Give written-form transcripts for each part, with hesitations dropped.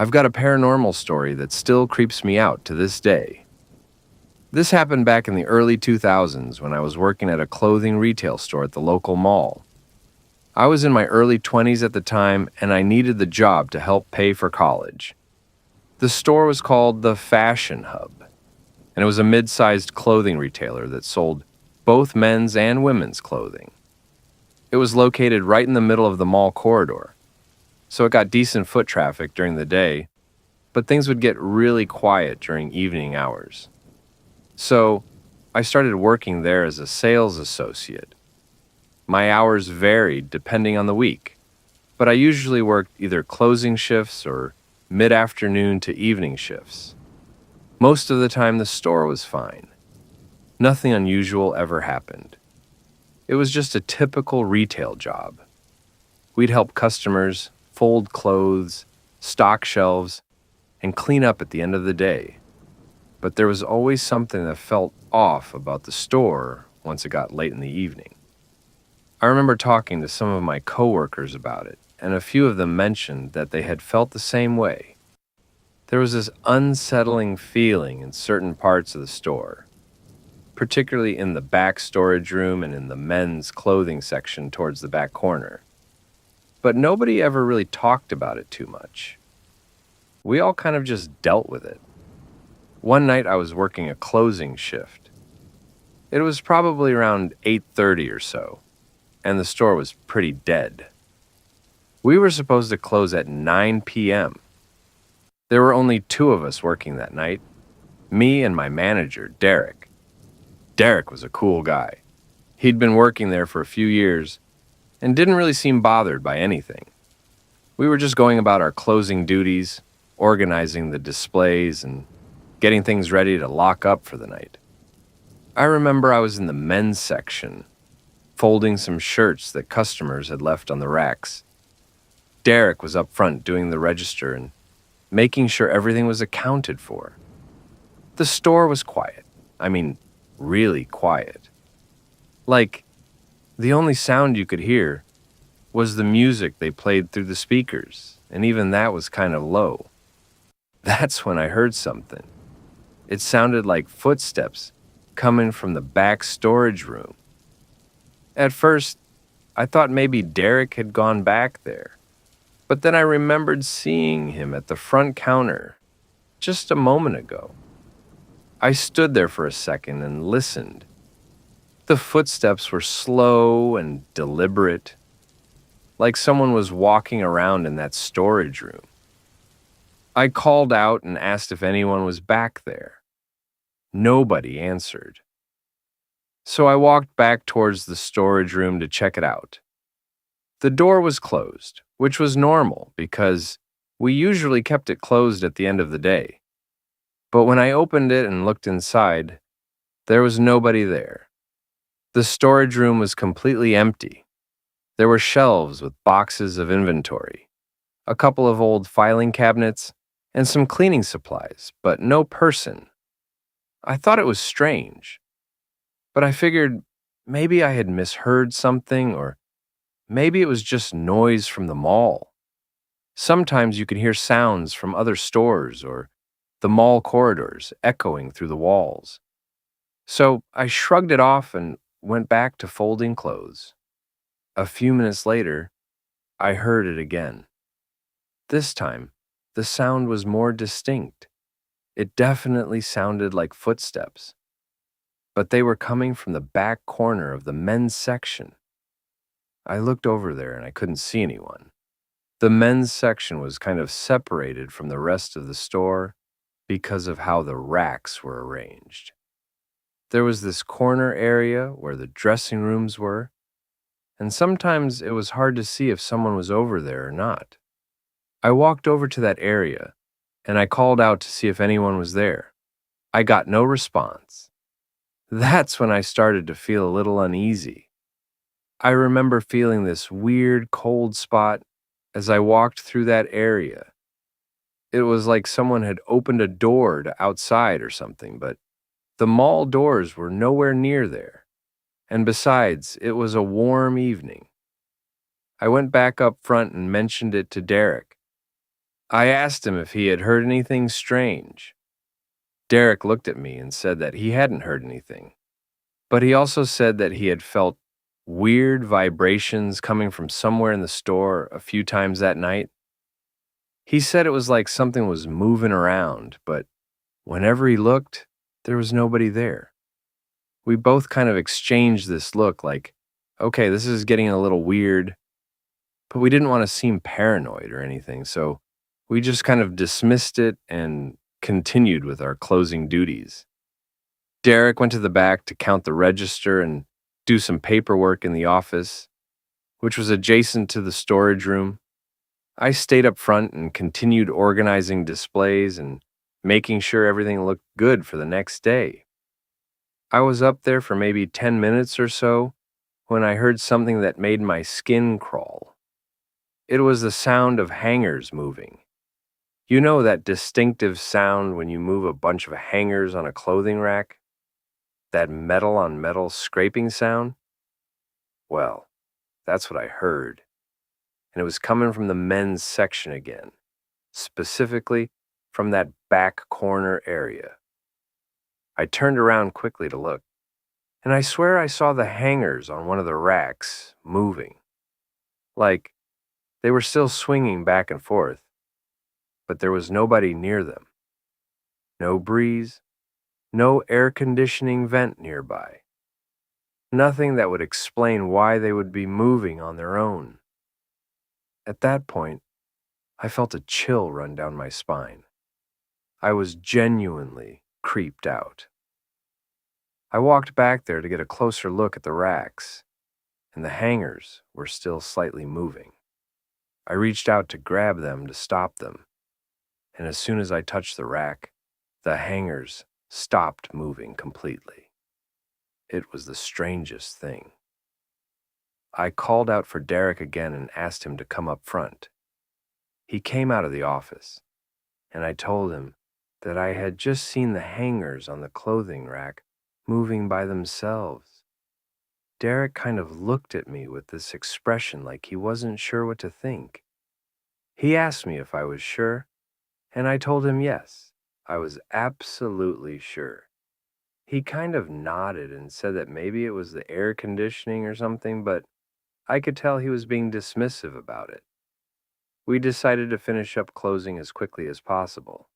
I've got a paranormal story that still creeps me out to this day. This happened back in the early 2000s when I was working at a clothing retail store at the local mall. I was in my early 20s at the time and I needed the job to help pay for college. The store was called the Fashion Hub, and it was a mid-sized clothing retailer that sold both men's and women's clothing. It was located right in the middle of the mall corridor, so it got decent foot traffic during the day, but things would get really quiet during evening hours. So, I started working there as a sales associate. My hours varied depending on the week, but I usually worked either closing shifts or mid-afternoon to evening shifts. Most of the time the store was fine. Nothing unusual ever happened. It was just a typical retail job. We'd help customers fold clothes, stock shelves, and clean up at the end of the day. But there was always something that felt off about the store once it got late in the evening. I remember talking to some of my coworkers about it, and a few of them mentioned that they had felt the same way. There was this unsettling feeling in certain parts of the store, particularly in the back storage room and in the men's clothing section towards the back corner. But nobody ever really talked about it too much. We all kind of just dealt with it. One night I was working a closing shift. It was probably around 8:30 or so, and the store was pretty dead. We were supposed to close at 9 p.m. There were only two of us working that night, me and my manager, Derek. Derek was a cool guy. He'd been working there for a few years and didn't really seem bothered by anything. We were just going about our closing duties, organizing the displays, and getting things ready to lock up for the night. I remember I was in the men's section, folding some shirts that customers had left on the racks. Derek was up front doing the register and making sure everything was accounted for. The store was quiet. I mean, really quiet. Like, the only sound you could hear was the music they played through the speakers, and even that was kind of low. That's when I heard something. It sounded like footsteps coming from the back storage room. At first, I thought maybe Derek had gone back there, but then I remembered seeing him at the front counter just a moment ago. I stood there for a second and listened. The footsteps were slow and deliberate, like someone was walking around in that storage room. I called out and asked if anyone was back there. Nobody answered. So I walked back towards the storage room to check it out. The door was closed, which was normal because we usually kept it closed at the end of the day. But when I opened it and looked inside, there was nobody there. The storage room was completely empty. There were shelves with boxes of inventory, a couple of old filing cabinets, and some cleaning supplies, but no person. I thought it was strange, but I figured maybe I had misheard something, or maybe it was just noise from the mall. Sometimes you could hear sounds from other stores or the mall corridors echoing through the walls. So I shrugged it off and went back to folding clothes. A few minutes later, I heard it again. This time, the sound was more distinct. It definitely sounded like footsteps, but they were coming from the back corner of the men's section. I looked over there and I couldn't see anyone. The men's section was kind of separated from the rest of the store because of how the racks were arranged. There was this corner area where the dressing rooms were, and sometimes it was hard to see if someone was over there or not. I walked over to that area, and I called out to see if anyone was there. I got no response. That's when I started to feel a little uneasy. I remember feeling this weird cold spot as I walked through that area. It was like someone had opened a door to outside or something, but the mall doors were nowhere near there. And besides, it was a warm evening. I went back up front and mentioned it to Derek. I asked him if he had heard anything strange. Derek looked at me and said that he hadn't heard anything, but he also said that he had felt weird vibrations coming from somewhere in the store a few times that night. He said it was like something was moving around, but whenever he looked, there was nobody there. We both kind of exchanged this look like, okay, this is getting a little weird, but we didn't want to seem paranoid or anything, so we just kind of dismissed it and continued with our closing duties. Derek went to the back to count the register and do some paperwork in the office, which was adjacent to the storage room. I stayed up front and continued organizing displays and making sure everything looked good for the next day. I was up there for maybe 10 minutes or so when I heard something that made my skin crawl. It was the sound of hangers moving. You know that distinctive sound when you move a bunch of hangers on a clothing rack? That metal on metal scraping sound? Well, that's what I heard. And it was coming from the men's section again, specifically from that back corner area. I turned around quickly to look, and I swear I saw the hangers on one of the racks moving. Like they were still swinging back and forth, but there was nobody near them. No breeze, no air conditioning vent nearby. Nothing that would explain why they would be moving on their own. At that point, I felt a chill run down my spine. I was genuinely creeped out. I walked back there to get a closer look at the racks, and the hangers were still slightly moving. I reached out to grab them to stop them, and as soon as I touched the rack, the hangers stopped moving completely. It was the strangest thing. I called out for Derek again and asked him to come up front. He came out of the office, and I told him that I had just seen the hangers on the clothing rack moving by themselves. Derek kind of looked at me with this expression like he wasn't sure what to think. He asked me if I was sure, and I told him yes, I was absolutely sure. He kind of nodded and said that maybe it was the air conditioning or something, but I could tell he was being dismissive about it. We decided to finish up closing as quickly as possible.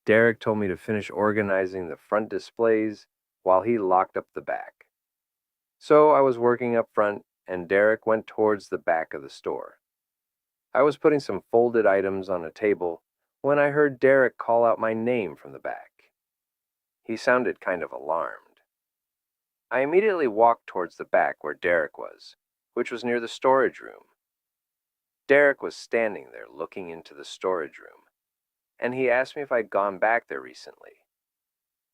Derek told me to finish organizing the front displays while he locked up the back. So I was working up front, and Derek went towards the back of the store. I was putting some folded items on a table when I heard Derek call out my name from the back. He sounded kind of alarmed. I immediately walked towards the back where Derek was, which was near the storage room. Derek was standing there looking into the storage room, and he asked me if I'd gone back there recently.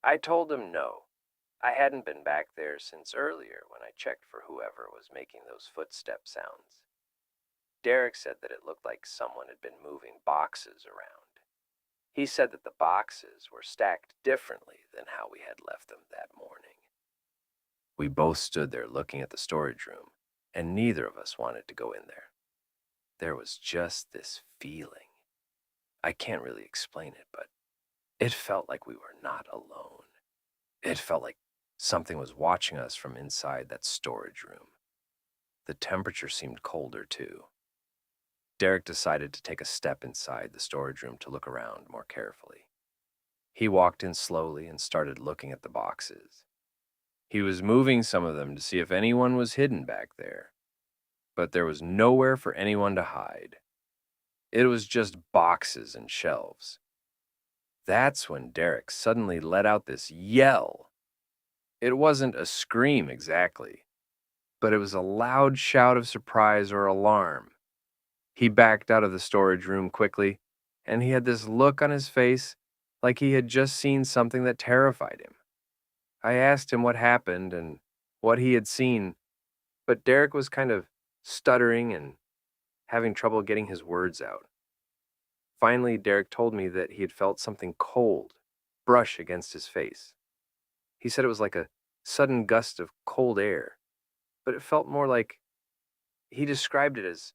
I told him no. I hadn't been back there since earlier when I checked for whoever was making those footstep sounds. Derek said that it looked like someone had been moving boxes around. He said that the boxes were stacked differently than how we had left them that morning. We both stood there looking at the storage room, and neither of us wanted to go in there. There was just this feeling. I can't really explain it, but it felt like we were not alone. It felt like something was watching us from inside that storage room. The temperature seemed colder, too. Derek decided to take a step inside the storage room to look around more carefully. He walked in slowly and started looking at the boxes. He was moving some of them to see if anyone was hidden back there, but there was nowhere for anyone to hide. It was just boxes and shelves. That's when Derek suddenly let out this yell. It wasn't a scream exactly, but it was a loud shout of surprise or alarm. He backed out of the storage room quickly, and he had this look on his face like he had just seen something that terrified him. I asked him what happened and what he had seen, but Derek was kind of stuttering and having trouble getting his words out. Finally, Derek told me that he had felt something cold brush against his face. He said it was like a sudden gust of cold air, but it felt more like, he described it as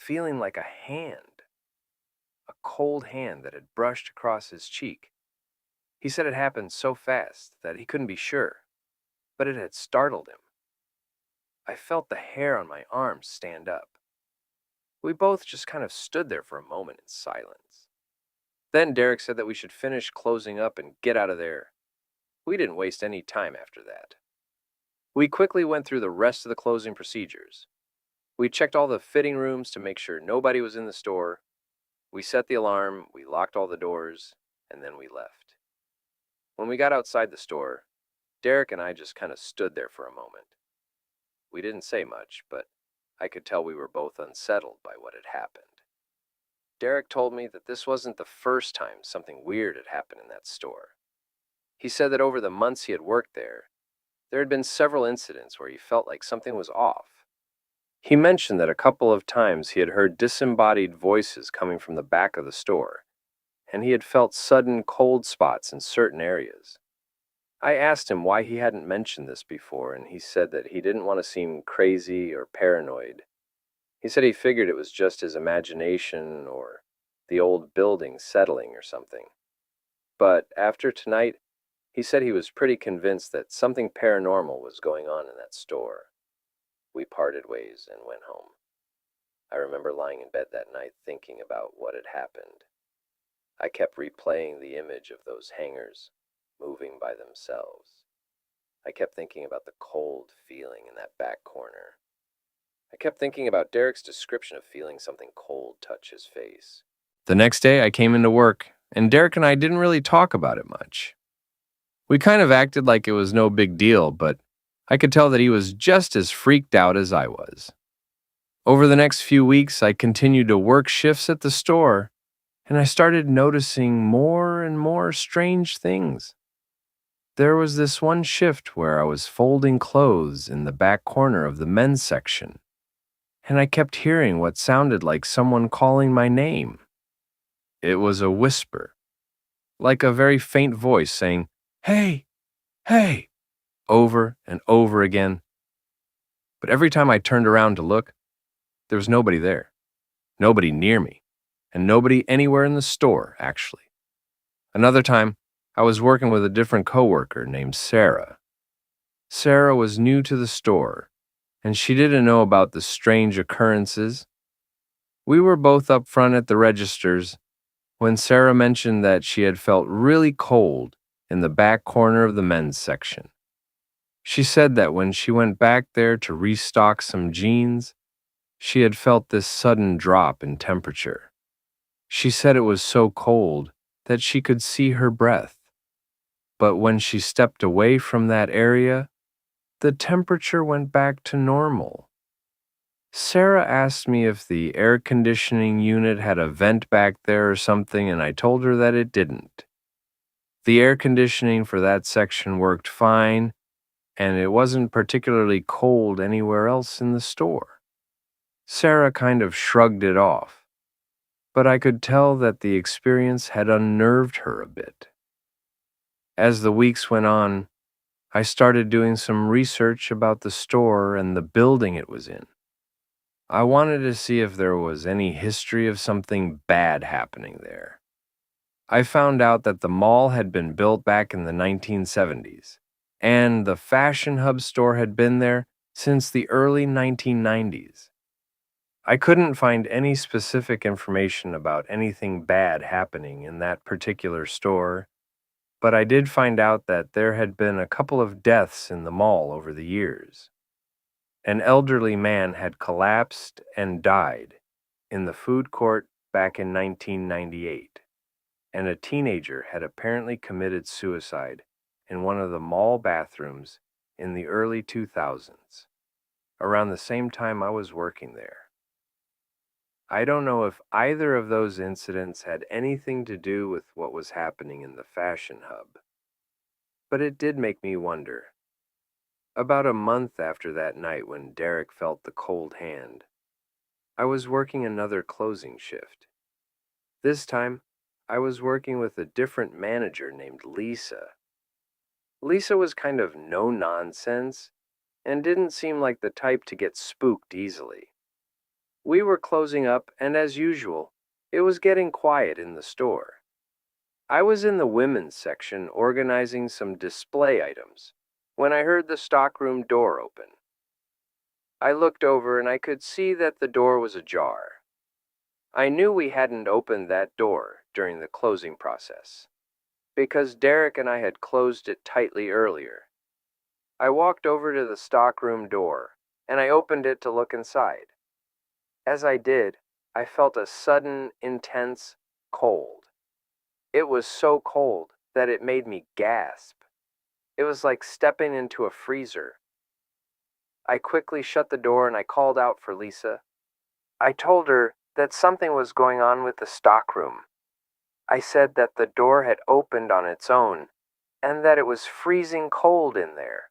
feeling like a hand. a cold hand that had brushed across his cheek. He said it happened so fast that he couldn't be sure, but it had startled him. I felt the hair on my arms stand up. We both just kind of stood there for a moment in silence. Then Derek said that we should finish closing up and get out of there. We didn't waste any time after that. We quickly went through the rest of the closing procedures. We checked all the fitting rooms to make sure nobody was in the store. We set the alarm, we locked all the doors, and then we left. When we got outside the store, Derek and I just kind of stood there for a moment. We didn't say much, but I could tell we were both unsettled by what had happened. Derek told me that this wasn't the first time something weird had happened in that store. He said that over the months he had worked there had been several incidents where he felt like something was off. He mentioned that a couple of times he had heard disembodied voices coming from the back of the store, and he had felt sudden cold spots in certain areas. I asked him why he hadn't mentioned this before, and he said that he didn't want to seem crazy or paranoid. He said he figured it was just his imagination or the old building settling or something. But after tonight, he said he was pretty convinced that something paranormal was going on in that store. We parted ways and went home. I remember lying in bed that night thinking about what had happened. I kept replaying the image of those hangers moving by themselves. I kept thinking about the cold feeling in that back corner. I kept thinking about Derek's description of feeling something cold touch his face. The next day I came into work, and Derek and I didn't really talk about it much. We kind of acted like it was no big deal, but I could tell that he was just as freaked out as I was. Over the next few weeks, I continued to work shifts at the store, and I started noticing more and more strange things. There was this one shift where I was folding clothes in the back corner of the men's section, and I kept hearing what sounded like someone calling my name. It was a whisper, like a very faint voice saying, "Hey, hey," over and over again. But every time I turned around to look, there was nobody there, nobody near me, and nobody anywhere in the store, actually. Another time, I was working with a different coworker named Sarah. Sarah was new to the store, and she didn't know about the strange occurrences. We were both up front at the registers when Sarah mentioned that she had felt really cold in the back corner of the men's section. She said that when she went back there to restock some jeans, she had felt this sudden drop in temperature. She said it was so cold that she could see her breath. But when she stepped away from that area, the temperature went back to normal. Sarah asked me if the air conditioning unit had a vent back there or something, and I told her that it didn't. The air conditioning for that section worked fine, and it wasn't particularly cold anywhere else in the store. Sarah kind of shrugged it off, but I could tell that the experience had unnerved her a bit. As the weeks went on, I started doing some research about the store and the building it was in. I wanted to see if there was any history of something bad happening there. I found out that the mall had been built back in the 1970s, and the Fashion Hub store had been there since the early 1990s. I couldn't find any specific information about anything bad happening in that particular store, but I did find out that there had been a couple of deaths in the mall over the years. An elderly man had collapsed and died in the food court back in 1998, and a teenager had apparently committed suicide in one of the mall bathrooms in the early 2000s, around the same time I was working there. I don't know if either of those incidents had anything to do with what was happening in the Fashion Hub, but it did make me wonder. About a month after that night when Derek felt the cold hand, I was working another closing shift. This time, I was working with a different manager named Lisa. Lisa was kind of no-nonsense and didn't seem like the type to get spooked easily. We were closing up, and as usual, It was getting quiet in the store. I was in the women's section organizing some display items when I heard the stockroom door open. I looked over and I could see that the door was ajar. I knew we hadn't opened that door during the closing process because Derek and I had closed it tightly earlier. I walked over to the stockroom door and I opened it to look inside. As I did, I felt a sudden, intense cold. It was so cold that it made me gasp. It was like stepping into a freezer. I quickly shut the door and I called out for Lisa. I told her that something was going on with the stockroom. I said that the door had opened on its own and that it was freezing cold in there.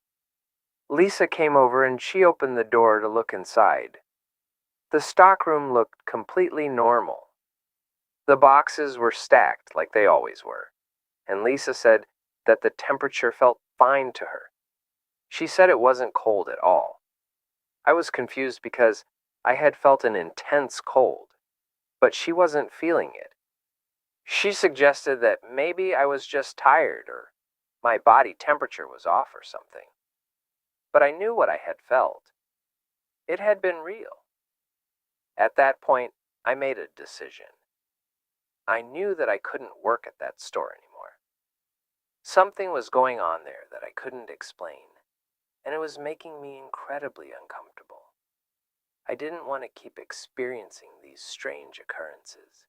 Lisa came over and she opened the door to look inside. The stockroom looked completely normal. The boxes were stacked like they always were, and Lisa said that the temperature felt fine to her. She said it wasn't cold at all. I was confused because I had felt an intense cold, but she wasn't feeling it. She suggested that maybe I was just tired or my body temperature was off or something. But I knew what I had felt. It had been real. At that point, I made a decision. I knew that I couldn't work at that store anymore. Something was going on there that I couldn't explain, and it was making me incredibly uncomfortable. I didn't want to keep experiencing these strange occurrences,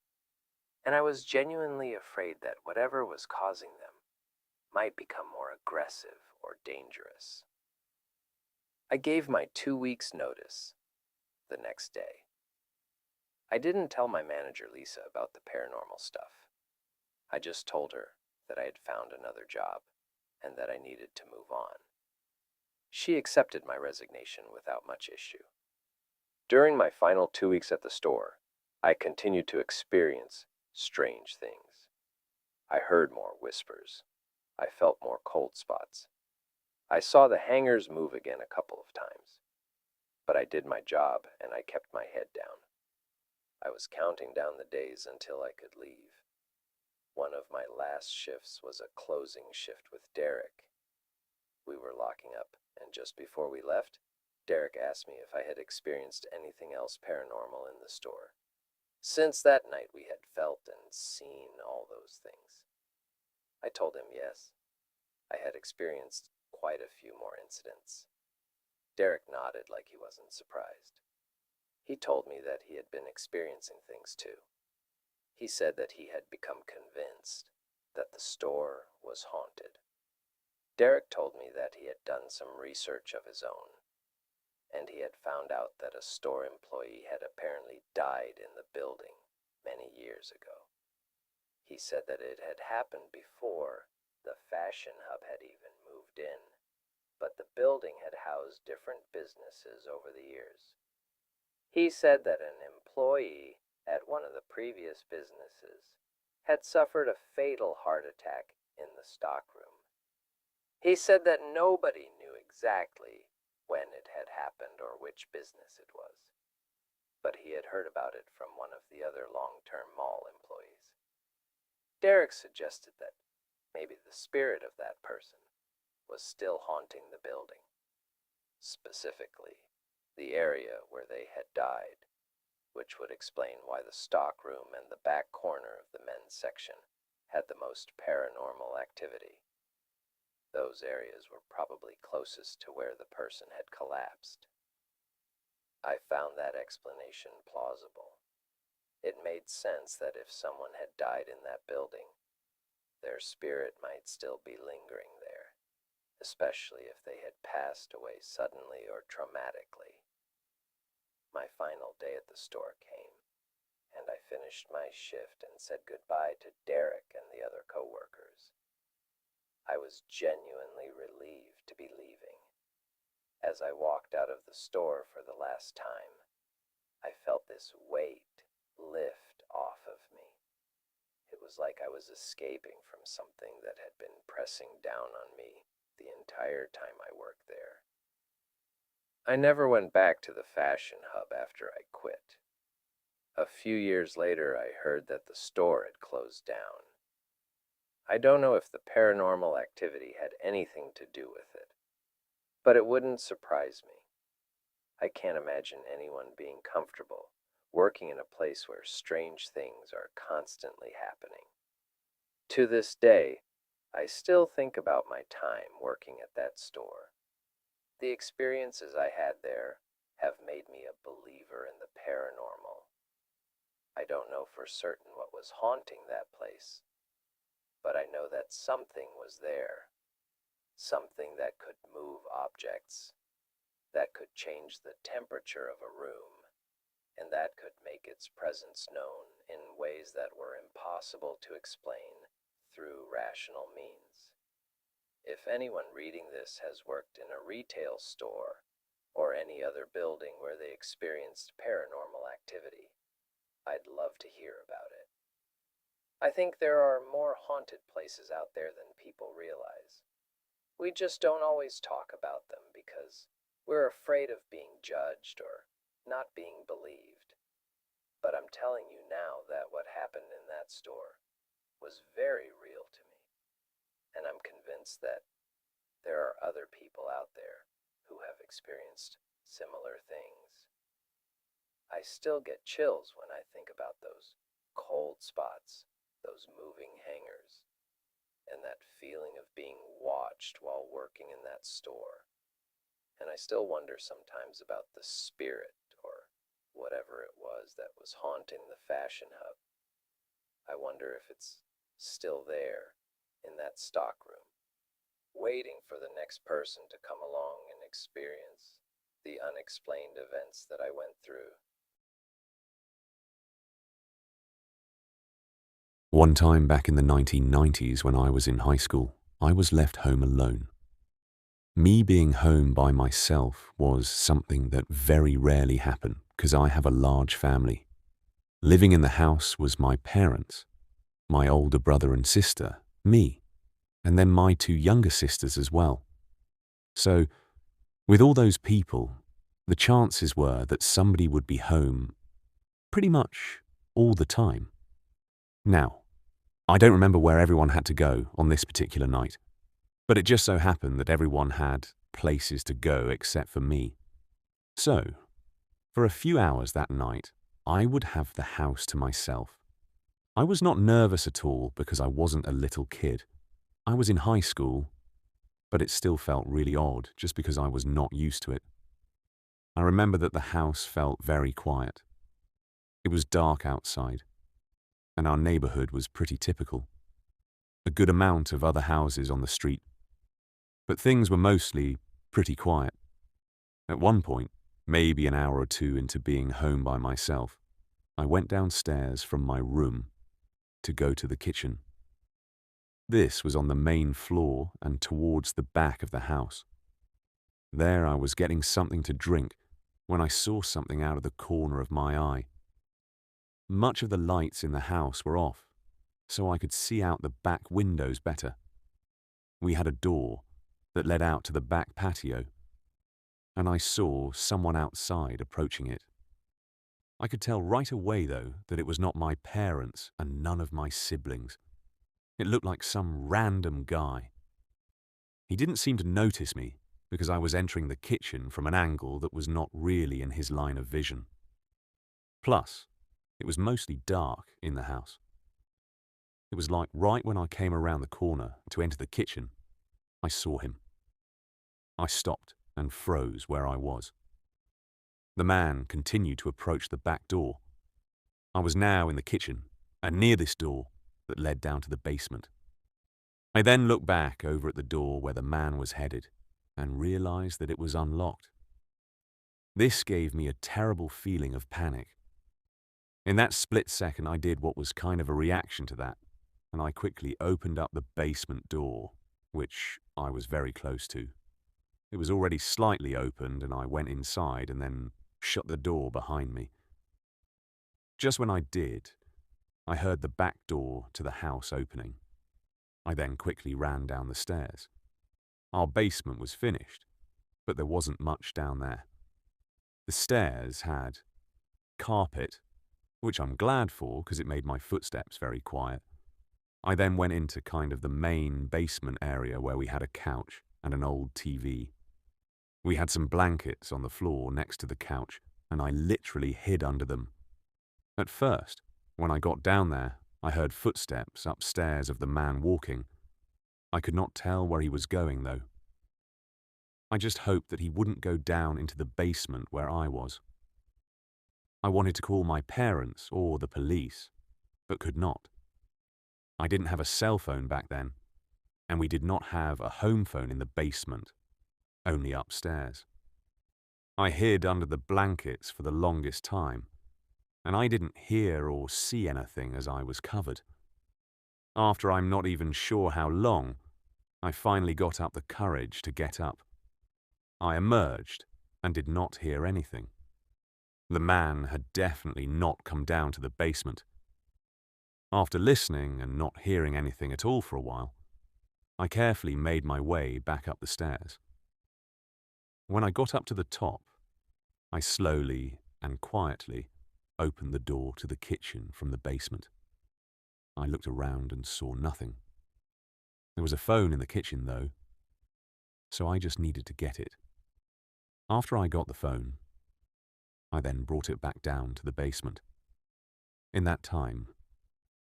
and I was genuinely afraid that whatever was causing them might become more aggressive or dangerous. I gave my 2 weeks' notice the next day. I didn't tell my manager, Lisa, about the paranormal stuff. I just told her that I had found another job and that I needed to move on. She accepted my resignation without much issue. During my final 2 weeks at the store, I continued to experience strange things. I heard more whispers. I felt more cold spots. I saw the hangers move again a couple of times. But I did my job and I kept my head down. I was counting down the days until I could leave. One of my last shifts was a closing shift with Derek. We were locking up, and just before we left, Derek asked me if I had experienced anything else paranormal in the store. Since that night, we had felt and seen all those things. I told him yes. I had experienced quite a few more incidents. Derek nodded like he wasn't surprised. He told me that he had been experiencing things too. He said that he had become convinced that the store was haunted. Derek told me that he had done some research of his own, and he had found out that a store employee had apparently died in the building many years ago. He said that it had happened before the fashion hub had even moved in, but the building had housed different businesses over the years. He said that an employee at one of the previous businesses had suffered a fatal heart attack in the stockroom. He said that nobody knew exactly when it had happened or which business it was, but he had heard about it from one of the other long-term mall employees. Derek suggested that maybe the spirit of that person was still haunting the building, specifically the area where they had died, which would explain why the stockroom and the back corner of the men's section had the most paranormal activity. Those areas were probably closest to where the person had collapsed. I found that explanation plausible. It made sense that if someone had died in that building, their spirit might still be lingering there, especially if they had passed away suddenly or traumatically. My final day at the store came, and I finished my shift and said goodbye to Derek and the other coworkers. I was genuinely relieved to be leaving. As I walked out of the store for the last time, I felt this weight lift off of me. It was like I was escaping from something that had been pressing down on me the entire time I worked there. I never went back to the fashion hub after I quit. A few years later, I heard that the store had closed down. I don't know if the paranormal activity had anything to do with it, but it wouldn't surprise me. I can't imagine anyone being comfortable working in a place where strange things are constantly happening. To this day, I still think about my time working at that store. The experiences I had there have made me a believer in the paranormal. I don't know for certain what was haunting that place, but I know that something was there. Something that could move objects, that could change the temperature of a room, and that could make its presence known in ways that were impossible to explain through rational means. If anyone reading this has worked in a retail store or any other building where they experienced paranormal activity, I'd love to hear about it. I think there are more haunted places out there than people realize. We just don't always talk about them because we're afraid of being judged or not being believed. But I'm telling you now that what happened in that store was very real to me, and I'm convinced that there are other people out there who have experienced similar things. I still get chills when I think about those cold spots, those moving hangers, and that feeling of being watched while working in that store. And I still wonder sometimes about the spirit or whatever it was that was haunting the fashion hub. I wonder if it's still there in that stockroom, waiting for the next person to come along and experience the unexplained events that I went through. One time back in the 1990s when I was in high school, I was left home alone. Me being home by myself was something that very rarely happened because I have a large family. Living in the house was my parents, my older brother and sister, me, and then my two younger sisters as well. So, with all those people, the chances were that somebody would be home pretty much all the time. Now, I don't remember where everyone had to go on this particular night, but it just so happened that everyone had places to go except for me. So, for a few hours that night, I would have the house to myself. I was not nervous at all because I wasn't a little kid. I was in high school, but it still felt really odd just because I was not used to it. I remember that the house felt very quiet. It was dark outside, and our neighborhood was pretty typical. A good amount of other houses on the street, but things were mostly pretty quiet. At one point, maybe an hour or two into being home by myself, I went downstairs from my room to go to the kitchen. This was on the main floor and towards the back of the house. There I was getting something to drink when I saw something out of the corner of my eye. Much of the lights in the house were off, so I could see out the back windows better. We had a door that led out to the back patio, and I saw someone outside approaching it. I could tell right away, though, that it was not my parents and none of my siblings. It looked like some random guy. He didn't seem to notice me because I was entering the kitchen from an angle that was not really in his line of vision. Plus, it was mostly dark in the house. It was like right when I came around the corner to enter the kitchen, I saw him. I stopped and froze where I was. The man continued to approach the back door. I was now in the kitchen and near this door that led down to the basement. I then looked back over at the door where the man was headed and realized that it was unlocked. This gave me a terrible feeling of panic. In that split second, I did what was kind of a reaction to that, and I quickly opened up the basement door, which I was very close to. It was already slightly opened, and I went inside and then shut the door behind me. Just when I did, I heard the back door to the house opening. I then quickly ran down the stairs. Our basement was finished, but there wasn't much down there. The stairs had carpet which I'm glad for because it made my footsteps very quiet. I then went into kind of the main basement area where we had a couch and an old TV. We had some blankets on the floor next to the couch, and I literally hid under them. At first, when I got down there, I heard footsteps upstairs of the man walking. I could not tell where he was going, though. I just hoped that he wouldn't go down into the basement where I was. I wanted to call my parents or the police, but could not. I didn't have a cell phone back then, and we did not have a home phone in the basement, only upstairs. I hid under the blankets for the longest time, and I didn't hear or see anything as I was covered. After I'm not even sure how long, I finally got up the courage to get up. I emerged and did not hear anything. The man had definitely not come down to the basement. After listening and not hearing anything at all for a while, I carefully made my way back up the stairs. When I got up to the top, I slowly and quietly opened the door to the kitchen from the basement. I looked around and saw nothing. There was a phone in the kitchen, though, so I just needed to get it. After I got the phone, I then brought it back down to the basement. In that time,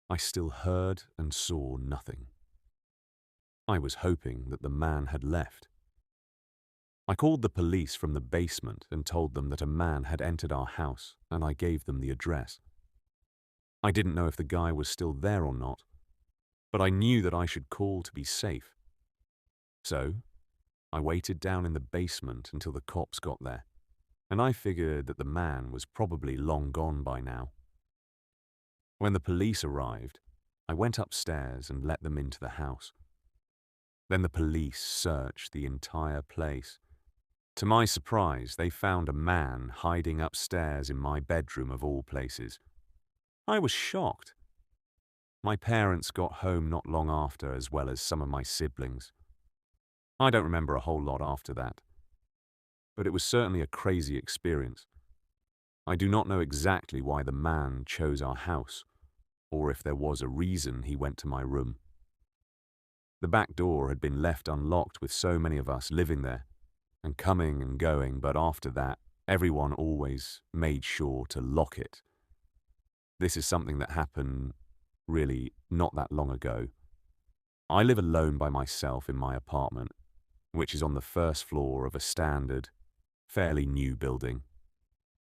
I still heard and saw nothing. I was hoping that the man had left. I called the police from the basement and told them that a man had entered our house, and I gave them the address. I didn't know if the guy was still there or not, but I knew that I should call to be safe. So, I waited down in the basement until the cops got there, and I figured that the man was probably long gone by now. When the police arrived, I went upstairs and let them into the house. Then the police searched the entire place. To my surprise, they found a man hiding upstairs in my bedroom of all places. I was shocked. My parents got home not long after, as well as some of my siblings. I don't remember a whole lot after that, but it was certainly a crazy experience. I do not know exactly why the man chose our house, or if there was a reason he went to my room. The back door had been left unlocked with so many of us living there, and coming and going, but after that, everyone always made sure to lock it. This is something that happened really not that long ago. I live alone by myself in my apartment, which is on the first floor of a standard, fairly new building.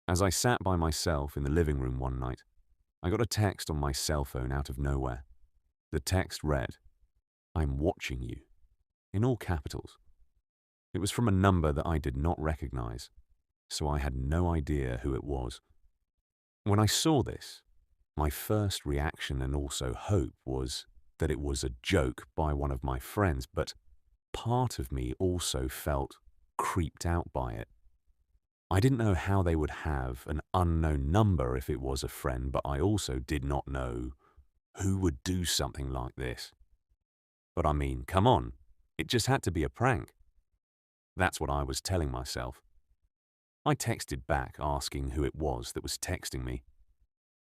As I sat by myself in the living room one night, I got a text on my cell phone out of nowhere. The text read, "I'm watching you," in all capitals. It was from a number that I did not recognize, so I had no idea who it was. When I saw this, my first reaction and also hope was that it was a joke by one of my friends, but part of me also felt creeped out by it. I didn't know how they would have an unknown number if it was a friend, but I also did not know who would do something like this. But I mean, come on, it just had to be a prank. That's what I was telling myself. I texted back asking who it was that was texting me.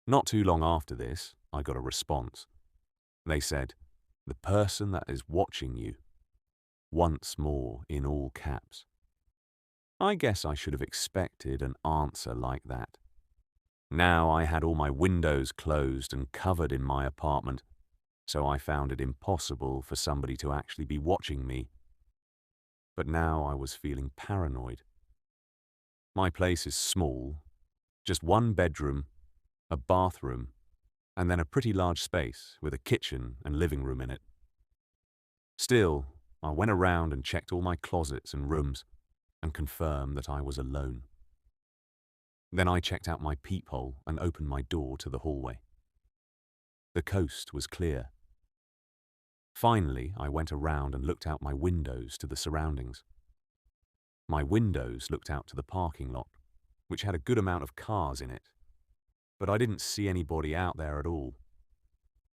Not too long after this, I got a response. They said, "The person that is watching you," once more in all caps. I guess I should have expected an answer like that. Now I had all my windows closed and covered in my apartment, so I found it impossible for somebody to actually be watching me. But now I was feeling paranoid. My place is small, just one bedroom, a bathroom, and then a pretty large space with a kitchen and living room in it. Still, I went around and checked all my closets and rooms and confirmed that I was alone. Then I checked out my peephole and opened my door to the hallway. The coast was clear. Finally, I went around and looked out my windows to the surroundings. My windows looked out to the parking lot, which had a good amount of cars in it, but I didn't see anybody out there at all.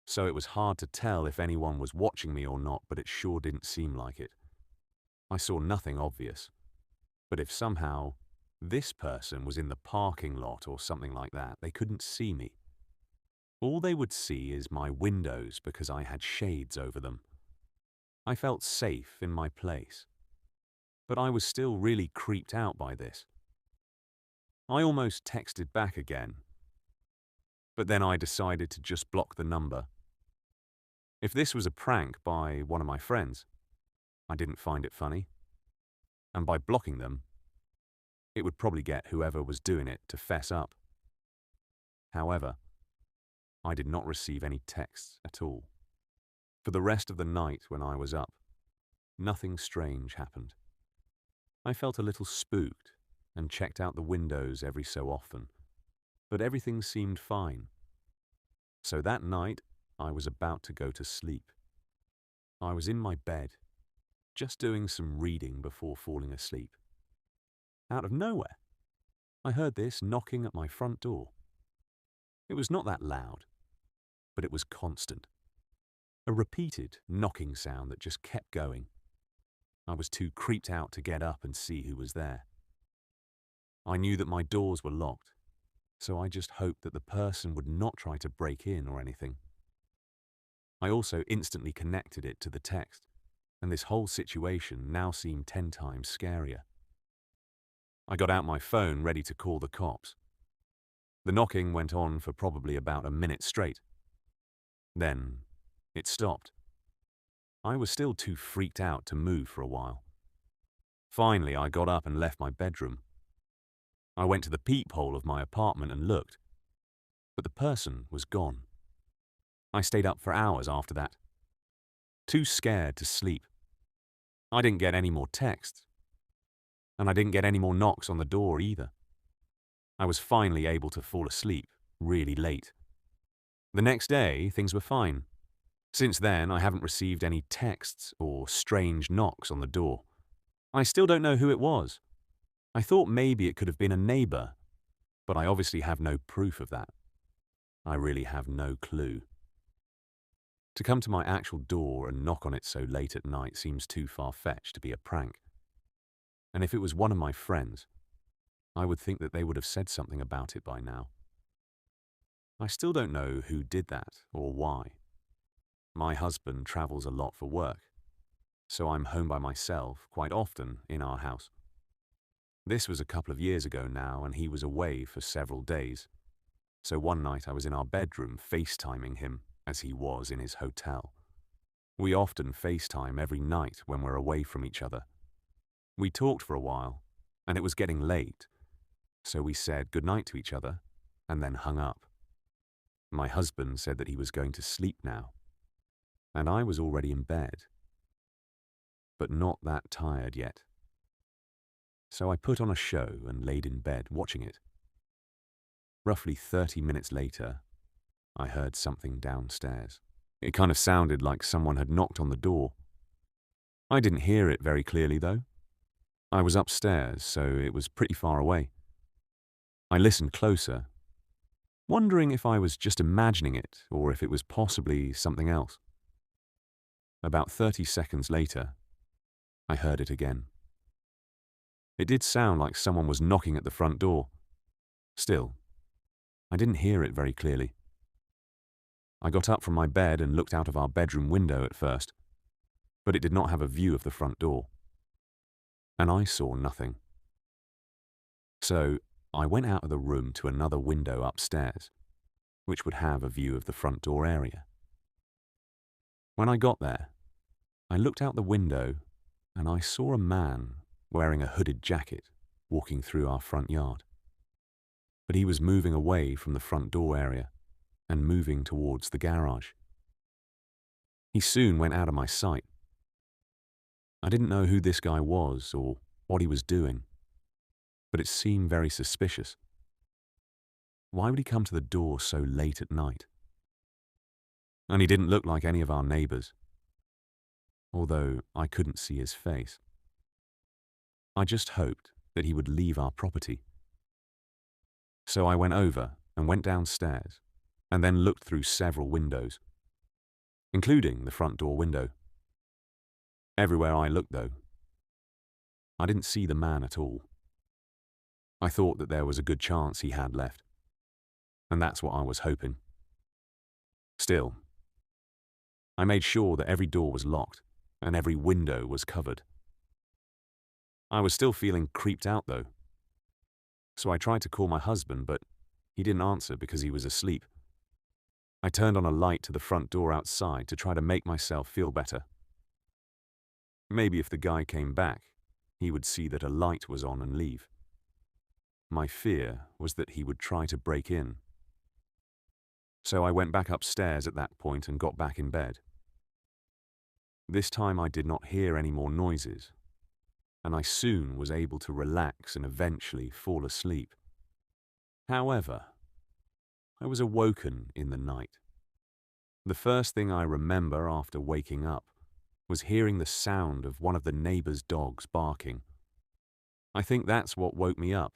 So it was hard to tell if anyone was watching me or not, but it sure didn't seem like it. I saw nothing obvious, but if somehow this person was in the parking lot or something like that, they couldn't see me. All they would see is my windows because I had shades over them. I felt safe in my place, but I was still really creeped out by this. I almost texted back again, but then I decided to just block the number. If this was a prank by one of my friends, I didn't find it funny, and by blocking them, it would probably get whoever was doing it to fess up. However, I did not receive any texts at all. For the rest of the night when I was up, nothing strange happened. I felt a little spooked and checked out the windows every so often, but everything seemed fine. So that night, I was about to go to sleep. I was in my bed, just doing some reading before falling asleep. Out of nowhere, I heard this knocking at my front door. It was not that loud, but it was constant. A repeated knocking sound that just kept going. I was too creeped out to get up and see who was there. I knew that my doors were locked, so I just hoped that the person would not try to break in or anything. I also instantly connected it to the text, and this whole situation now seemed 10 times scarier. I got out my phone ready to call the cops. The knocking went on for probably about a minute straight. Then it stopped. I was still too freaked out to move for a while. Finally, I got up and left my bedroom. I went to the peephole of my apartment and looked, but the person was gone. I stayed up for hours after that, too scared to sleep. I didn't get any more texts, and I didn't get any more knocks on the door either. I was finally able to fall asleep really late. The next day, things were fine. Since then, I haven't received any texts or strange knocks on the door. I still don't know who it was. I thought maybe it could have been a neighbor, but I obviously have no proof of that. I really have no clue. To come to my actual door and knock on it so late at night seems too far-fetched to be a prank. And if it was one of my friends, I would think that they would have said something about it by now. I still don't know who did that or why. My husband travels a lot for work, so I'm home by myself quite often in our house. This was a couple of years ago now, and he was away for several days. So one night I was in our bedroom FaceTiming him as he was in his hotel. We often FaceTime every night when we're away from each other. We talked for a while, and it was getting late, so we said goodnight to each other and then hung up. My husband said that he was going to sleep now, and I was already in bed, but not that tired yet. So I put on a show and laid in bed watching it. Roughly 30 minutes later, I heard something downstairs. It kind of sounded like someone had knocked on the door. I didn't hear it very clearly though. I was upstairs, so it was pretty far away. I listened closer, wondering if I was just imagining it or if it was possibly something else. About 30 seconds later, I heard it again. It did sound like someone was knocking at the front door. Still, I didn't hear it very clearly. I got up from my bed and looked out of our bedroom window at first, but it did not have a view of the front door. And I saw nothing. So I went out of the room to another window upstairs, which would have a view of the front door area. When I got there, I looked out the window and I saw a man wearing a hooded jacket walking through our front yard. But he was moving away from the front door area and moving towards the garage. He soon went out of my sight. I didn't know who this guy was or what he was doing, but it seemed very suspicious. Why would he come to the door so late at night? And he didn't look like any of our neighbors, although I couldn't see his face. I just hoped that he would leave our property. So I went over and went downstairs and then looked through several windows, including the front door window. Everywhere I looked, though, I didn't see the man at all. I thought that there was a good chance he had left, and that's what I was hoping. Still, I made sure that every door was locked and every window was covered. I was still feeling creeped out though, so I tried to call my husband, but he didn't answer because he was asleep. I turned on a light to the front door outside to try to make myself feel better. Maybe if the guy came back, he would see that a light was on and leave. My fear was that he would try to break in. So I went back upstairs at that point and got back in bed. This time I did not hear any more noises, and I soon was able to relax and eventually fall asleep. However, I was awoken in the night. The first thing I remember after waking up was hearing the sound of one of the neighbor's dogs barking. I think that's what woke me up,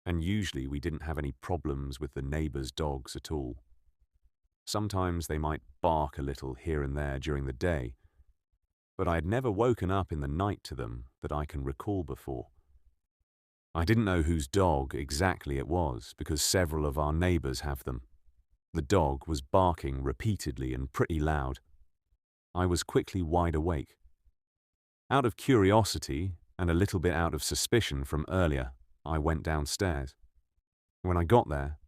and usually we didn't have any problems with the neighbor's dogs at all. Sometimes they might bark a little here and there during the day, but I had never woken up in the night to them that I can recall before. I didn't know whose dog exactly it was because several of our neighbors have them. The dog was barking repeatedly and pretty loud. I was quickly wide awake. Out of curiosity and a little bit out of suspicion from earlier, I went downstairs. When I got there,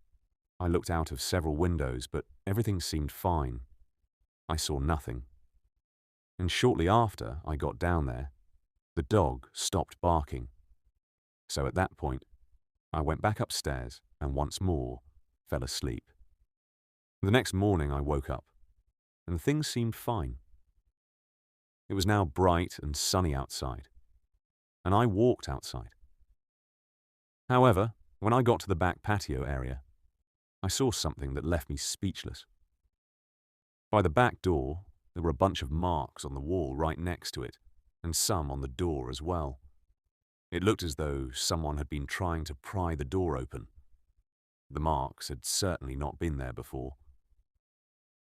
I looked out of several windows, but everything seemed fine. I saw nothing. And shortly after I got down there, the dog stopped barking. So at that point, I went back upstairs and once more fell asleep. The next morning I woke up, and things seemed fine. It was now bright and sunny outside, and I walked outside. However, when I got to the back patio area, I saw something that left me speechless. By the back door, there were a bunch of marks on the wall right next to it, and some on the door as well. It looked as though someone had been trying to pry the door open. The marks had certainly not been there before.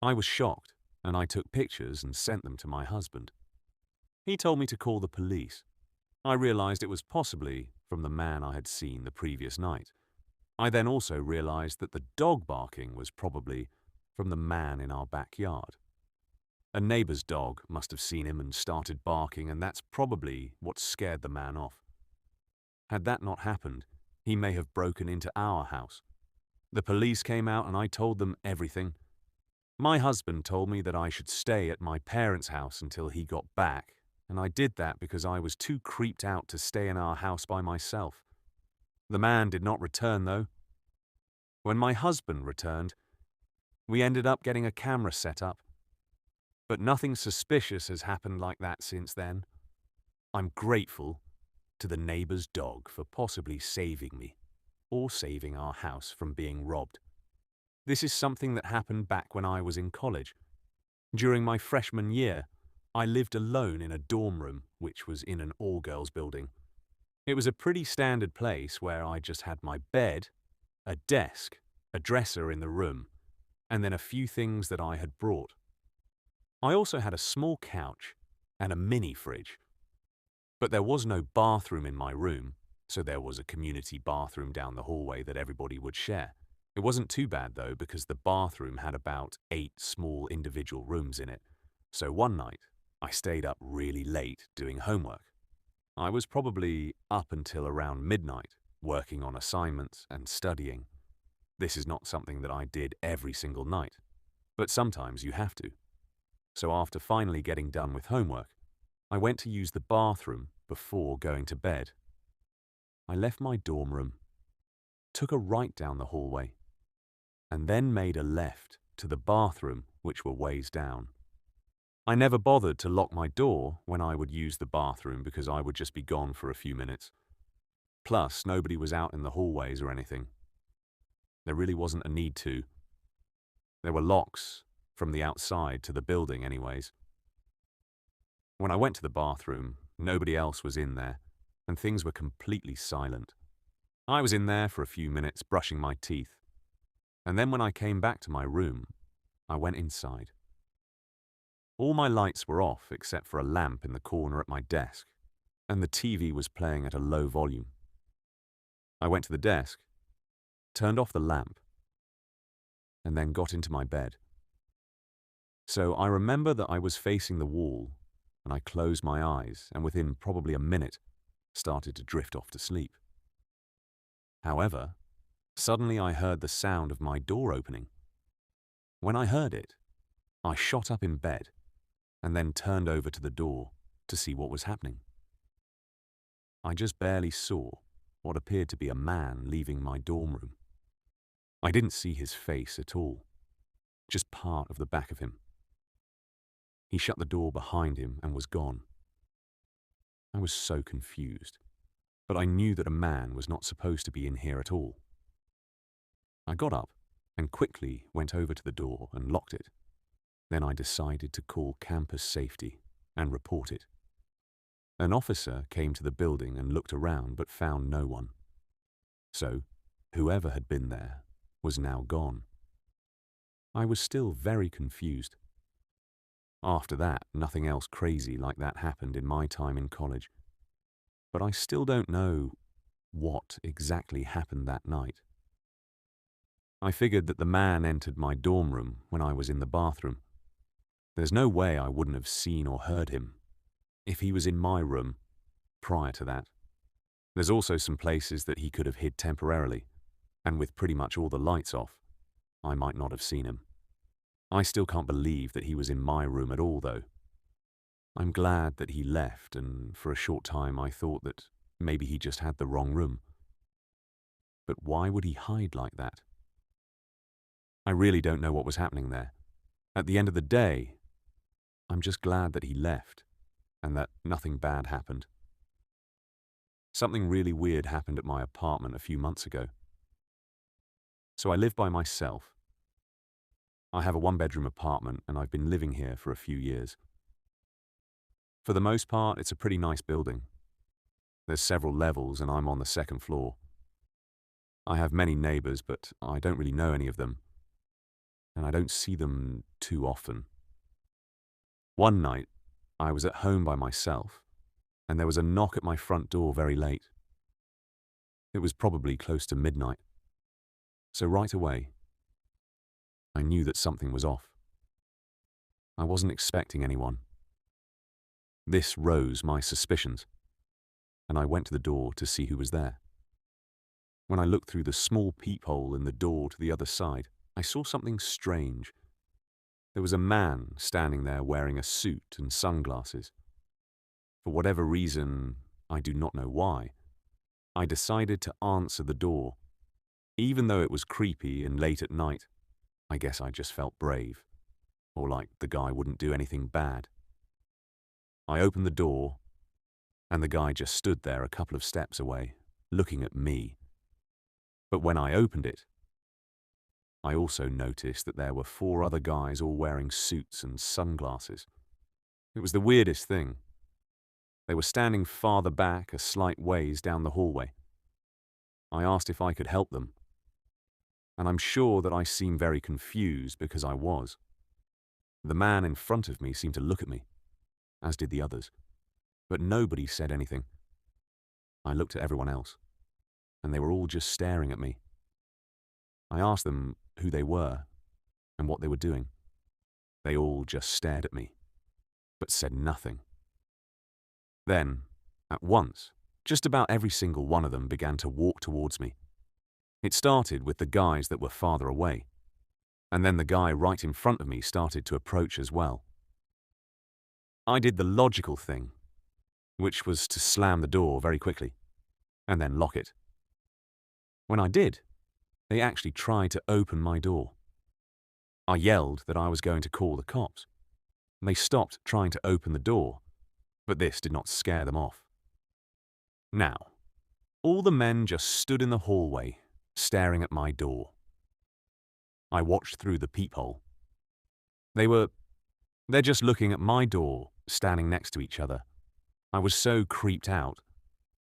I was shocked, and I took pictures and sent them to my husband. He told me to call the police. I realized it was possibly from the man I had seen the previous night. I then also realized that the dog barking was probably from the man in our backyard. A neighbor's dog must have seen him and started barking, and that's probably what scared the man off. Had that not happened, he may have broken into our house. The police came out and I told them everything. My husband told me that I should stay at my parents' house until he got back, and I did that because I was too creeped out to stay in our house by myself. The man did not return, though. When my husband returned, we ended up getting a camera set up. But nothing suspicious has happened like that since then. I'm grateful to the neighbor's dog for possibly saving me, or saving our house from being robbed. This is something that happened back when I was in college. During my freshman year, I lived alone in a dorm room, which was in an all-girls building. It was a pretty standard place where I just had my bed, a desk, a dresser in the room, and then a few things that I had brought. I also had a small couch and a mini fridge. But there was no bathroom in my room, so there was a community bathroom down the hallway that everybody would share. It wasn't too bad though, because the bathroom had about 8 small individual rooms in it. So one night, I stayed up really late doing homework. I was probably up until around midnight, working on assignments and studying. This is not something that I did every single night, but sometimes you have to. So after finally getting done with homework, I went to use the bathroom before going to bed. I left my dorm room, took a right down the hallway, and then made a left to the bathroom, which were ways down. I never bothered to lock my door when I would use the bathroom because I would just be gone for a few minutes. Plus, nobody was out in the hallways or anything. There really wasn't a need to. There were locks from the outside to the building anyways. When I went to the bathroom, nobody else was in there, and things were completely silent. I was in there for a few minutes brushing my teeth, and then when I came back to my room, I went inside. All my lights were off except for a lamp in the corner at my desk, and the TV was playing at a low volume. I went to the desk, turned off the lamp, and then got into my bed. So I remember that I was facing the wall, and I closed my eyes, and within probably a minute, started to drift off to sleep. However, suddenly I heard the sound of my door opening. When I heard it, I shot up in bed and then turned over to the door to see what was happening. I just barely saw what appeared to be a man leaving my dorm room. I didn't see his face at all, just part of the back of him. He shut the door behind him and was gone. I was so confused, but I knew that a man was not supposed to be in here at all. I got up and quickly went over to the door and locked it. Then I decided to call campus safety and report it. An officer came to the building and looked around but found no one. So, whoever had been there was now gone. I was still very confused. After that, nothing else crazy like that happened in my time in college. But I still don't know what exactly happened that night. I figured that the man entered my dorm room when I was in the bathroom. There's no way I wouldn't have seen or heard him if he was in my room prior to that. There's also some places that he could have hid temporarily, and with pretty much all the lights off, I might not have seen him. I still can't believe that he was in my room at all, though. I'm glad that he left, and for a short time I thought that maybe he just had the wrong room. But why would he hide like that? I really don't know what was happening there. At the end of the day, I'm just glad that he left, and that nothing bad happened. Something really weird happened at my apartment a few months ago. So I live by myself. I have a one-bedroom apartment, and I've been living here for a few years. For the most part, it's a pretty nice building. There's several levels, and I'm on the second floor. I have many neighbors, but I don't really know any of them, and I don't see them too often. One night, I was at home by myself, and there was a knock at my front door very late. It was probably close to midnight. So right away, I knew that something was off. I wasn't expecting anyone. This rose my suspicions, and I went to the door to see who was there. When I looked through the small peephole in the door to the other side, I saw something strange. There was a man standing there wearing a suit and sunglasses. For whatever reason, I do not know why, I decided to answer the door. Even though it was creepy and late at night, I guess I just felt brave, or like the guy wouldn't do anything bad. I opened the door, and the guy just stood there a couple of steps away, looking at me. But when I opened it, I also noticed that there were 4 other guys all wearing suits and sunglasses. It was the weirdest thing. They were standing farther back a slight ways down the hallway. I asked if I could help them, and I'm sure that I seemed very confused because I was. The man in front of me seemed to look at me, as did the others, but nobody said anything. I looked at everyone else, and they were all just staring at me. I asked them who they were and what they were doing. They all just stared at me, but said nothing. Then, at once, just about every single one of them began to walk towards me. It started with the guys that were farther away, and then the guy right in front of me started to approach as well. I did the logical thing, which was to slam the door very quickly, and then lock it. When I did, they actually tried to open my door. I yelled that I was going to call the cops. They stopped trying to open the door, but this did not scare them off. Now, all the men just stood in the hallway, staring at my door. I watched through the peephole. They're just looking at my door, standing next to each other. I was so creeped out.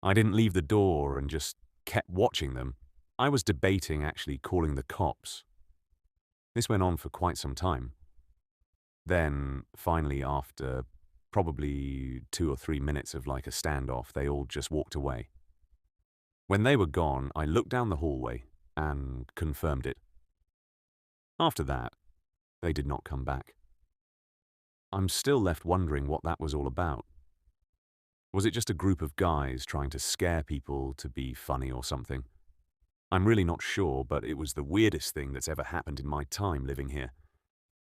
I didn't leave the door and just kept watching them. I was debating actually calling the cops. This went on for quite some time. Then, finally, after probably 2 or 3 minutes of like a standoff, they all just walked away. When they were gone, I looked down the hallway and confirmed it. After that, they did not come back. I'm still left wondering what that was all about. Was it just a group of guys trying to scare people to be funny or something? I'm really not sure, but it was the weirdest thing that's ever happened in my time living here.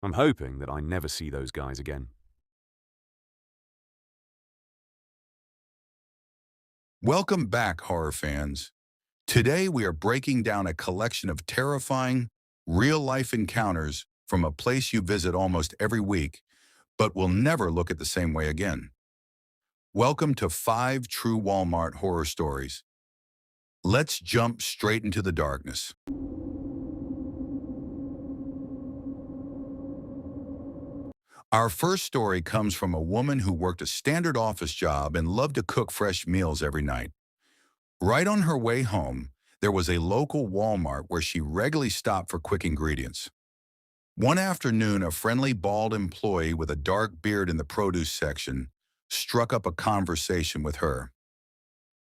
I'm hoping that I never see those guys again. Welcome back, horror fans. Today we are breaking down a collection of terrifying, real-life encounters from a place you visit almost every week, but will never look at the same way again. Welcome to 5 True Walmart Horror Stories. Let's jump straight into the darkness. Our first story comes from a woman who worked a standard office job and loved to cook fresh meals every night. Right on her way home, there was a local Walmart where she regularly stopped for quick ingredients. One afternoon, a friendly bald employee with a dark beard in the produce section struck up a conversation with her.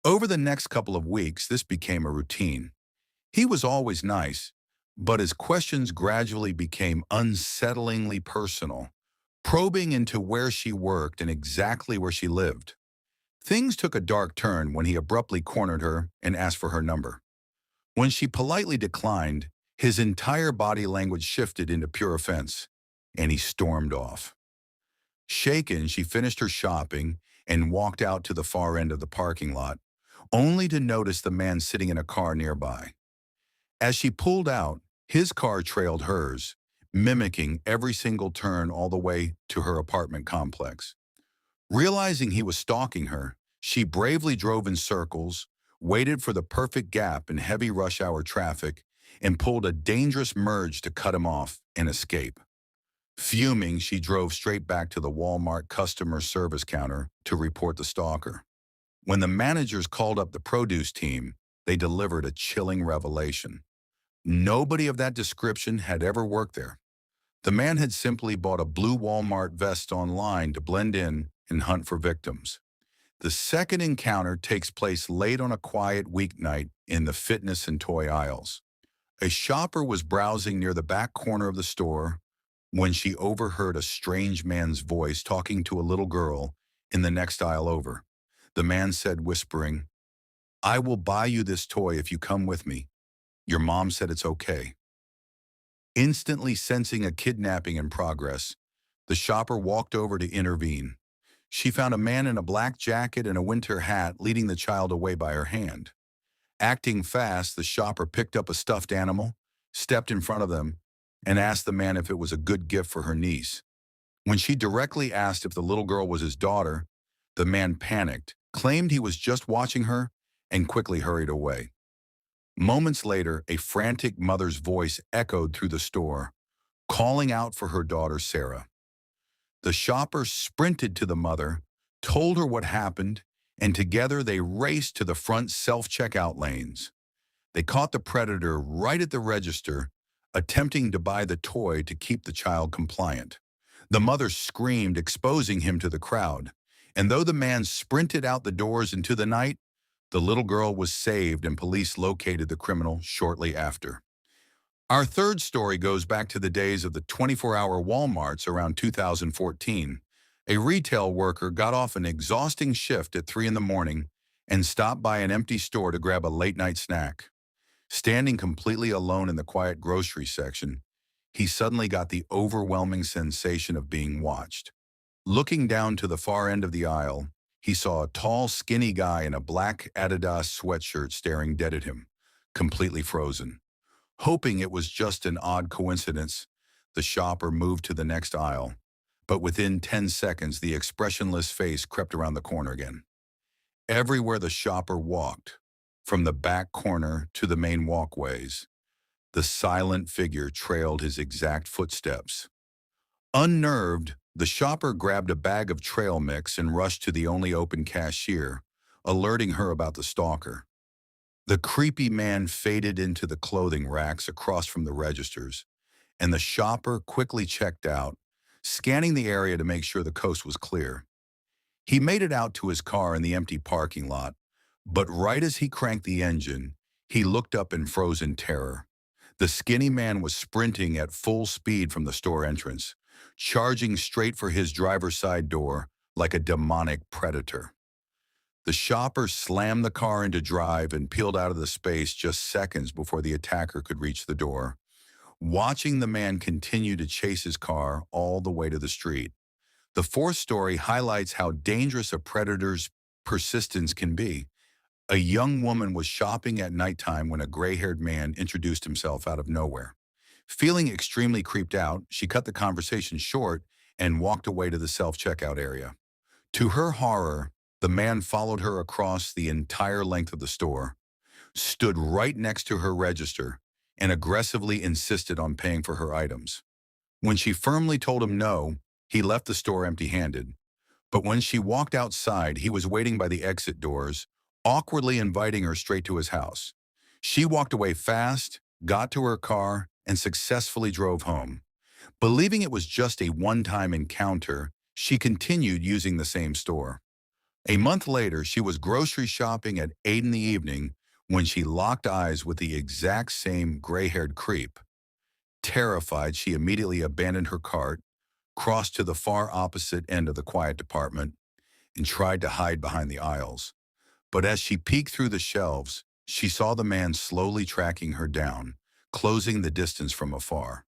Over the next couple of weeks, this became a routine. He was always nice, but his questions gradually became unsettlingly personal, probing into where she worked and exactly where she lived. Things took a dark turn when he abruptly cornered her and asked for her number. When she politely declined, his entire body language shifted into pure offense, and he stormed off. Shaken, she finished her shopping and walked out to the far end of the parking lot, only to notice the man sitting in a car nearby. As she pulled out, his car trailed hers, mimicking every single turn all the way to her apartment complex. Realizing he was stalking her, she bravely drove in circles, waited for the perfect gap in heavy rush hour traffic, and pulled a dangerous merge to cut him off and escape. Fuming, she drove straight back to the Walmart customer service counter to report the stalker. When the managers called up the produce team, they delivered a chilling revelation. Nobody of that description had ever worked there. The man had simply bought a blue Walmart vest online to blend in and hunt for victims. The second encounter takes place late on a quiet weeknight in the fitness and toy aisles. A shopper was browsing near the back corner of the store when she overheard a strange man's voice talking to a little girl in the next aisle over. The man said, whispering, "I will buy you this toy if you come with me. Your mom said it's okay." Instantly sensing a kidnapping in progress, the shopper walked over to intervene. She found a man in a black jacket and a winter hat leading the child away by her hand. Acting fast, the shopper picked up a stuffed animal, stepped in front of them, and asked the man if it was a good gift for her niece. When she directly asked if the little girl was his daughter, the man panicked, claimed he was just watching her, and quickly hurried away. Moments later, a frantic mother's voice echoed through the store, calling out for her daughter Sarah. The shopper sprinted to the mother, told her what happened, and together they raced to the front self-checkout lanes. They caught the predator right at the register, attempting to buy the toy to keep the child compliant. The mother screamed, exposing him to the crowd, and though the man sprinted out the doors into the night, the little girl was saved and police located the criminal shortly after. Our third story goes back to the days of the 24-hour Walmarts around 2014. A retail worker got off an exhausting shift at 3 in the morning and stopped by an empty store to grab a late-night snack. Standing completely alone in the quiet grocery section, he suddenly got the overwhelming sensation of being watched. Looking down to the far end of the aisle, he saw a tall, skinny guy in a black Adidas sweatshirt staring dead at him, completely frozen. Hoping it was just an odd coincidence, the shopper moved to the next aisle, but within 10 seconds, the expressionless face crept around the corner again. Everywhere the shopper walked, from the back corner to the main walkways, the silent figure trailed his exact footsteps. Unnerved, the shopper grabbed a bag of trail mix and rushed to the only open cashier, alerting her about the stalker. The creepy man faded into the clothing racks across from the registers, and the shopper quickly checked out, scanning the area to make sure the coast was clear. He made it out to his car in the empty parking lot, but right as he cranked the engine, he looked up in frozen terror. The skinny man was sprinting at full speed from the store entrance, charging straight for his driver's side door like a demonic predator. The shopper slammed the car into drive and peeled out of the space just seconds before the attacker could reach the door, watching the man continue to chase his car all the way to the street. The fourth story highlights how dangerous a predator's persistence can be. A young woman was shopping at nighttime when a gray-haired man introduced himself out of nowhere. Feeling extremely creeped out, she cut the conversation short and walked away to the self-checkout area. To her horror, the man followed her across the entire length of the store, stood right next to her register, and aggressively insisted on paying for her items. When she firmly told him no, he left the store empty-handed. But when she walked outside, he was waiting by the exit doors, awkwardly inviting her straight to his house. She walked away fast, got to her car, and successfully drove home. Believing it was just a one-time encounter, she continued using the same store. A month later, she was grocery shopping at 8 in the evening when she locked eyes with the exact same gray-haired creep. Terrified, she immediately abandoned her cart, crossed to the far opposite end of the quiet department, and tried to hide behind the aisles. But as she peeked through the shelves, she saw the man slowly tracking her down, closing the distance from afar.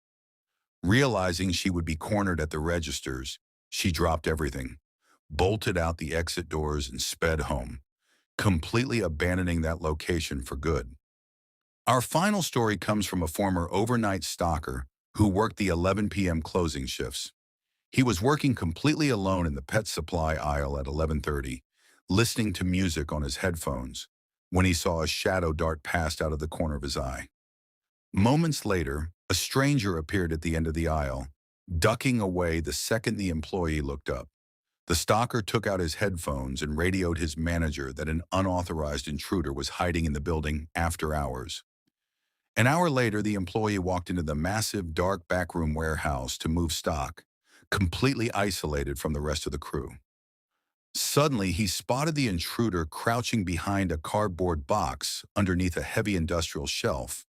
Realizing she would be cornered at the registers, she dropped everything, bolted out the exit doors, and sped home, completely abandoning that location for good. Our final story comes from a former overnight stalker who worked the 11 p.m. closing shifts. He was working completely alone in the pet supply aisle at 11:30, listening to music on his headphones, when he saw a shadow dart past out of the corner of his eye. Moments later, a stranger appeared at the end of the aisle, ducking away the second the employee looked up. The stalker took out his headphones and radioed his manager that an unauthorized intruder was hiding in the building after hours. An hour later, the employee walked into the massive, dark backroom warehouse to move stock, completely isolated from the rest of the crew. Suddenly, he spotted the intruder crouching behind a cardboard box underneath a heavy industrial shelf.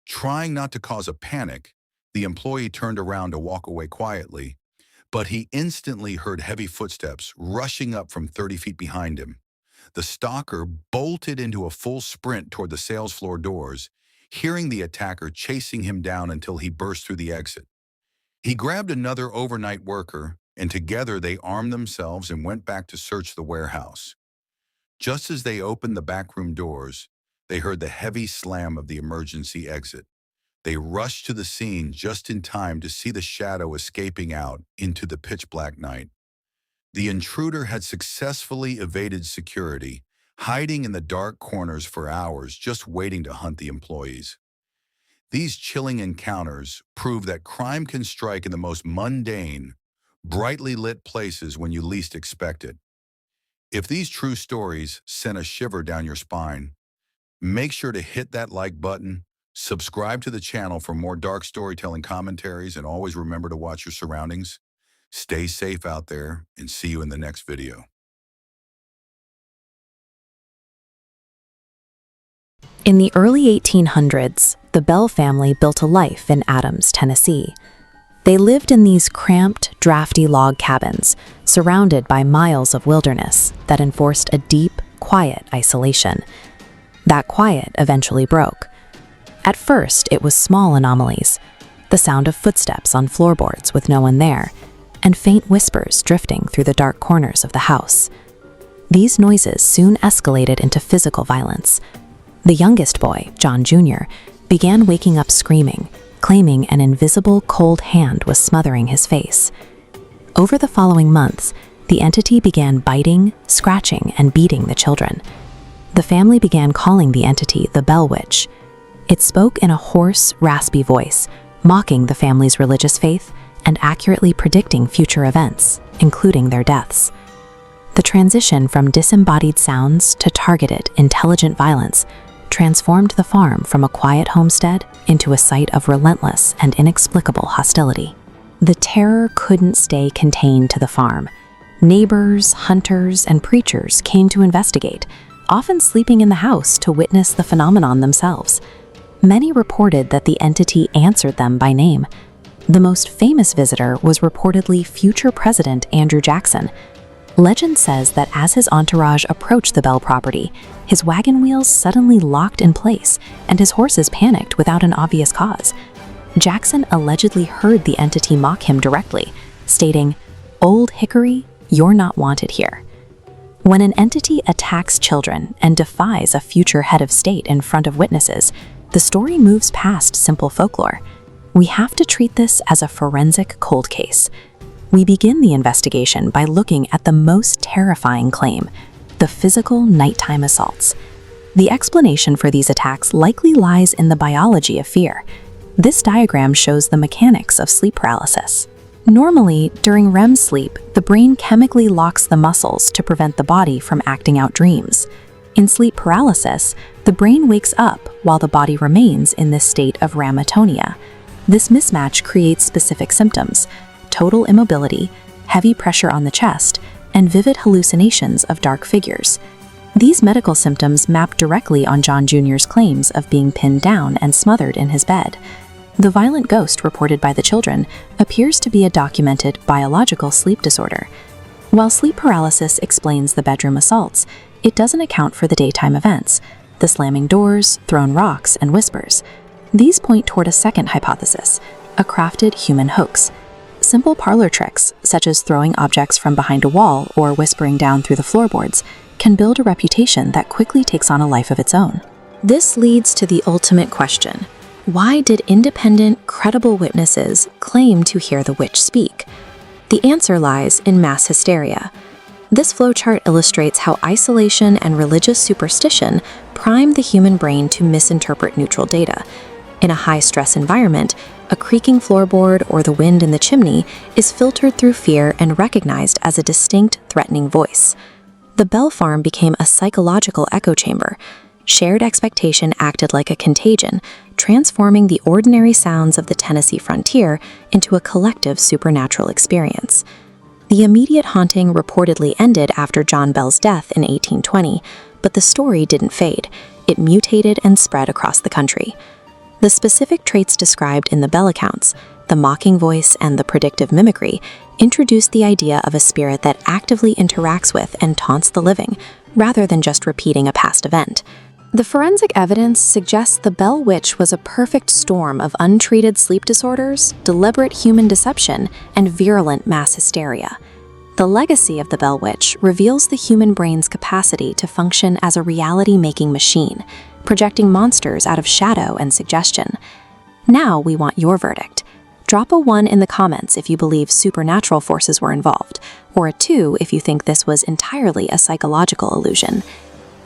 Trying not to cause a panic, the employee turned around to walk away quietly, but he instantly heard heavy footsteps rushing up from 30 feet behind him. The stalker bolted into a full sprint toward the sales floor doors, hearing the attacker chasing him down until he burst through the exit. He grabbed another overnight worker, and together they armed themselves and went back to search the warehouse. Just as they opened the backroom doors, they heard the heavy slam of the emergency exit. They rushed to the scene just in time to see the shadow escaping out into the pitch-black night. The intruder had successfully evaded security, hiding in the dark corners for hours, just waiting to hunt the employees. These chilling encounters prove that crime can strike in the most mundane, brightly lit places when you least expect it. If these true stories sent a shiver down your spine, make sure to hit that like button, subscribe to the channel for more dark storytelling commentaries, and always remember to watch your surroundings. Stay safe out there, and see you in the next video. In the early 1800s, the Bell family built a life in Adams, Tennessee. They lived in these cramped, drafty log cabins, surrounded by miles of wilderness that enforced a deep, quiet isolation. That quiet eventually broke. At first, it was small anomalies, the sound of footsteps on floorboards with no one there, and faint whispers drifting through the dark corners of the house. These noises soon escalated into physical violence. The youngest boy, John Jr., began waking up screaming, claiming an invisible, cold hand was smothering his face. Over the following months, the entity began biting, scratching, and beating the children. The family began calling the entity the Bell Witch. It spoke in a hoarse, raspy voice, mocking the family's religious faith and accurately predicting future events, including their deaths. The transition from disembodied sounds to targeted, intelligent violence transformed the farm from a quiet homestead into a site of relentless and inexplicable hostility. The terror couldn't stay contained to the farm. Neighbors, hunters, and preachers came to investigate, often sleeping in the house to witness the phenomenon themselves. Many reported that the entity answered them by name, The most famous visitor was reportedly future President Andrew Jackson. Legend says that as his entourage approached the Bell property, his wagon wheels suddenly locked in place and his horses panicked without an obvious cause. Jackson allegedly heard the entity mock him directly, stating, "Old Hickory, you're not wanted here." When an entity attacks children and defies a future head of state in front of witnesses, the story moves past simple folklore. We have to treat this as a forensic cold case. We begin the investigation by looking at the most terrifying claim, the physical nighttime assaults. The explanation for these attacks likely lies in the biology of fear. This diagram shows the mechanics of sleep paralysis. Normally, during REM sleep, the brain chemically locks the muscles to prevent the body from acting out dreams. In sleep paralysis, the brain wakes up while the body remains in this state of REM atonia. This mismatch creates specific symptoms: total immobility, heavy pressure on the chest, and vivid hallucinations of dark figures. These medical symptoms map directly on John Jr.'s claims of being pinned down and smothered in his bed. The violent ghost reported by the children appears to be a documented biological sleep disorder. While sleep paralysis explains the bedroom assaults, it doesn't account for the daytime events, the slamming doors, thrown rocks, and whispers. These point toward a second hypothesis, a crafted human hoax. Simple parlor tricks, such as throwing objects from behind a wall or whispering down through the floorboards, can build a reputation that quickly takes on a life of its own. This leads to the ultimate question. Why did independent, credible witnesses claim to hear the witch speak? The answer lies in mass hysteria. This flowchart illustrates how isolation and religious superstition prime the human brain to misinterpret neutral data. In a high-stress environment, a creaking floorboard or the wind in the chimney is filtered through fear and recognized as a distinct, threatening voice. The Bell Farm became a psychological echo chamber. Shared expectation acted like a contagion, transforming the ordinary sounds of the Tennessee frontier into a collective supernatural experience. The immediate haunting reportedly ended after John Bell's death in 1820, but the story didn't fade. It mutated and spread across the country. The specific traits described in the Bell accounts, the mocking voice and the predictive mimicry, introduced the idea of a spirit that actively interacts with and taunts the living, rather than just repeating a past event. The forensic evidence suggests the Bell Witch was a perfect storm of untreated sleep disorders, deliberate human deception, and virulent mass hysteria. The legacy of the Bell Witch reveals the human brain's capacity to function as a reality-making machine, projecting monsters out of shadow and suggestion. Now we want your verdict. Drop a 1 in the comments if you believe supernatural forces were involved, or a 2 if you think this was entirely a psychological illusion.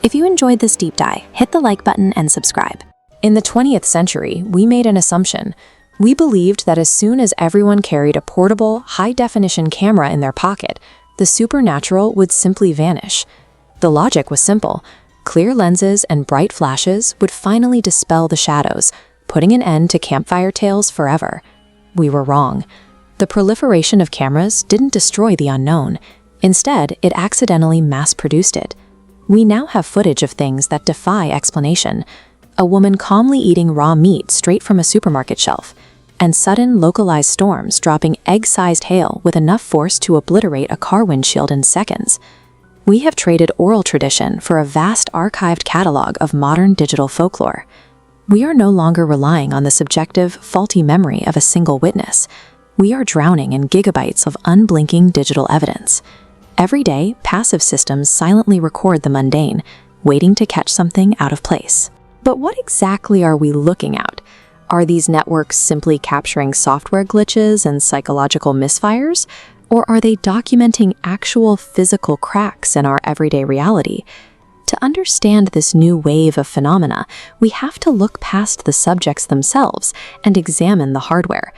If you enjoyed this deep dive, hit the like button and subscribe. In the 20th century, we made an assumption. We believed that as soon as everyone carried a portable, high-definition camera in their pocket, the supernatural would simply vanish. The logic was simple. Clear lenses and bright flashes would finally dispel the shadows, putting an end to campfire tales forever. We were wrong. The proliferation of cameras didn't destroy the unknown. Instead, it accidentally mass-produced it. We now have footage of things that defy explanation. A woman calmly eating raw meat straight from a supermarket shelf, and sudden localized storms dropping egg-sized hail with enough force to obliterate a car windshield in seconds. We have traded oral tradition for a vast archived catalog of modern digital folklore. We are no longer relying on the subjective, faulty memory of a single witness. We are drowning in gigabytes of unblinking digital evidence. Every day, passive systems silently record the mundane, waiting to catch something out of place. But what exactly are we looking at? Are these networks simply capturing software glitches and psychological misfires? Or are they documenting actual physical cracks in our everyday reality? To understand this new wave of phenomena, we have to look past the subjects themselves and examine the hardware.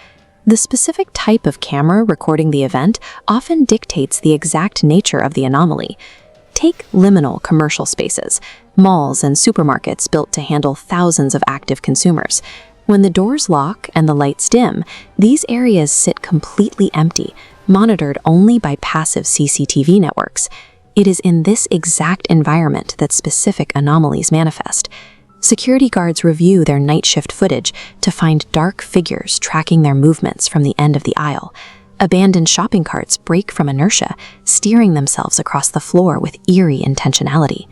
The specific type of camera recording the event often dictates the exact nature of the anomaly. Take liminal commercial spaces, malls and supermarkets built to handle thousands of active consumers. When the doors lock and the lights dim, these areas sit completely empty, monitored only by passive CCTV networks. It is in this exact environment that specific anomalies manifest. Security guards review their night shift footage to find dark figures tracking their movements from the end of the aisle. Abandoned shopping carts break from inertia, steering themselves across the floor with eerie intentionality.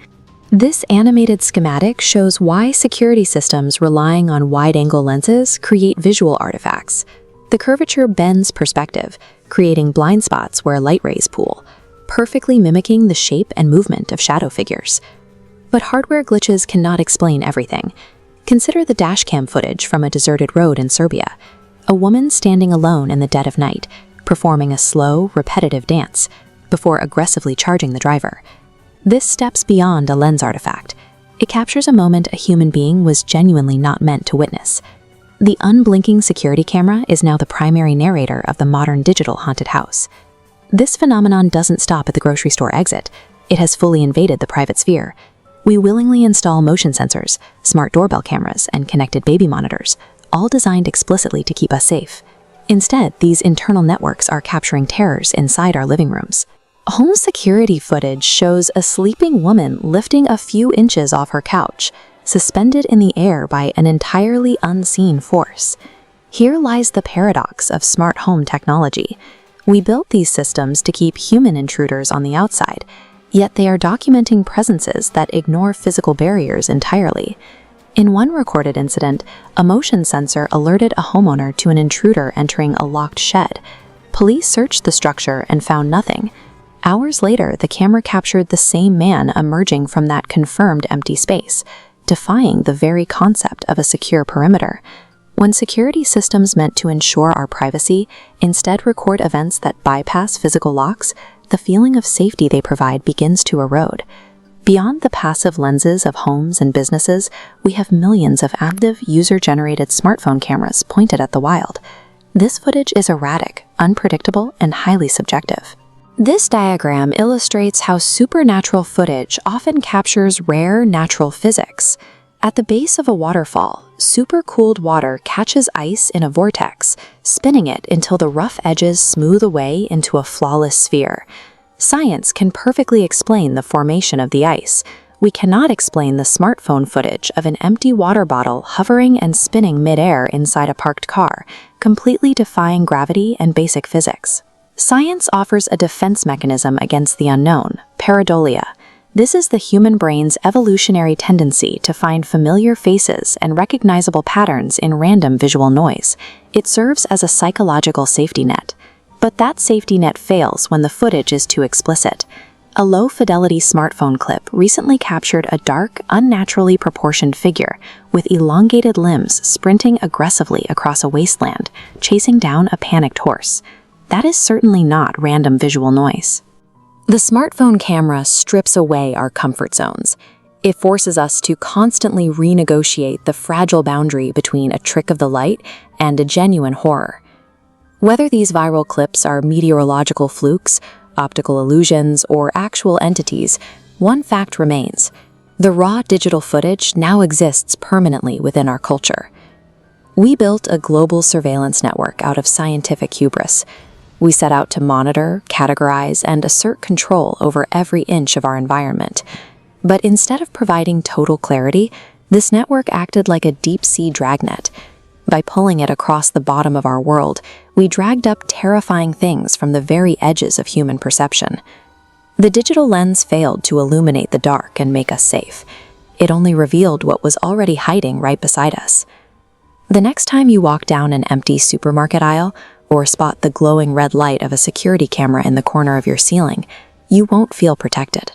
This animated schematic shows why security systems relying on wide-angle lenses create visual artifacts. The curvature bends perspective, creating blind spots where light rays pool, perfectly mimicking the shape and movement of shadow figures. But hardware glitches cannot explain everything. Consider the dashcam footage from a deserted road in Serbia. A woman standing alone in the dead of night, performing a slow, repetitive dance, before aggressively charging the driver. This steps beyond a lens artifact. It captures a moment a human being was genuinely not meant to witness. The unblinking security camera is now the primary narrator of the modern digital haunted house. This phenomenon doesn't stop at the grocery store exit. It has fully invaded the private sphere. We willingly install motion sensors, smart doorbell cameras, and connected baby monitors, all designed explicitly to keep us safe. Instead, these internal networks are capturing terrors inside our living rooms. Home security footage shows a sleeping woman lifting a few inches off her couch, suspended in the air by an entirely unseen force. Here lies the paradox of smart home technology. We built these systems to keep human intruders on the outside, yet they are documenting presences that ignore physical barriers entirely. In one recorded incident, a motion sensor alerted a homeowner to an intruder entering a locked shed. Police searched the structure and found nothing. Hours later, the camera captured the same man emerging from that confirmed empty space, defying the very concept of a secure perimeter. When security systems meant to ensure our privacy instead record events that bypass physical locks, the feeling of safety they provide begins to erode. Beyond the passive lenses of homes and businesses, we have millions of active, user-generated smartphone cameras pointed at the wild. This footage is erratic, unpredictable, and highly subjective. This diagram illustrates how supernatural footage often captures rare natural physics. At the base of a waterfall, supercooled water catches ice in a vortex, spinning it until the rough edges smooth away into a flawless sphere. Science can perfectly explain the formation of the ice. We cannot explain the smartphone footage of an empty water bottle hovering and spinning midair inside a parked car, completely defying gravity and basic physics. Science offers a defense mechanism against the unknown, pareidolia. This is the human brain's evolutionary tendency to find familiar faces and recognizable patterns in random visual noise. It serves as a psychological safety net. But that safety net fails when the footage is too explicit. A low-fidelity smartphone clip recently captured a dark, unnaturally proportioned figure with elongated limbs sprinting aggressively across a wasteland, chasing down a panicked horse. That is certainly not random visual noise. The smartphone camera strips away our comfort zones. It forces us to constantly renegotiate the fragile boundary between a trick of the light and a genuine horror. Whether these viral clips are meteorological flukes, optical illusions, or actual entities, one fact remains. The raw digital footage now exists permanently within our culture. We built a global surveillance network out of scientific hubris. We set out to monitor, categorize, and assert control over every inch of our environment. But instead of providing total clarity, this network acted like a deep-sea dragnet. By pulling it across the bottom of our world, we dragged up terrifying things from the very edges of human perception. The digital lens failed to illuminate the dark and make us safe. It only revealed what was already hiding right beside us. The next time you walk down an empty supermarket aisle, or spot the glowing red light of a security camera in the corner of your ceiling, you won't feel protected.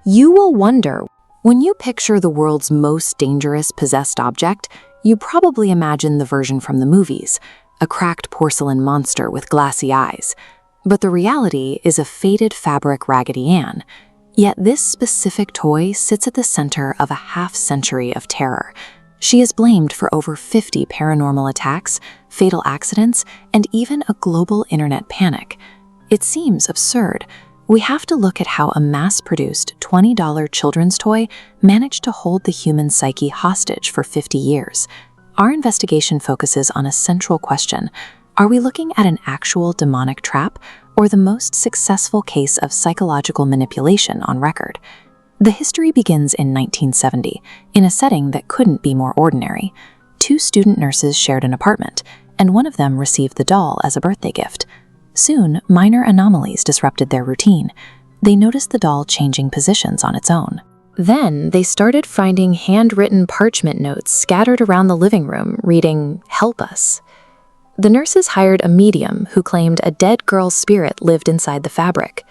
You will wonder, when you picture the world's most dangerous possessed object, you probably imagine the version from the movies, a cracked porcelain monster with glassy eyes. But the reality is a faded fabric Raggedy Ann. Yet this specific toy sits at the center of a half-century of terror. She is blamed for over 50 paranormal attacks, fatal accidents, and even a global internet panic. It seems absurd. We have to look at how a mass-produced $20 children's toy managed to hold the human psyche hostage for 50 years. Our investigation focuses on a central question. Are we looking at an actual demonic trap or the most successful case of psychological manipulation on record? The history begins in 1970, in a setting that couldn't be more ordinary. 2 student nurses shared an apartment, and one of them received the doll as a birthday gift. Soon, minor anomalies disrupted their routine. They noticed the doll changing positions on its own. Then, they started finding handwritten parchment notes scattered around the living room, reading, "Help us." The nurses hired a medium who claimed a dead girl's spirit lived inside the fabric.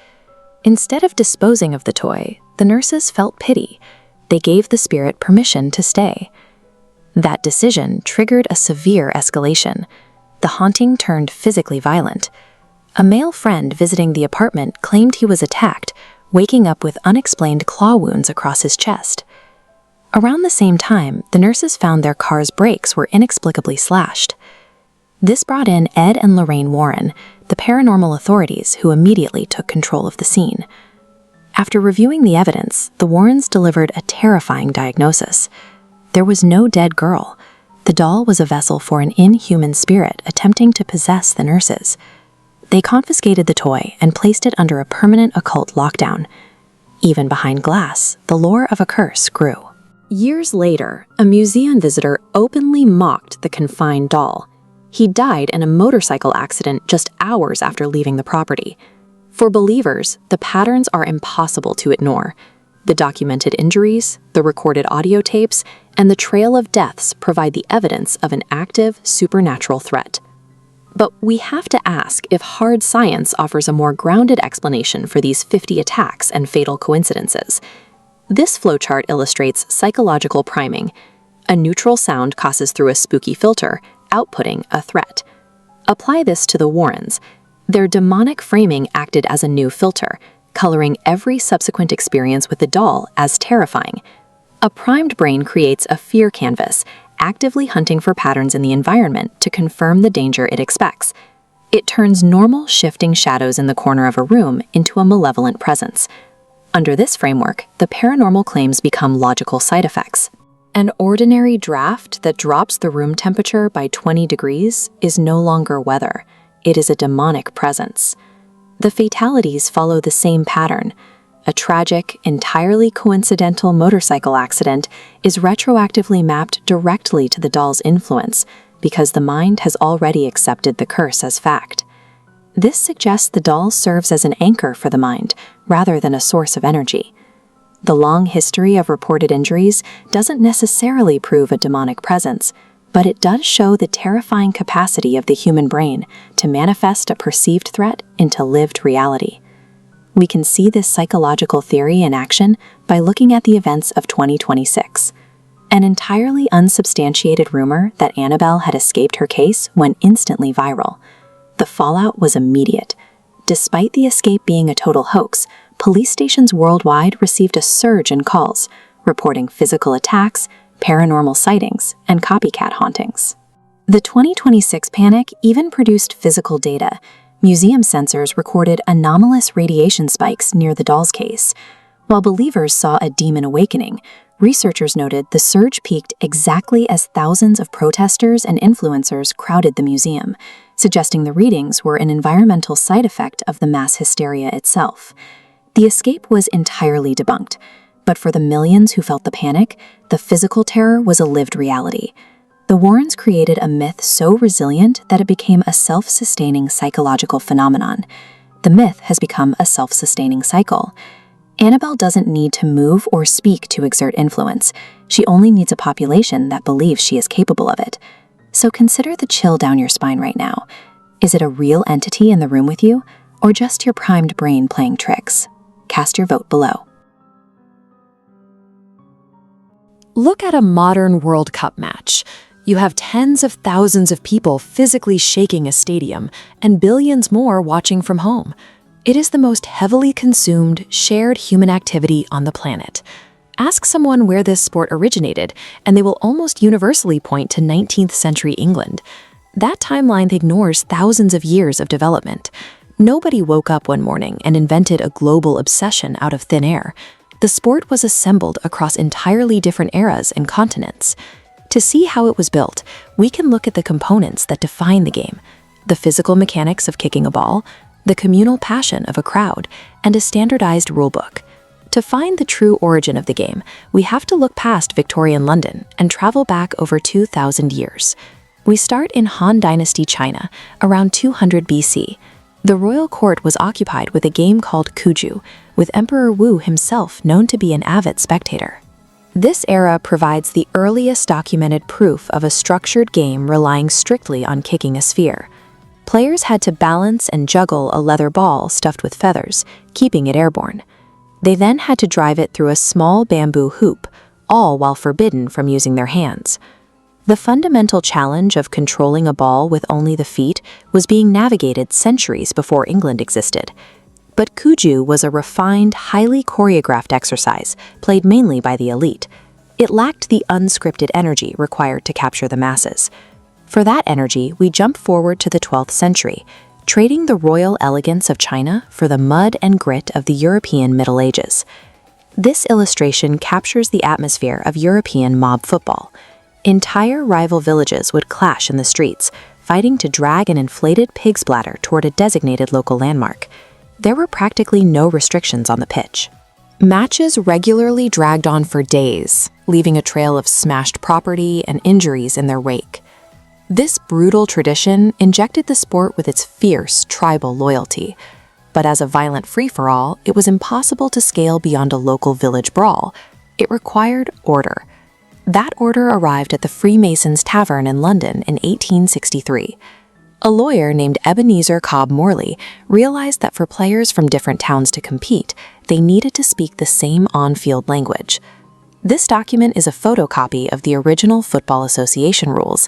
Instead of disposing of the toy, the nurses felt pity. They gave the spirit permission to stay. That decision triggered a severe escalation. The haunting turned physically violent. A male friend visiting the apartment claimed he was attacked, waking up with unexplained claw wounds across his chest. Around the same time, the nurses found their car's brakes were inexplicably slashed. This brought in Ed and Lorraine Warren, the paranormal authorities, who immediately took control of the scene. After reviewing the evidence, the Warrens delivered a terrifying diagnosis. There was no dead girl. The doll was a vessel for an inhuman spirit attempting to possess the nurses. They confiscated the toy and placed it under a permanent occult lockdown. Even behind glass, the lore of a curse grew. Years later, a museum visitor openly mocked the confined doll. He died in a motorcycle accident just hours after leaving the property. For believers, the patterns are impossible to ignore. The documented injuries, the recorded audio tapes, and the trail of deaths provide the evidence of an active, supernatural threat. But we have to ask if hard science offers a more grounded explanation for these 50 attacks and fatal coincidences. This flowchart illustrates psychological priming. A neutral sound passes through a spooky filter, outputting a threat. Apply this to the Warrens. Their demonic framing acted as a new filter, coloring every subsequent experience with the doll as terrifying. A primed brain creates a fear canvas, actively hunting for patterns in the environment to confirm the danger it expects. It turns normal shifting shadows in the corner of a room into a malevolent presence. Under this framework, the paranormal claims become logical side effects. An ordinary draft that drops the room temperature by 20 degrees is no longer weather. It is a demonic presence. The fatalities follow the same pattern. A tragic, entirely coincidental motorcycle accident is retroactively mapped directly to the doll's influence because the mind has already accepted the curse as fact. This suggests the doll serves as an anchor for the mind rather than a source of energy. The long history of reported injuries doesn't necessarily prove a demonic presence, but it does show the terrifying capacity of the human brain to manifest a perceived threat into lived reality. We can see this psychological theory in action by looking at the events of 2026. An entirely unsubstantiated rumor that Annabelle had escaped her case went instantly viral. The fallout was immediate. Despite the escape being a total hoax, police stations worldwide received a surge in calls, reporting physical attacks, paranormal sightings, and copycat hauntings. The 2026 panic even produced physical data. Museum sensors recorded anomalous radiation spikes near the doll's case. While believers saw a demon awakening, researchers noted the surge peaked exactly as thousands of protesters and influencers crowded the museum, suggesting the readings were an environmental side effect of the mass hysteria itself. The escape was entirely debunked, but for the millions who felt the panic, the physical terror was a lived reality. The Warrens created a myth so resilient that it became a self-sustaining psychological phenomenon. The myth has become a self-sustaining cycle. Annabelle doesn't need to move or speak to exert influence. She only needs a population that believes she is capable of it. So consider the chill down your spine right now. Is it a real entity in the room with you, or just your primed brain playing tricks? Cast your vote below. Look at a modern World Cup match. You have tens of thousands of people physically shaking a stadium and billions more watching from home. It is the most heavily consumed, shared human activity on the planet. Ask someone where this sport originated, and they will almost universally point to 19th century England. That timeline ignores thousands of years of development. Nobody woke up one morning and invented a global obsession out of thin air. The sport was assembled across entirely different eras and continents. To see how it was built, we can look at the components that define the game: the physical mechanics of kicking a ball, the communal passion of a crowd, and a standardized rulebook. To find the true origin of the game, we have to look past Victorian London and travel back over 2,000 years. We start in Han Dynasty China, around 200 BC. The royal court was occupied with a game called Cuju, with Emperor Wu himself known to be an avid spectator. This era provides the earliest documented proof of a structured game relying strictly on kicking a sphere. Players had to balance and juggle a leather ball stuffed with feathers, keeping it airborne. They then had to drive it through a small bamboo hoop, all while forbidden from using their hands. The fundamental challenge of controlling a ball with only the feet was being navigated centuries before England existed. But Cuju was a refined, highly choreographed exercise, played mainly by the elite. It lacked the unscripted energy required to capture the masses. For that energy, we jump forward to the 12th century, trading the royal elegance of China for the mud and grit of the European Middle Ages. This illustration captures the atmosphere of European mob football. Entire rival villages would clash in the streets, fighting to drag an inflated pig's bladder toward a designated local landmark. There were practically no restrictions on the pitch. Matches regularly dragged on for days, leaving a trail of smashed property and injuries in their wake. This brutal tradition injected the sport with its fierce tribal loyalty. But as a violent free-for-all, it was impossible to scale beyond a local village brawl. It required order. That order arrived at the Freemasons' Tavern in London in 1863. A lawyer named Ebenezer Cobb Morley realized that for players from different towns to compete, they needed to speak the same on-field language. This document is a photocopy of the original Football Association rules.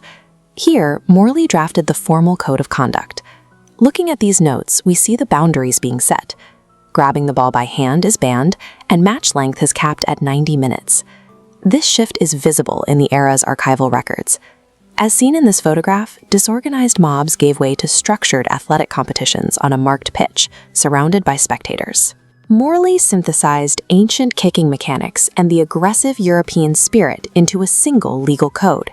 Here, Morley drafted the formal code of conduct. Looking at these notes, we see the boundaries being set. Grabbing the ball by hand is banned, and match length is capped at 90 minutes. This shift is visible in the era's archival records. As seen in this photograph, disorganized mobs gave way to structured athletic competitions on a marked pitch, surrounded by spectators. Morley synthesized ancient kicking mechanics and the aggressive European spirit into a single legal code.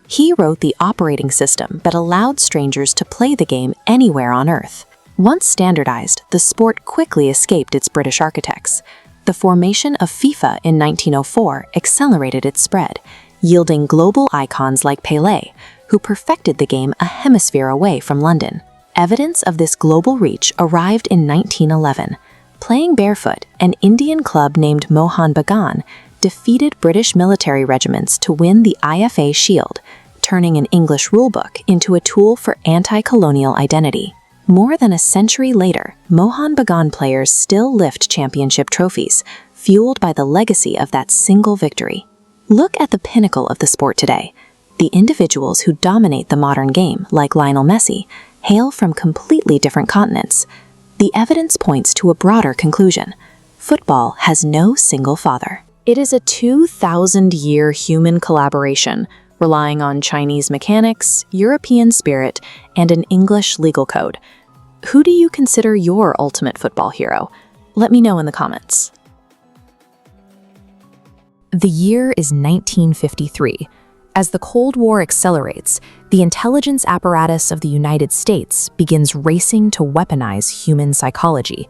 He wrote the operating system that allowed strangers to play the game anywhere on Earth. Once standardized, the sport quickly escaped its British architects. The formation of FIFA in 1904 accelerated its spread, yielding global icons like Pelé, who perfected the game a hemisphere away from London. Evidence of this global reach arrived in 1911. Playing barefoot, an Indian club named Mohun Bagan defeated British military regiments to win the IFA Shield, turning an English rulebook into a tool for anti-colonial identity. More than a century later, Mohun Bagan players still lift championship trophies, fueled by the legacy of that single victory. Look at the pinnacle of the sport today. The individuals who dominate the modern game, like Lionel Messi, hail from completely different continents. The evidence points to a broader conclusion. Football has no single father. It is a 2,000-year human collaboration, relying on Chinese mechanics, European spirit, and an English legal code. Who do you consider your ultimate football hero? Let me know in the comments. The year is 1953. As the Cold War accelerates, the intelligence apparatus of the United States begins racing to weaponize human psychology.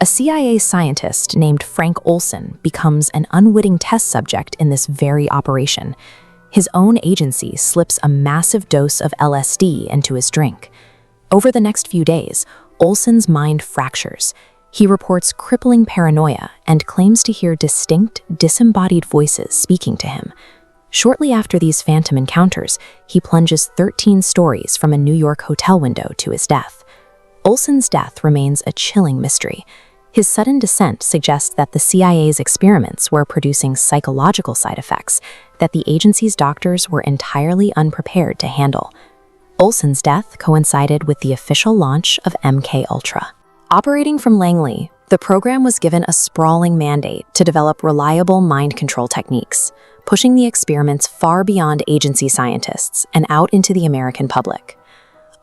A CIA scientist named Frank Olson becomes an unwitting test subject in this very operation. His own agency slips a massive dose of LSD into his drink. Over the next few days, Olson's mind fractures. He reports crippling paranoia and claims to hear distinct, disembodied voices speaking to him. Shortly after these phantom encounters, he plunges 13 stories from a New York hotel window to his death. Olson's death remains a chilling mystery. His sudden descent suggests that the CIA's experiments were producing psychological side effects that the agency's doctors were entirely unprepared to handle. Olson's death coincided with the official launch of MK Ultra. Operating from Langley, the program was given a sprawling mandate to develop reliable mind control techniques, pushing the experiments far beyond agency scientists and out into the American public.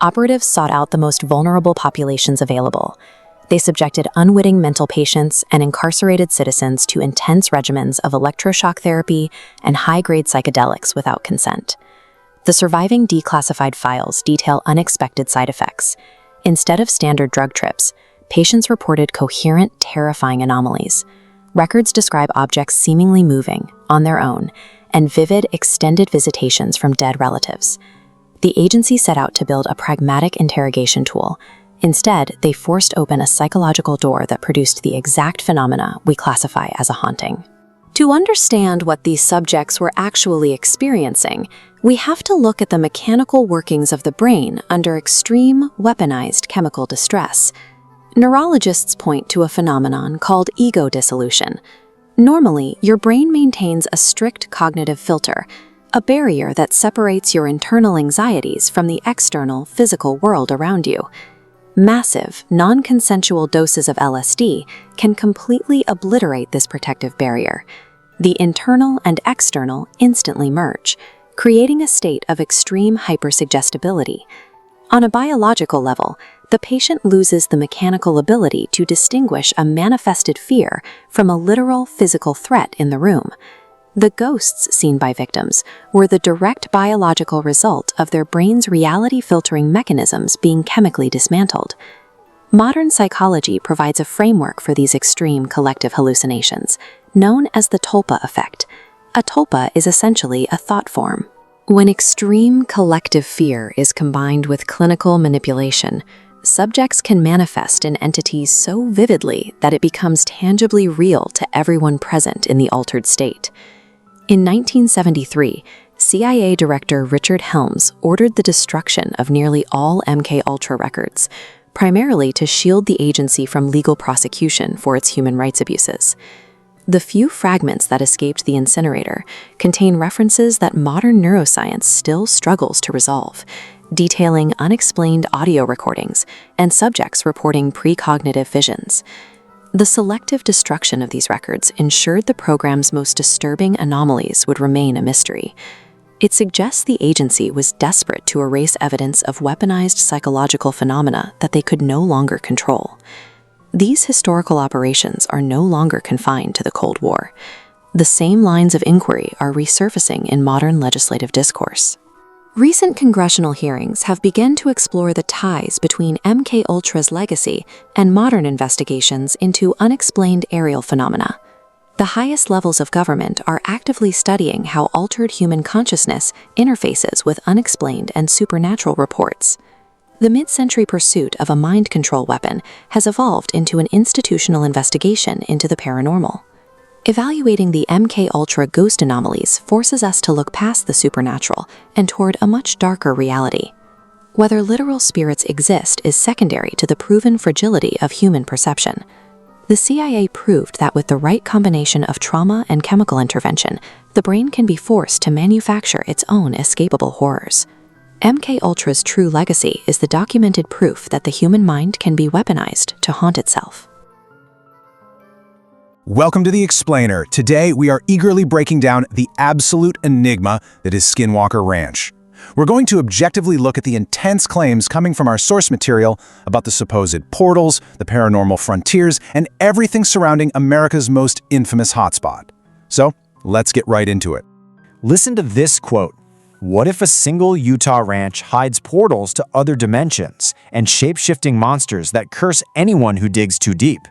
Operatives sought out the most vulnerable populations available. They subjected unwitting mental patients and incarcerated citizens to intense regimens of electroshock therapy and high-grade psychedelics without consent. The surviving declassified files detail unexpected side effects. Instead of standard drug trips, patients reported coherent, terrifying anomalies. Records describe objects seemingly moving, on their own, and vivid, extended visitations from dead relatives. The agency set out to build a pragmatic interrogation tool. Instead, they forced open a psychological door that produced the exact phenomena we classify as a haunting. To understand what these subjects were actually experiencing, we have to look at the mechanical workings of the brain under extreme, weaponized chemical distress. Neurologists point to a phenomenon called ego dissolution. Normally, your brain maintains a strict cognitive filter, a barrier that separates your internal anxieties from the external, physical world around you. Massive, non-consensual doses of LSD can completely obliterate this protective barrier. The internal and external instantly merge, creating a state of extreme hypersuggestibility. On a biological level, the patient loses the mechanical ability to distinguish a manifested fear from a literal physical threat in the room. The ghosts seen by victims were the direct biological result of their brain's reality-filtering mechanisms being chemically dismantled. Modern psychology provides a framework for these extreme collective hallucinations, known as the tulpa effect. A tulpa is essentially a thought form. When extreme collective fear is combined with clinical manipulation, subjects can manifest in entities so vividly that it becomes tangibly real to everyone present in the altered state. In 1973, CIA Director Richard Helms ordered the destruction of nearly all MKUltra records, primarily to shield the agency from legal prosecution for its human rights abuses. The few fragments that escaped the incinerator contain references that modern neuroscience still struggles to resolve, detailing unexplained audio recordings and subjects reporting precognitive visions. The selective destruction of these records ensured the program's most disturbing anomalies would remain a mystery. It suggests the agency was desperate to erase evidence of weaponized psychological phenomena that they could no longer control. These historical operations are no longer confined to the Cold War. The same lines of inquiry are resurfacing in modern legislative discourse. Recent congressional hearings have begun to explore the ties between MKUltra's legacy and modern investigations into unexplained aerial phenomena. The highest levels of government are actively studying how altered human consciousness interfaces with unexplained and supernatural reports. The mid-century pursuit of a mind control weapon has evolved into an institutional investigation into the paranormal. Evaluating the MKUltra ghost anomalies forces us to look past the supernatural and toward a much darker reality. Whether literal spirits exist is secondary to the proven fragility of human perception. The CIA proved that with the right combination of trauma and chemical intervention, the brain can be forced to manufacture its own escapable horrors. MKUltra's true legacy is the documented proof that the human mind can be weaponized to haunt itself. Welcome to The Explainer. Today, we are eagerly breaking down the absolute enigma that is Skinwalker Ranch. We're going to objectively look at the intense claims coming from our source material about the supposed portals, the paranormal frontiers, and everything surrounding America's most infamous hotspot. So, let's get right into it. Listen to this quote. What if a single Utah ranch hides portals to other dimensions and shape-shifting monsters that curse anyone who digs too deep?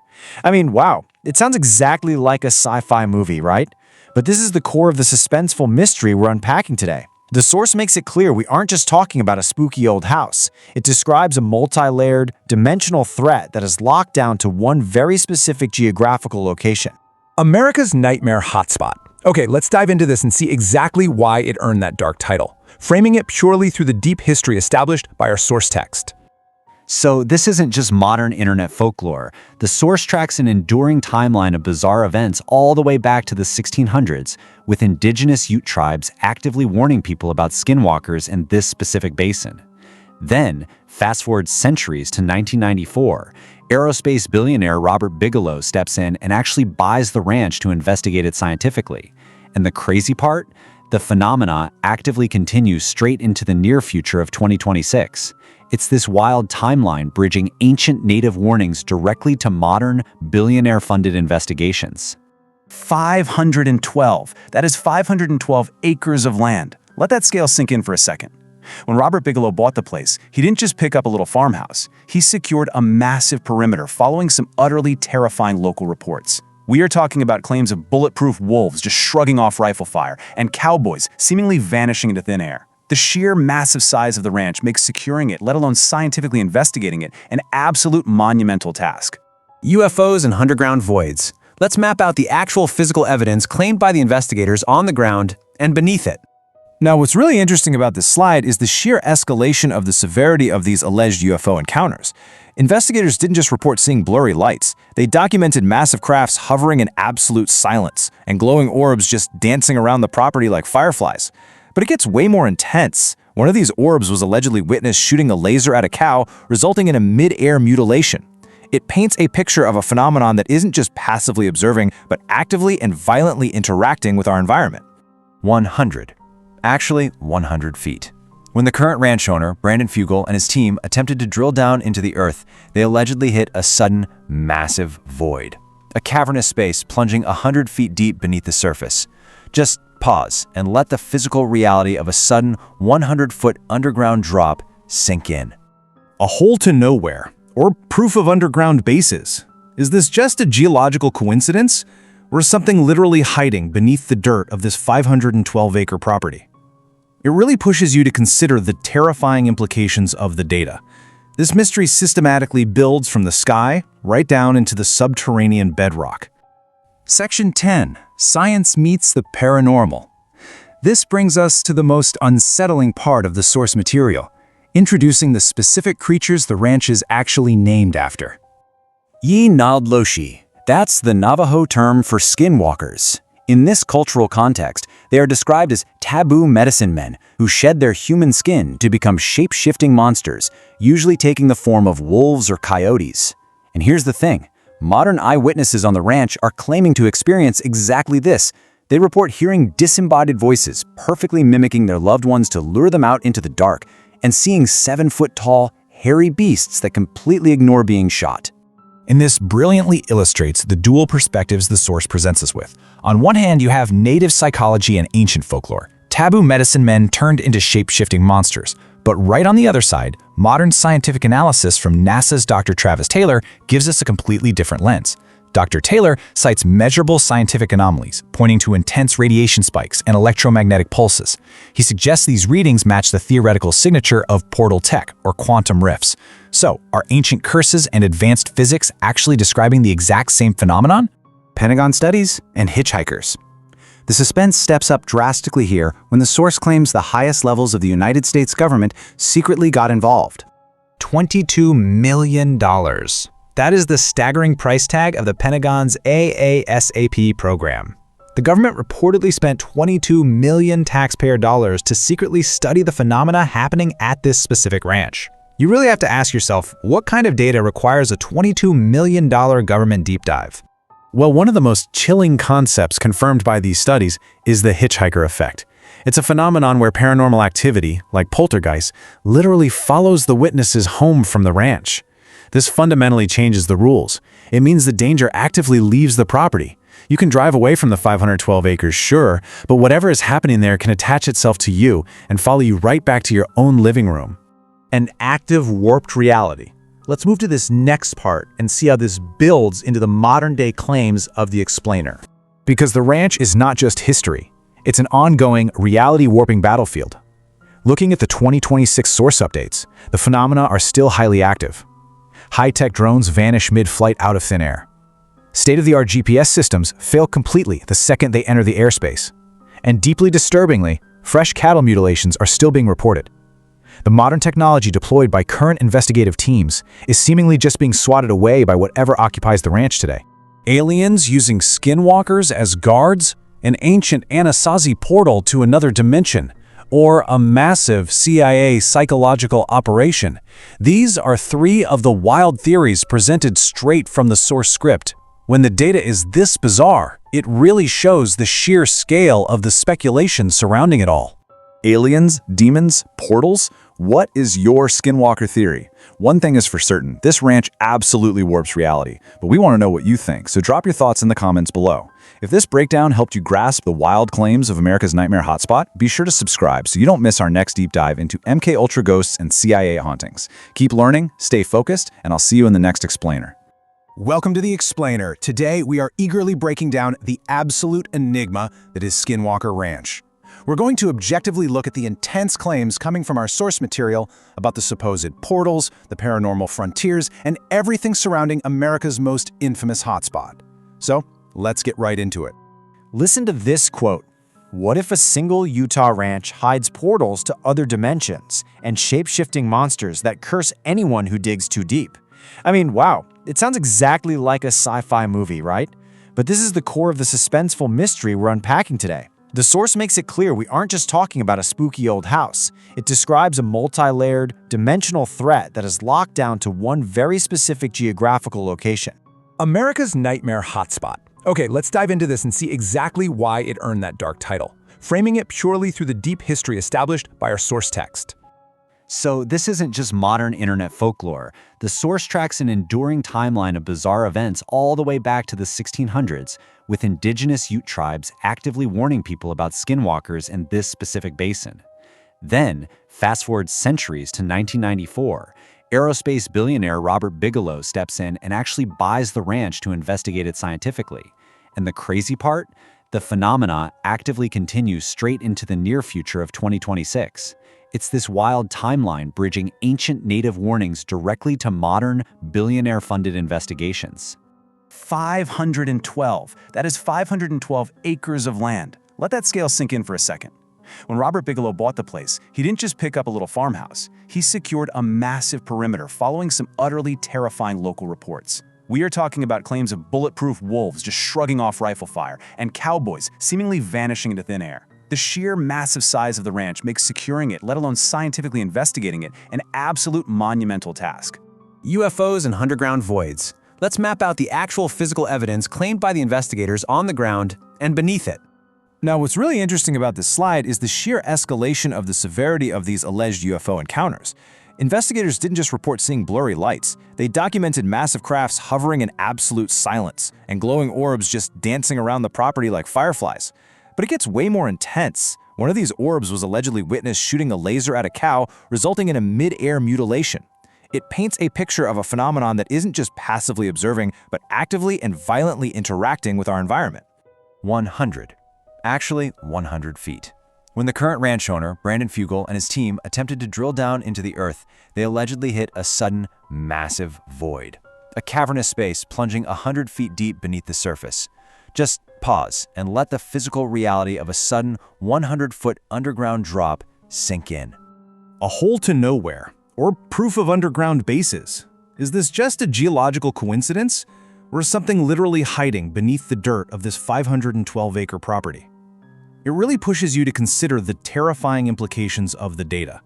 I mean, wow, it sounds exactly like a sci-fi movie, right? But this is the core of the suspenseful mystery we're unpacking today. The source makes it clear we aren't just talking about a spooky old house. It describes a multi-layered, dimensional threat that is locked down to one very specific geographical location. America's Nightmare Hotspot. Okay, let's dive into this and see exactly why it earned that dark title, framing it purely through the deep history established by our source text. So this isn't just modern internet folklore. The source tracks an enduring timeline of bizarre events all the way back to the 1600s, with indigenous Ute tribes actively warning people about skinwalkers in this specific basin. Then, fast forward centuries to 1994, aerospace billionaire Robert Bigelow steps in and actually buys the ranch to investigate it scientifically. And the crazy part? The phenomena actively continues straight into the near future of 2026. It's this wild timeline bridging ancient native warnings directly to modern, billionaire-funded investigations. 512. That is 512 acres of land. Let that scale sink in for a second. When Robert Bigelow bought the place, he didn't just pick up a little farmhouse. He secured a massive perimeter following some utterly terrifying local reports. We are talking about claims of bulletproof wolves just shrugging off rifle fire and cowboys seemingly vanishing into thin air. The sheer massive size of the ranch makes securing it, let alone scientifically investigating it, an absolute monumental task. UFOs and underground voids. Let's map out the actual physical evidence claimed by the investigators on the ground and beneath it. Now, what's really interesting about this slide is the sheer escalation of the severity of these alleged UFO encounters. Investigators didn't just report seeing blurry lights. They documented massive crafts hovering in absolute silence and glowing orbs just dancing around the property like fireflies. But it gets way more intense. One of these orbs was allegedly witnessed shooting a laser at a cow, resulting in a mid-air mutilation. It paints a picture of a phenomenon that isn't just passively observing, but actively and violently interacting with our environment. 100. Actually, 100 feet. When the current ranch owner, Brandon Fugel, and his team attempted to drill down into the earth, they allegedly hit a sudden, massive void. A cavernous space plunging 100 feet deep beneath the surface. Just pause and let the physical reality of a sudden 100-foot underground drop sink in. A hole to nowhere, or proof of underground bases. Is this just a geological coincidence, or is something literally hiding beneath the dirt of this 512-acre property? It really pushes you to consider the terrifying implications of the data. This mystery systematically builds from the sky right down into the subterranean bedrock. Section 10. Science meets the paranormal. This brings us to the most unsettling part of the source material, introducing the specific creatures the ranch is actually named after. Yi-Naldloshi. That's the Navajo term for skinwalkers. In this cultural context, they are described as taboo medicine men who shed their human skin to become shape-shifting monsters, usually taking the form of wolves or coyotes. And here's the thing. Modern eyewitnesses on the ranch are claiming to experience exactly this. They report hearing disembodied voices, perfectly mimicking their loved ones to lure them out into the dark, and seeing 7-foot-tall, hairy beasts that completely ignore being shot. And this brilliantly illustrates the dual perspectives the source presents us with. On one hand, you have native psychology and ancient folklore, taboo medicine men turned into shape-shifting monsters. But right on the other side, modern scientific analysis from NASA's Dr. Travis Taylor gives us a completely different lens. Dr. Taylor cites measurable scientific anomalies, pointing to intense radiation spikes and electromagnetic pulses. He suggests these readings match the theoretical signature of portal tech or quantum rifts. So, are ancient curses and advanced physics actually describing the exact same phenomenon? Pentagon studies and hitchhikers. The suspense steps up drastically here when the source claims the highest levels of the United States government secretly got involved. $22 million. That is the staggering price tag of the Pentagon's AASAP program. The government reportedly spent 22 million taxpayer dollars to secretly study the phenomena happening at this specific ranch. You really have to ask yourself, what kind of data requires a $22 million government deep dive? Well, one of the most chilling concepts confirmed by these studies is the hitchhiker effect. It's a phenomenon where paranormal activity, like poltergeists, literally follows the witnesses home from the ranch. This fundamentally changes the rules. It means the danger actively leaves the property. You can drive away from the 512 acres, sure, but whatever is happening there can attach itself to you and follow you right back to your own living room. An active warped reality. Let's move to this next part and see how this builds into the modern-day claims of the explainer. Because the ranch is not just history. It's an ongoing, reality-warping battlefield. Looking at the 2026 source updates, the phenomena are still highly active. High-tech drones vanish mid-flight out of thin air. State-of-the-art GPS systems fail completely the second they enter the airspace. And deeply disturbingly, fresh cattle mutilations are still being reported. The modern technology deployed by current investigative teams is seemingly just being swatted away by whatever occupies the ranch today. Aliens using skinwalkers as guards, an ancient Anasazi portal to another dimension, or a massive CIA psychological operation. These are three of the wild theories presented straight from the source script. When the data is this bizarre, it really shows the sheer scale of the speculation surrounding it all. Aliens, demons, portals? What is your skinwalker theory? One thing is for certain, this ranch absolutely warps reality, but we want to know what you think, so drop your thoughts in the comments below. If this breakdown helped you grasp the wild claims of America's nightmare hotspot, be sure to subscribe so you don't miss our next deep dive into MK Ultra ghosts and CIA hauntings. Keep learning, stay focused, and I'll see you in the next explainer. Welcome to The Explainer. Today, we are eagerly breaking down the absolute enigma that is Skinwalker Ranch. We're going to objectively look at the intense claims coming from our source material about the supposed portals, the paranormal frontiers, and everything surrounding America's most infamous hotspot. So, let's get right into it. Listen to this quote. What if a single Utah ranch hides portals to other dimensions and shape-shifting monsters that curse anyone who digs too deep? I mean, wow, it sounds exactly like a sci-fi movie, right? But this is the core of the suspenseful mystery we're unpacking today. The source makes it clear we aren't just talking about a spooky old house. It describes a multi-layered, dimensional threat that is locked down to one very specific geographical location. America's nightmare hotspot. Okay, let's dive into this and see exactly why it earned that dark title, framing it purely through the deep history established by our source text. So this isn't just modern internet folklore. The source tracks an enduring timeline of bizarre events all the way back to the 1600s, with indigenous Ute tribes actively warning people about skinwalkers in this specific basin. Then, fast forward centuries to 1994, aerospace billionaire Robert Bigelow steps in and actually buys the ranch to investigate it scientifically. And the crazy part? The phenomena actively continues straight into the near future of 2026. It's this wild timeline bridging ancient native warnings directly to modern, billionaire-funded investigations. 512. That is 512 acres of land. Let that scale sink in for a second. When Robert Bigelow bought the place, he didn't just pick up a little farmhouse. He secured a massive perimeter following some utterly terrifying local reports. We are talking about claims of bulletproof wolves just shrugging off rifle fire and cowboys seemingly vanishing into thin air. The sheer massive size of the ranch makes securing it, let alone scientifically investigating it, an absolute monumental task. UFOs and underground voids. Let's map out the actual physical evidence claimed by the investigators on the ground and beneath it. Now, what's really interesting about this slide is the sheer escalation of the severity of these alleged UFO encounters. Investigators didn't just report seeing blurry lights. They documented massive crafts hovering in absolute silence and glowing orbs just dancing around the property like fireflies. But it gets way more intense. One of these orbs was allegedly witnessed shooting a laser at a cow, resulting in a mid-air mutilation. It paints a picture of a phenomenon that isn't just passively observing, but actively and violently interacting with our environment. 100. Actually, 100 feet. When the current ranch owner, Brandon Fugel, and his team attempted to drill down into the earth, they allegedly hit a sudden, massive void. A cavernous space plunging 100 feet deep beneath the surface. Just pause and let the physical reality of a sudden 100-foot underground drop sink in. A hole to nowhere, or proof of underground bases. Is this just a geological coincidence, or is something literally hiding beneath the dirt of this 512-acre property? It really pushes you to consider the terrifying implications of the data.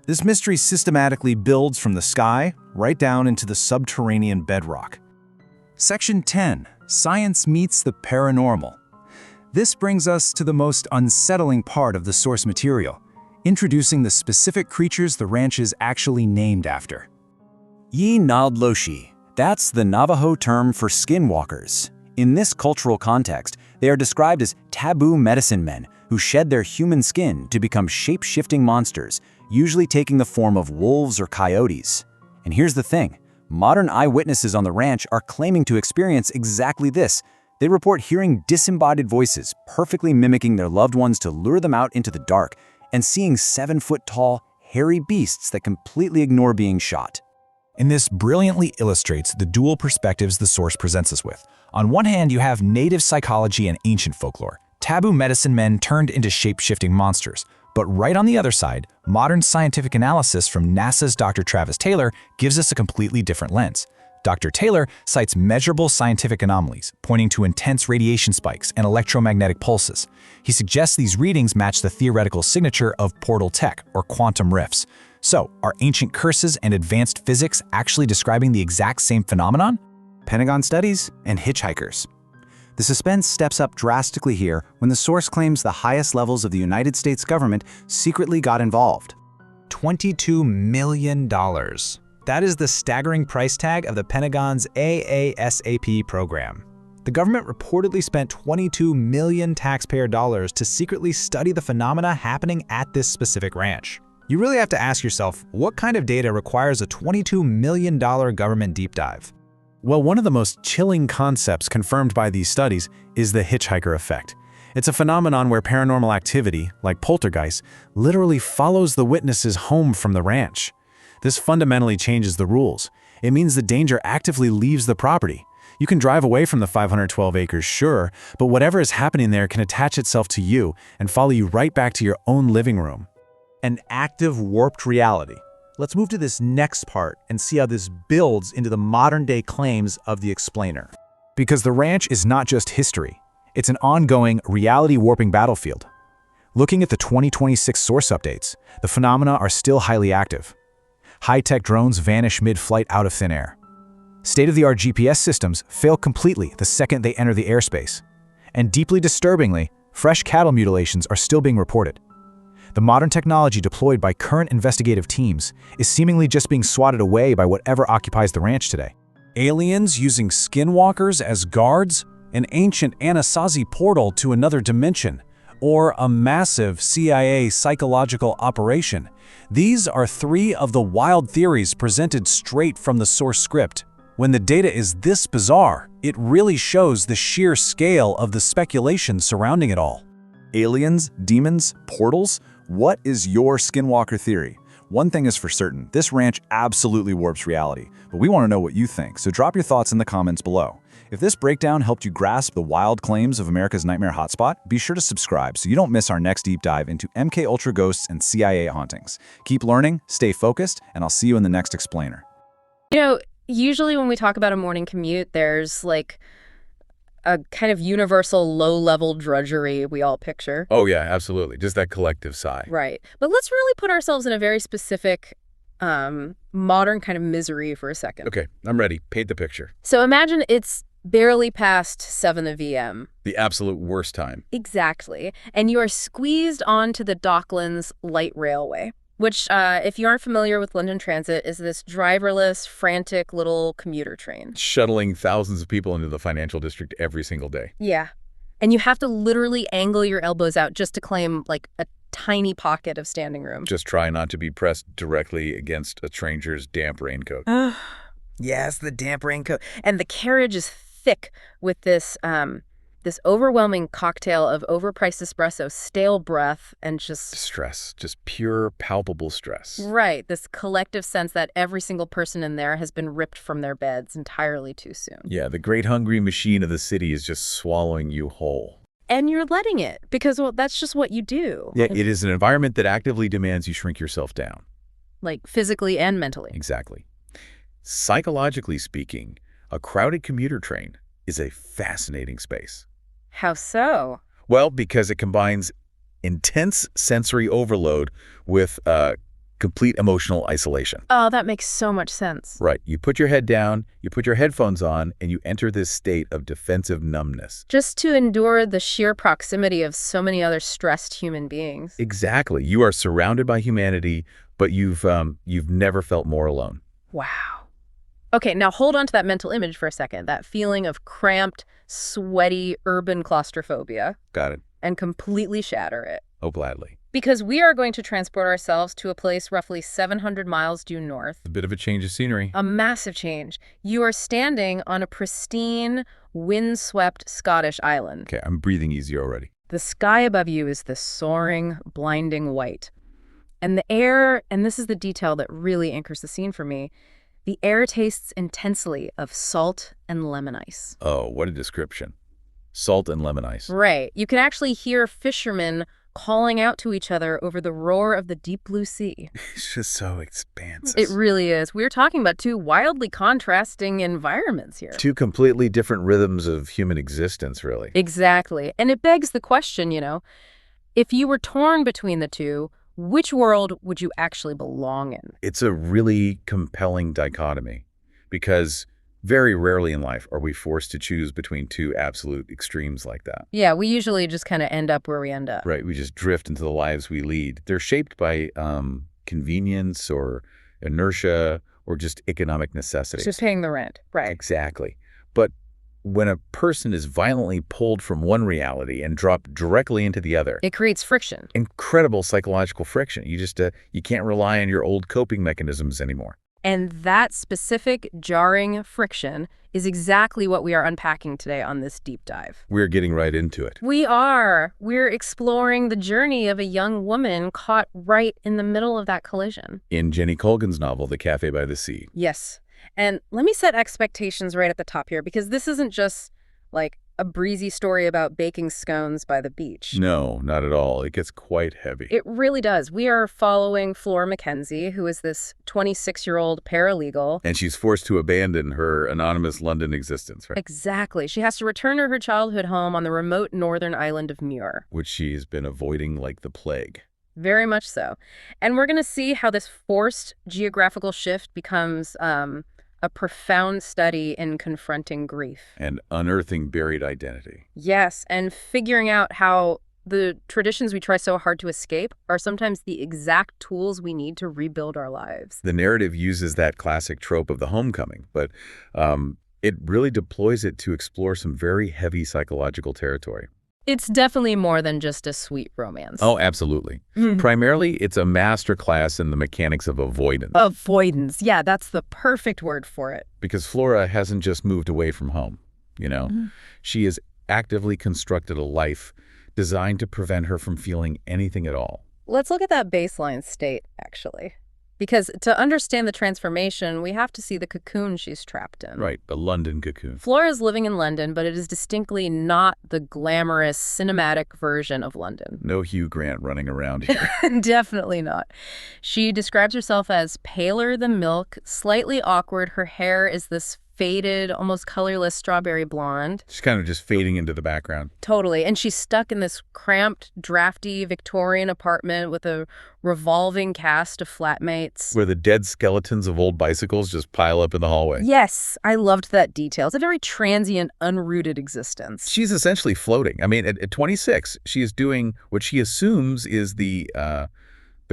This mystery systematically builds from the sky right down into the subterranean bedrock. Section 10. Science meets the paranormal. This brings us to the most unsettling part of the source material, introducing the specific creatures the ranch is actually named after. Yi-Naldloshi. That's the Navajo term for skinwalkers. In this cultural context, they are described as taboo medicine men who shed their human skin to become shape-shifting monsters, usually taking the form of wolves or coyotes. And here's the thing. Modern eyewitnesses on the ranch are claiming to experience exactly this. They report hearing disembodied voices, perfectly mimicking their loved ones to lure them out into the dark, and seeing 7-foot-tall, hairy beasts that completely ignore being shot. And this brilliantly illustrates the dual perspectives the source presents us with. On one hand, you have native psychology and ancient folklore, taboo medicine men turned into shape-shifting monsters. But right on the other side, modern scientific analysis from NASA's Dr. Travis Taylor gives us a completely different lens. Dr. Taylor cites measurable scientific anomalies, pointing to intense radiation spikes and electromagnetic pulses. He suggests these readings match the theoretical signature of portal tech, or quantum rifts. So, are ancient curses and advanced physics actually describing the exact same phenomenon? Pentagon studies and hitchhikers. The suspense steps up drastically here when the source claims the highest levels of the United States government secretly got involved. $22 million. That is the staggering price tag of the Pentagon's AASAP program. The government reportedly spent 22 million taxpayer dollars to secretly study the phenomena happening at this specific ranch. You really have to ask yourself, what kind of data requires a $22 million government deep dive? Well, one of the most chilling concepts confirmed by these studies is the hitchhiker effect. It's a phenomenon where paranormal activity, like poltergeists, literally follows the witnesses home from the ranch. This fundamentally changes the rules. It means the danger actively leaves the property. You can drive away from the 512 acres, sure, but whatever is happening there can attach itself to you and follow you right back to your own living room. An active warped reality. Let's move to this next part and see how this builds into the modern-day claims of the explainer. Because the ranch is not just history. It's an ongoing, reality-warping battlefield. Looking at the 2026 source updates, the phenomena are still highly active. High-tech drones vanish mid-flight out of thin air. State-of-the-art GPS systems fail completely the second they enter the airspace. And deeply disturbingly, fresh cattle mutilations are still being reported. The modern technology deployed by current investigative teams is seemingly just being swatted away by whatever occupies the ranch today. Aliens using skinwalkers as guards, an ancient Anasazi portal to another dimension, or a massive CIA psychological operation. These are three of the wild theories presented straight from the source script. When the data is this bizarre, it really shows the sheer scale of the speculation surrounding it all. Aliens, demons, portals? What is your skinwalker theory? One thing is for certain, this ranch absolutely warps reality, but we want to know what you think, so drop your thoughts in the comments below. If this breakdown helped you grasp the wild claims of America's nightmare hotspot, be sure to subscribe so you don't miss our next deep dive into MK Ultra ghosts and CIA hauntings. Keep learning, stay focused, and I'll see you in the next explainer. You know, usually when we talk about a morning commute, there's like a kind of universal low-level drudgery we all picture. Oh yeah, absolutely. Just that collective sigh. Right. But let's really put ourselves in a very specific modern kind of misery for a second. Okay, I'm ready. Paint the picture. So imagine it's barely past 7 a.m. The absolute worst time. Exactly. And you are squeezed onto the Docklands Light Railway, which, if you aren't familiar with London Transit, is this driverless, frantic little commuter train. Shuttling thousands of people into the financial district every single day. Yeah. And you have to literally angle your elbows out just to claim, like, a tiny pocket of standing room. Just try not to be pressed directly against a stranger's damp raincoat. Yes, the damp raincoat. And the carriage is thick with this overwhelming cocktail of overpriced espresso, stale breath, and just stress, just pure, palpable stress. Right, this collective sense that every single person in there has been ripped from their beds entirely too soon. Yeah, the great hungry machine of the city is just swallowing you whole. And you're letting it, because, well, that's just what you do. Yeah, it is an environment that actively demands you shrink yourself down. Like, physically and mentally. Exactly. Psychologically speaking, a crowded commuter train is a fascinating space. How so? Well, because it combines intense sensory overload with complete emotional isolation. Oh, that makes so much sense. Right. You put your head down, you put your headphones on, and you enter this state of defensive numbness. Just to endure the sheer proximity of so many other stressed human beings. Exactly. You are surrounded by humanity, but you've never felt more alone. Wow. Okay, now hold on to that mental image for a second, that feeling of cramped, sweaty, urban claustrophobia. Got it. And completely shatter it. Oh, gladly. Because we are going to transport ourselves to a place roughly 700 miles due north. A bit of a change of scenery. A massive change. You are standing on a pristine, windswept Scottish island. Okay, I'm breathing easier already. The sky above you is this soaring, blinding white. And the air, and this is the detail that really anchors the scene for me, the air tastes intensely of salt and lemon ice. Oh, what a description. Salt and lemon ice. Right. You can actually hear fishermen calling out to each other over the roar of the deep blue sea. It's just so expansive. It really is. We're talking about two wildly contrasting environments here. Two completely different rhythms of human existence, really. Exactly. And it begs the question, you know, if you were torn between the two, which world would you actually belong in? It's a really compelling dichotomy because very rarely in life are we forced to choose between two absolute extremes like that. Yeah, we usually just kind of end up where we end up. Right, we just drift into the lives we lead. They're shaped by convenience or inertia or just economic necessity. Just paying the rent, right. Exactly. But when a person is violently pulled from one reality and dropped directly into the other, it creates friction. Incredible psychological friction. You just you can't rely on your old coping mechanisms anymore. And that specific jarring friction is exactly what we are unpacking today on this deep dive. We're getting right into it. We are. We're exploring the journey of a young woman caught right in the middle of that collision. In Jenny Colgan's novel, The Cafe by the Sea. Yes. And let me set expectations right at the top here, because this isn't just like a breezy story about baking scones by the beach. No, not at all. It gets quite heavy. It really does. We are following Flora Mackenzie, who is this 26-year-old paralegal. And she's forced to abandon her anonymous London existence, right? Exactly. She has to return to her childhood home on the remote northern island of Muir. Which she's been avoiding like the plague. Very much so. And we're going to see how this forced geographical shift becomes a profound study in confronting grief. And unearthing buried identity. Yes, and figuring out how the traditions we try so hard to escape are sometimes the exact tools we need to rebuild our lives. The narrative uses that classic trope of the homecoming, but it really deploys it to explore some very heavy psychological territory. It's definitely more than just a sweet romance. Oh, absolutely. Primarily, it's a masterclass in the mechanics of avoidance. Avoidance. Yeah, that's the perfect word for it. Because Flora hasn't just moved away from home, you know. She has actively constructed a life designed to prevent her from feeling anything at all. Let's look at that baseline state, actually. Because to understand the transformation, we have to see the cocoon she's trapped in. Right, the London cocoon. Flora's living in London, but it is distinctly not the glamorous, cinematic version of London. No Hugh Grant running around here. Definitely not. She describes herself as paler than milk, slightly awkward. Her hair is this faded, almost colorless strawberry blonde. She's kind of just fading into the background. Totally. And she's stuck in this cramped, drafty Victorian apartment with a revolving cast of flatmates. Where the dead skeletons of old bicycles just pile up in the hallway. Yes, I loved that detail. It's a very transient, unrooted existence. She's essentially floating. I mean, at 26, she is doing what she assumes is the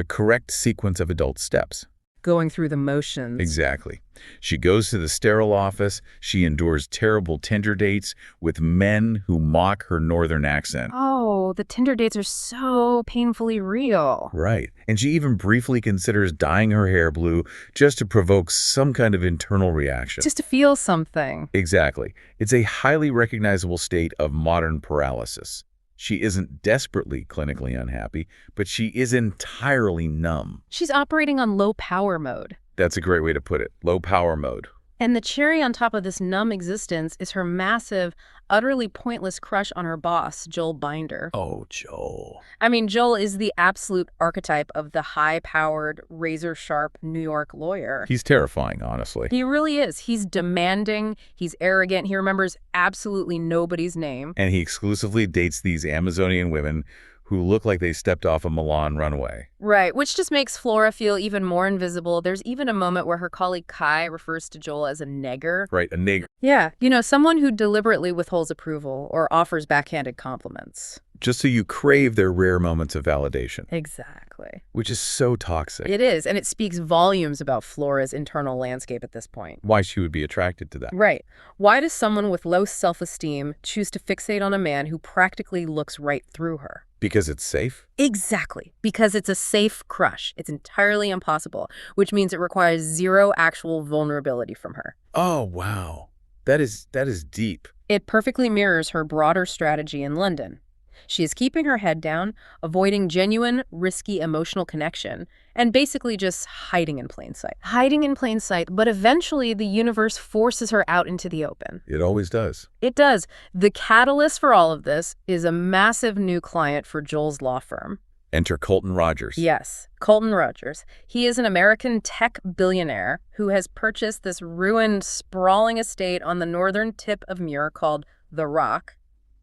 correct sequence of adult steps. Going through the motions. Exactly. She goes to the sterile office. She endures terrible Tinder dates with men who mock her northern accent. Oh, the Tinder dates are so painfully real. Right. And she even briefly considers dyeing her hair blue just to provoke some kind of internal reaction. Just to feel something. Exactly. It's a highly recognizable state of modern paralysis. She isn't desperately clinically unhappy, but she is entirely numb. She's operating on low power mode. That's a great way to put it. Low power mode. And the cherry on top of this numb existence is her massive, utterly pointless crush on her boss, Joel Binder. Oh, Joel. I mean, Joel is the absolute archetype of the high-powered, razor-sharp New York lawyer. He's terrifying, honestly. He really is. He's demanding, he's arrogant, he remembers absolutely nobody's name. And he exclusively dates these Amazonian women who look like they stepped off a Milan runway. Right, which just makes Flora feel even more invisible. There's even a moment where her colleague Kai refers to Joel as a nigger. Right, a nigger. Yeah, you know, someone who deliberately withholds approval or offers backhanded compliments. Just so you crave their rare moments of validation. Exactly. Which is so toxic. It is, and it speaks volumes about Flora's internal landscape at this point. Why she would be attracted to that. Right. Why does someone with low self-esteem choose to fixate on a man who practically looks right through her? Because it's safe? Exactly. Because it's a safe crush. It's entirely impossible, which means it requires zero actual vulnerability from her. Oh, wow. That is deep. It perfectly mirrors her broader strategy in London. She is keeping her head down, avoiding genuine, risky emotional connection, and basically just hiding in plain sight. Hiding in plain sight, but eventually the universe forces her out into the open. It always does. It does. The catalyst for all of this is a massive new client for Joel's law firm. Enter Colton Rogers. Yes, Colton Rogers. He is an American tech billionaire who has purchased this ruined, sprawling estate on the northern tip of Muir called The Rock.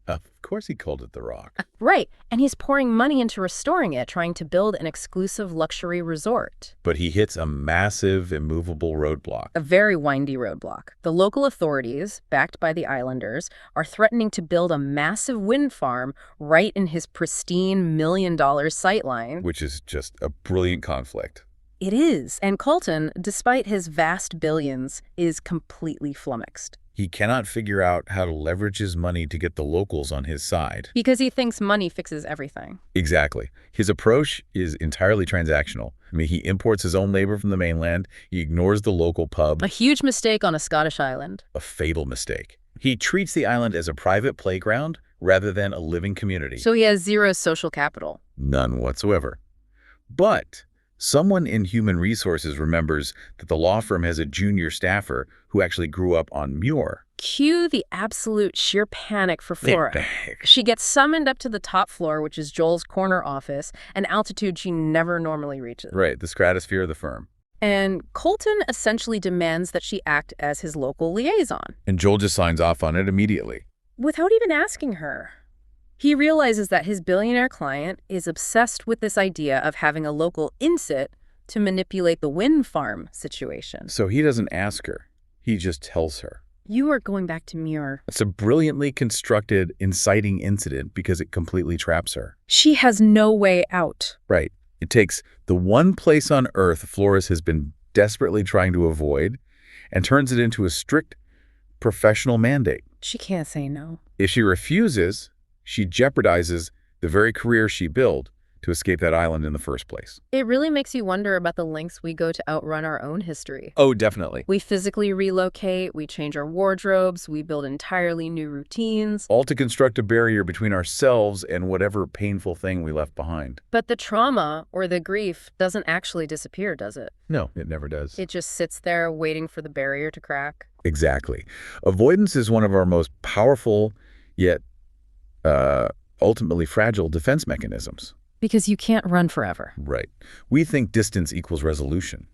Of course he called it The Rock. Right, and he's pouring money into restoring it, trying to build an exclusive luxury resort. But he hits a massive, immovable roadblock. A very windy roadblock. The local authorities, backed by the islanders, are threatening to build a massive wind farm right in his pristine $1 million sightline. Which is just a brilliant conflict. It is, and Colton, despite his vast billions, is completely flummoxed. He cannot figure out how to leverage his money to get the locals on his side. Because he thinks money fixes everything. Exactly. His approach is entirely transactional. I mean, he imports his own labor from the mainland. He ignores the local pub. A huge mistake on a Scottish island. A fatal mistake. He treats the island as a private playground rather than a living community. So he has zero social capital. None whatsoever. But someone in human resources remembers that the law firm has a junior staffer who actually grew up on Muir. Cue the absolute sheer panic for Flora. She gets summoned up to the top floor, which is Joel's corner office, an altitude she never normally reaches. Right, the stratosphere of the firm. And Colton essentially demands that she act as his local liaison. And Joel just signs off on it immediately. Without even asking her. He realizes that his billionaire client is obsessed with this idea of having a local insit to manipulate the wind farm situation. So he doesn't ask her. He just tells her. You are going back to Muir. It's a brilliantly constructed, inciting incident because it completely traps her. She has no way out. Right. It takes the one place on Earth Flores has been desperately trying to avoid and turns it into a strict professional mandate. She can't say no. If she refuses, she jeopardizes the very career she built to escape that island in the first place. It really makes you wonder about the lengths we go to outrun our own history. Oh, definitely. We physically relocate, we change our wardrobes, we build entirely new routines. All to construct a barrier between ourselves and whatever painful thing we left behind. But the trauma or the grief doesn't actually disappear, does it? No, it never does. It just sits there waiting for the barrier to crack. Exactly. Avoidance is one of our most powerful, yet ultimately fragile defense mechanisms. Because you can't run forever. Right. We think distance equals resolution.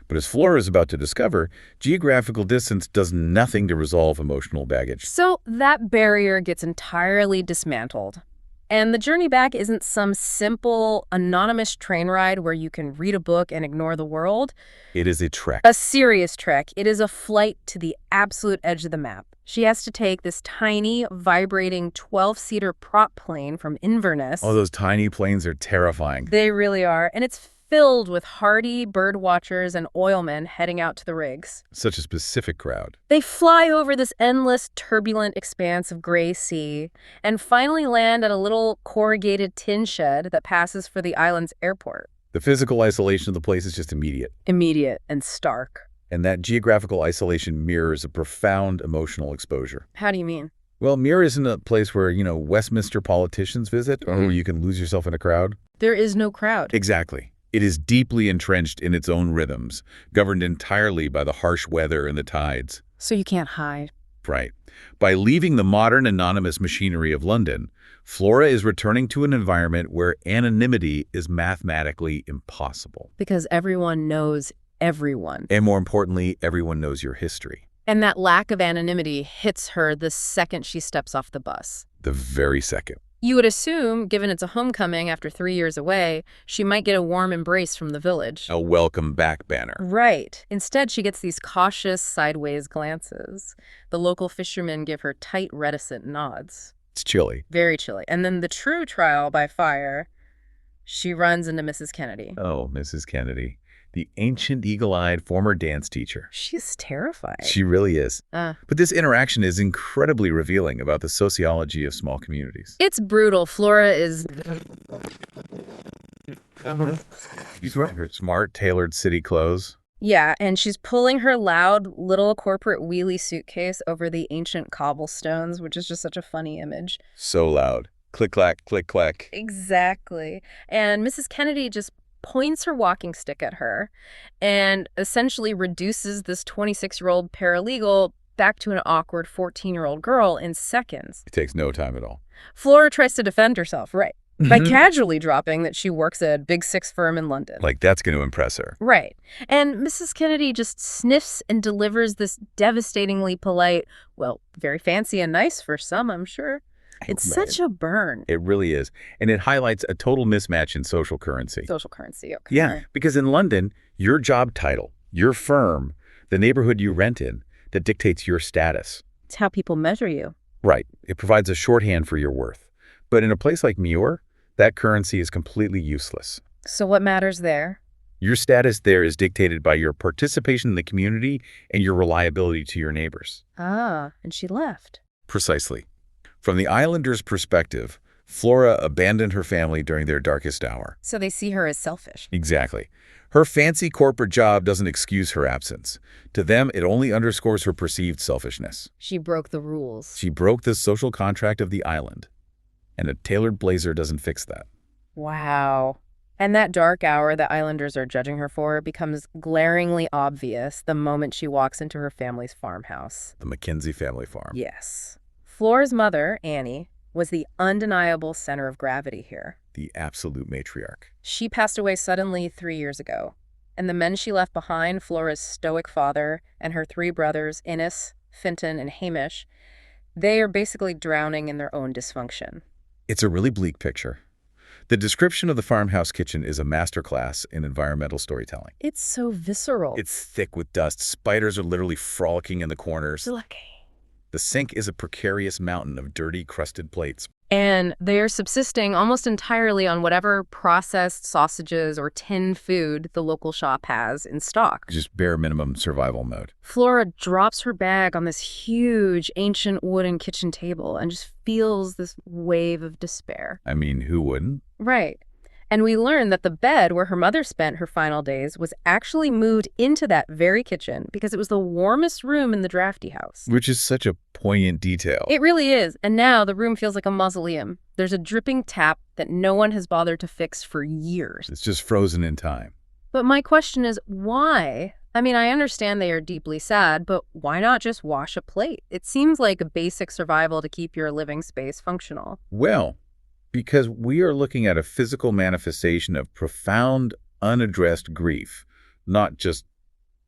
But as Flora is about to discover, geographical distance does nothing to resolve emotional baggage. So that barrier gets entirely dismantled. And the journey back isn't some simple, anonymous train ride where you can read a book and ignore the world. It is a trek. A serious trek. It is a flight to the absolute edge of the map. She has to take this tiny, vibrating 12-seater prop plane from Inverness. Oh, those tiny planes are terrifying. They really are. And it's filled with hardy bird watchers and oilmen heading out to the rigs. Such a specific crowd. They fly over this endless, turbulent expanse of gray sea and finally land at a little corrugated tin shed that passes for the island's airport. The physical isolation of the place is just immediate. Immediate and stark. And that geographical isolation mirrors a profound emotional exposure. How do you mean? Well, Muir isn't a place where, Westminster politicians visit, or you can lose yourself in a crowd. There is no crowd. Exactly. It is deeply entrenched in its own rhythms, governed entirely by the harsh weather and the tides. So you can't hide. Right. By leaving the modern anonymous machinery of London, Flora is returning to an environment where anonymity is mathematically impossible. Because everyone knows everyone. And more importantly, everyone knows your history. And that lack of anonymity hits her the second she steps off the bus. The very second. You would assume, given it's a homecoming after 3 years away, she might get a warm embrace from the village. A welcome back banner. Right. Instead, she gets these cautious, sideways glances. The local fishermen give her tight, reticent nods. It's chilly. Very chilly. And then the true trial by fire, she runs into Mrs. Kennedy. Oh, Mrs. Kennedy. The ancient, eagle-eyed former dance teacher. She's terrified. She really is. But this interaction is incredibly revealing about the sociology of small communities. It's brutal. Flora is... Her smart, tailored city clothes. Yeah, and she's pulling her loud little corporate wheelie suitcase over the ancient cobblestones, which is just such a funny image. So loud. Click-clack, click-clack. Exactly. And Mrs. Kennedy just points her walking stick at her and essentially reduces this 26-year-old paralegal back to an awkward 14-year-old girl in seconds. It takes no time at all. Flora tries to defend herself, right, by casually dropping that she works at a Big Six firm in London. Like, that's going to impress her. Right. And Mrs. Kennedy just sniffs and delivers this devastatingly polite, well, very fancy and nice for some, I'm sure. It's such a burn. It really is. And it highlights a total mismatch in social currency. Social currency, okay. Yeah, because in London, your job title, your firm, the neighborhood you rent in, that dictates your status. It's how people measure you. Right. It provides a shorthand for your worth. But in a place like Muir, that currency is completely useless. So what matters there? Your status there is dictated by your participation in the community and your reliability to your neighbors. Ah, and she left. Precisely. From the islanders' perspective, Flora abandoned her family during their darkest hour. So they see her as selfish. Exactly. Her fancy corporate job doesn't excuse her absence. To them, it only underscores her perceived selfishness. She broke the rules. She broke the social contract of the island, and a tailored blazer doesn't fix that. Wow. And that dark hour the islanders are judging her for becomes glaringly obvious the moment she walks into her family's farmhouse. The Mackenzie family farm. Yes. Flora's mother, Annie, was the undeniable center of gravity here. The absolute matriarch. She passed away suddenly 3 years ago, and the men she left behind, Flora's stoic father and her 3 brothers, Innes, Finton, and Hamish, they are basically drowning in their own dysfunction. It's a really bleak picture. The description of the farmhouse kitchen is a masterclass in environmental storytelling. It's so visceral. It's thick with dust. Spiders are literally frolicking in the corners. Lucky. The sink is a precarious mountain of dirty, crusted plates. And they're subsisting almost entirely on whatever processed sausages or tinned food the local shop has in stock. Just bare minimum survival mode. Flora drops her bag on this huge, ancient wooden kitchen table and just feels this wave of despair. I mean, who wouldn't? Right. And we learn that the bed where her mother spent her final days was actually moved into that very kitchen because it was the warmest room in the drafty house. Which is such a poignant detail. It really is. And now the room feels like a mausoleum. There's a dripping tap that no one has bothered to fix for years. It's just frozen in time. But my question is, why? I mean, I understand they are deeply sad, but why not just wash a plate? It seems like a basic survival to keep your living space functional. Well, because we are looking at a physical manifestation of profound, unaddressed grief, not just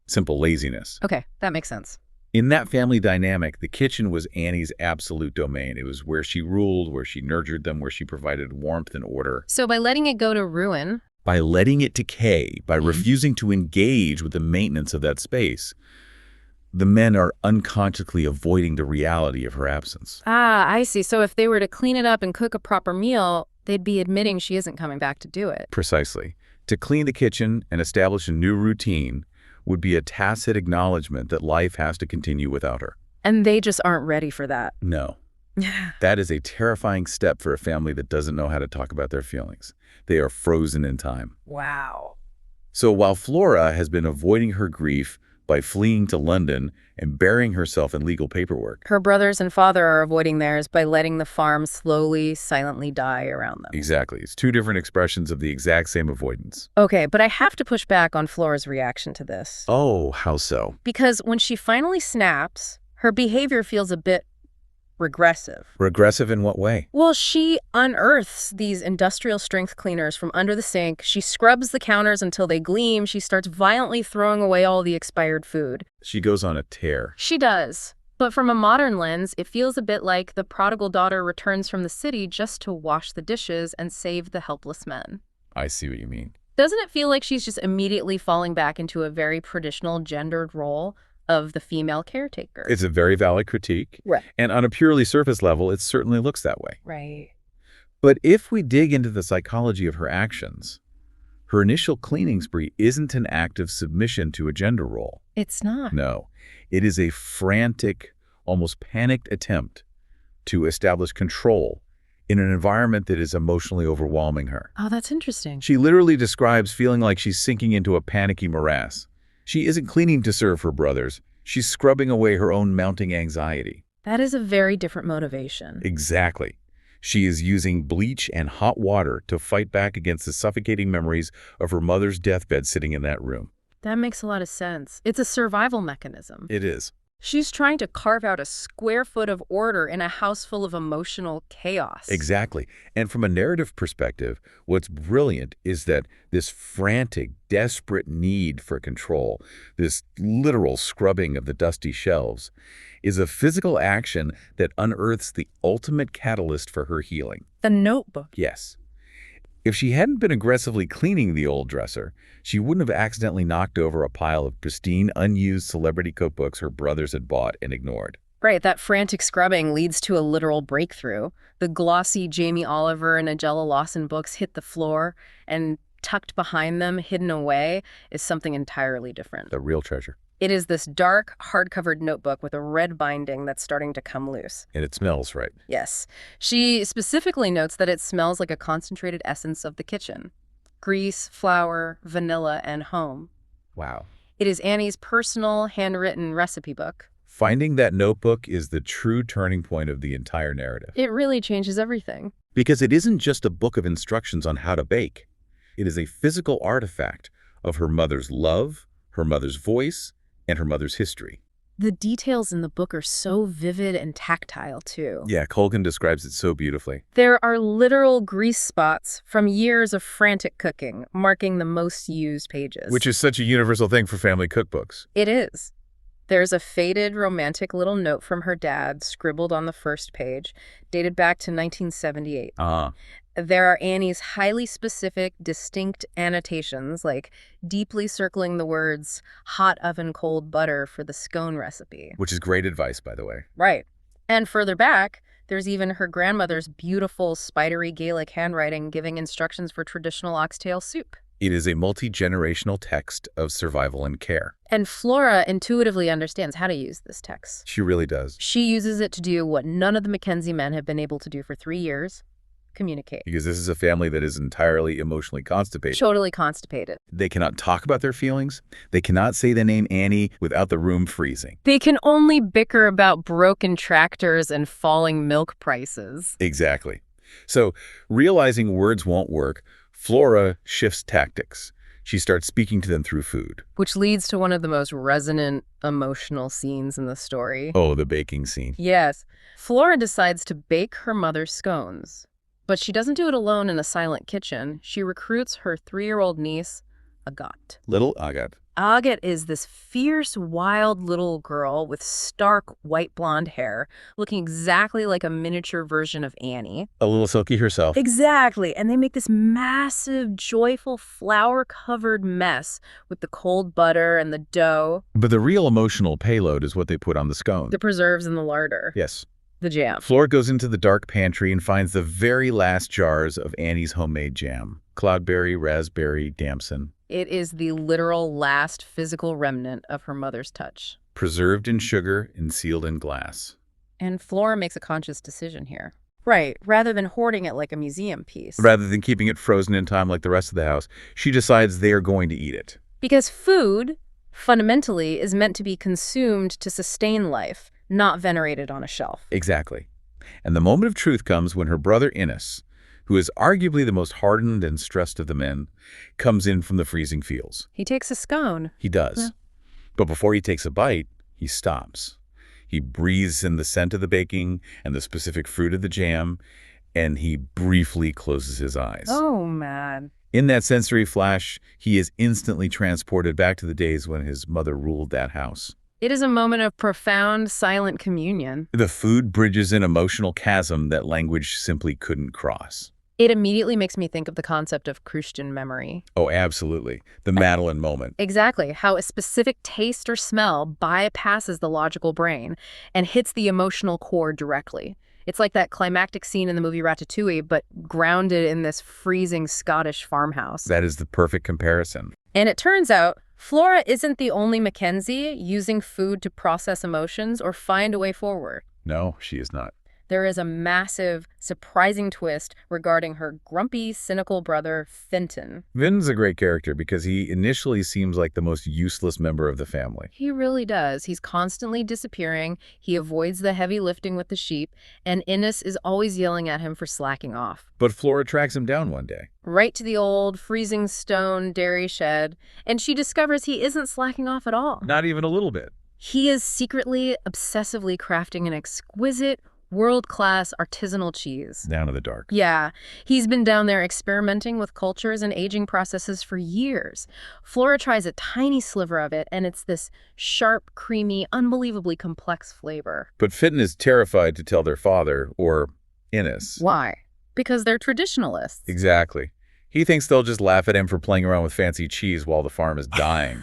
simple laziness. Okay, that makes sense. In that family dynamic, the kitchen was Annie's absolute domain. It was where she ruled, where she nurtured them, where she provided warmth and order. So by letting it go to ruin... By letting it decay, by refusing to engage with the maintenance of that space, the men are unconsciously avoiding the reality of her absence. Ah, I see. So if they were to clean it up and cook a proper meal, they'd be admitting she isn't coming back to do it. Precisely. To clean the kitchen and establish a new routine would be a tacit acknowledgement that life has to continue without her. And they just aren't ready for that. No. That is a terrifying step for a family that doesn't know how to talk about their feelings. They are frozen in time. Wow. So while Flora has been avoiding her grief by fleeing to London and burying herself in legal paperwork, her brothers and father are avoiding theirs by letting the farm slowly, silently die around them. Exactly. It's 2 different expressions of the exact same avoidance. Okay, but I have to push back on Flora's reaction to this. Oh, how so? Because when she finally snaps, her behavior feels a bit regressive. Regressive in what way? Well, she unearths these industrial strength cleaners from under the sink. She scrubs the counters until they gleam. She starts violently throwing away all the expired food. She goes on a tear. She does. But from a modern lens, it feels a bit like the prodigal daughter returns from the city just to wash the dishes and save the helpless men. I see what you mean. Doesn't it feel like she's just immediately falling back into a very traditional gendered role of the female caretaker? It's a very valid critique. Right. And on a purely surface level, it certainly looks that way. Right. But if we dig into the psychology of her actions, her initial cleaning spree isn't an act of submission to a gender role. It's not. No. It is a frantic, almost panicked attempt to establish control in an environment that is emotionally overwhelming her. Oh, that's interesting. She literally describes feeling like she's sinking into a panicky morass. She isn't cleaning to serve her brothers. She's scrubbing away her own mounting anxiety. That is a very different motivation. Exactly. She is using bleach and hot water to fight back against the suffocating memories of her mother's deathbed sitting in that room. That makes a lot of sense. It's a survival mechanism. It is. She's trying to carve out a square foot of order in a house full of emotional chaos. Exactly. And from a narrative perspective, what's brilliant is that this frantic, desperate need for control, this literal scrubbing of the dusty shelves, is a physical action that unearths the ultimate catalyst for her healing. The notebook. Yes. If she hadn't been aggressively cleaning the old dresser, she wouldn't have accidentally knocked over a pile of pristine, unused celebrity cookbooks her brothers had bought and ignored. Right, that frantic scrubbing leads to a literal breakthrough. The glossy Jamie Oliver and Agella Lawson books hit the floor, and tucked behind them, hidden away, is something entirely different. The real treasure. It is this dark, hard-covered notebook with a red binding that's starting to come loose. And it smells right. Yes. She specifically notes that it smells like a concentrated essence of the kitchen. Grease, flour, vanilla, and home. Wow. It is Annie's personal, handwritten recipe book. Finding that notebook is the true turning point of the entire narrative. It really changes everything. Because it isn't just a book of instructions on how to bake. It is a physical artifact of her mother's love, her mother's voice, and her mother's history. The details in the book are so vivid and tactile, too. Yeah, Colgan describes it so beautifully. There are literal grease spots from years of frantic cooking marking the most used pages. Which is such a universal thing for family cookbooks. It is. There's a faded, romantic little note from her dad scribbled on the first page, dated back to 1978. There are Annie's highly specific, distinct annotations, like deeply circling the words, hot oven cold butter for the scone recipe. Which is great advice, by the way. Right. And further back, there's even her grandmother's beautiful, spidery Gaelic handwriting giving instructions for traditional oxtail soup. It is a multi-generational text of survival and care. And Flora intuitively understands how to use this text. She really does. She uses it to do what none of the Mackenzie men have been able to do for 3 years. Communicate. Because this is a family that is entirely emotionally constipated. Totally constipated. They cannot talk about their feelings. They cannot say the name Annie without the room freezing. They can only bicker about broken tractors and falling milk prices. Exactly. So, realizing words won't work, Flora shifts tactics. She starts speaking to them through food. Which leads to one of the most resonant, emotional scenes in the story. Oh, the baking scene. Yes. Flora decides to bake her mother's scones. But she doesn't do it alone in a silent kitchen. She recruits her 3-year-old niece, Agat. Little Agat. Agat is this fierce, wild little girl with stark white blonde hair, looking exactly like a miniature version of Annie. A little silky herself. Exactly. And they make this massive, joyful, flour-covered mess with the cold butter and the dough. But the real emotional payload is what they put on the scone. The preserves and the larder. Yes. The jam. Flora goes into the dark pantry and finds the very last jars of Annie's homemade jam. Cloudberry, raspberry, damson. It is the literal last physical remnant of her mother's touch. Preserved in sugar and sealed in glass. And Flora makes a conscious decision here. Right, rather than hoarding it like a museum piece. Rather than keeping it frozen in time like the rest of the house, she decides they are going to eat it. Because food, fundamentally, is meant to be consumed to sustain life, not venerated on a shelf. Exactly. And the moment of truth comes when her brother Innes, who is arguably the most hardened and stressed of the men, comes in from the freezing fields. He takes a scone. He does. Yeah. But before he takes a bite, he stops. He breathes in the scent of the baking and the specific fruit of the jam, and he briefly closes his eyes. Oh, man. In that sensory flash, he is instantly transported back to the days when his mother ruled that house. It is a moment of profound, silent communion. The food bridges an emotional chasm that language simply couldn't cross. It immediately makes me think of the concept of Christian memory. Oh, absolutely. The Madeline moment. Exactly. How a specific taste or smell bypasses the logical brain and hits the emotional core directly. It's like that climactic scene in the movie Ratatouille, but grounded in this freezing Scottish farmhouse. That is the perfect comparison. And it turns out, Flora isn't the only Mackenzie using food to process emotions or find a way forward. No, she is not. There is a massive, surprising twist regarding her grumpy, cynical brother, Finton. Vin's a great character because he initially seems like the most useless member of the family. He really does. He's constantly disappearing, he avoids the heavy lifting with the sheep, and Innes is always yelling at him for slacking off. But Flora tracks him down one day. Right to the old, freezing stone dairy shed, and she discovers he isn't slacking off at all. Not even a little bit. He is secretly, obsessively crafting an exquisite, world-class artisanal cheese. Down in the dark. Yeah. He's been down there experimenting with cultures and aging processes for years. Flora tries a tiny sliver of it, and it's this sharp, creamy, unbelievably complex flavor. But Finton is terrified to tell their father, or Innes. Why? Because they're traditionalists. Exactly. He thinks they'll just laugh at him for playing around with fancy cheese while the farm is dying.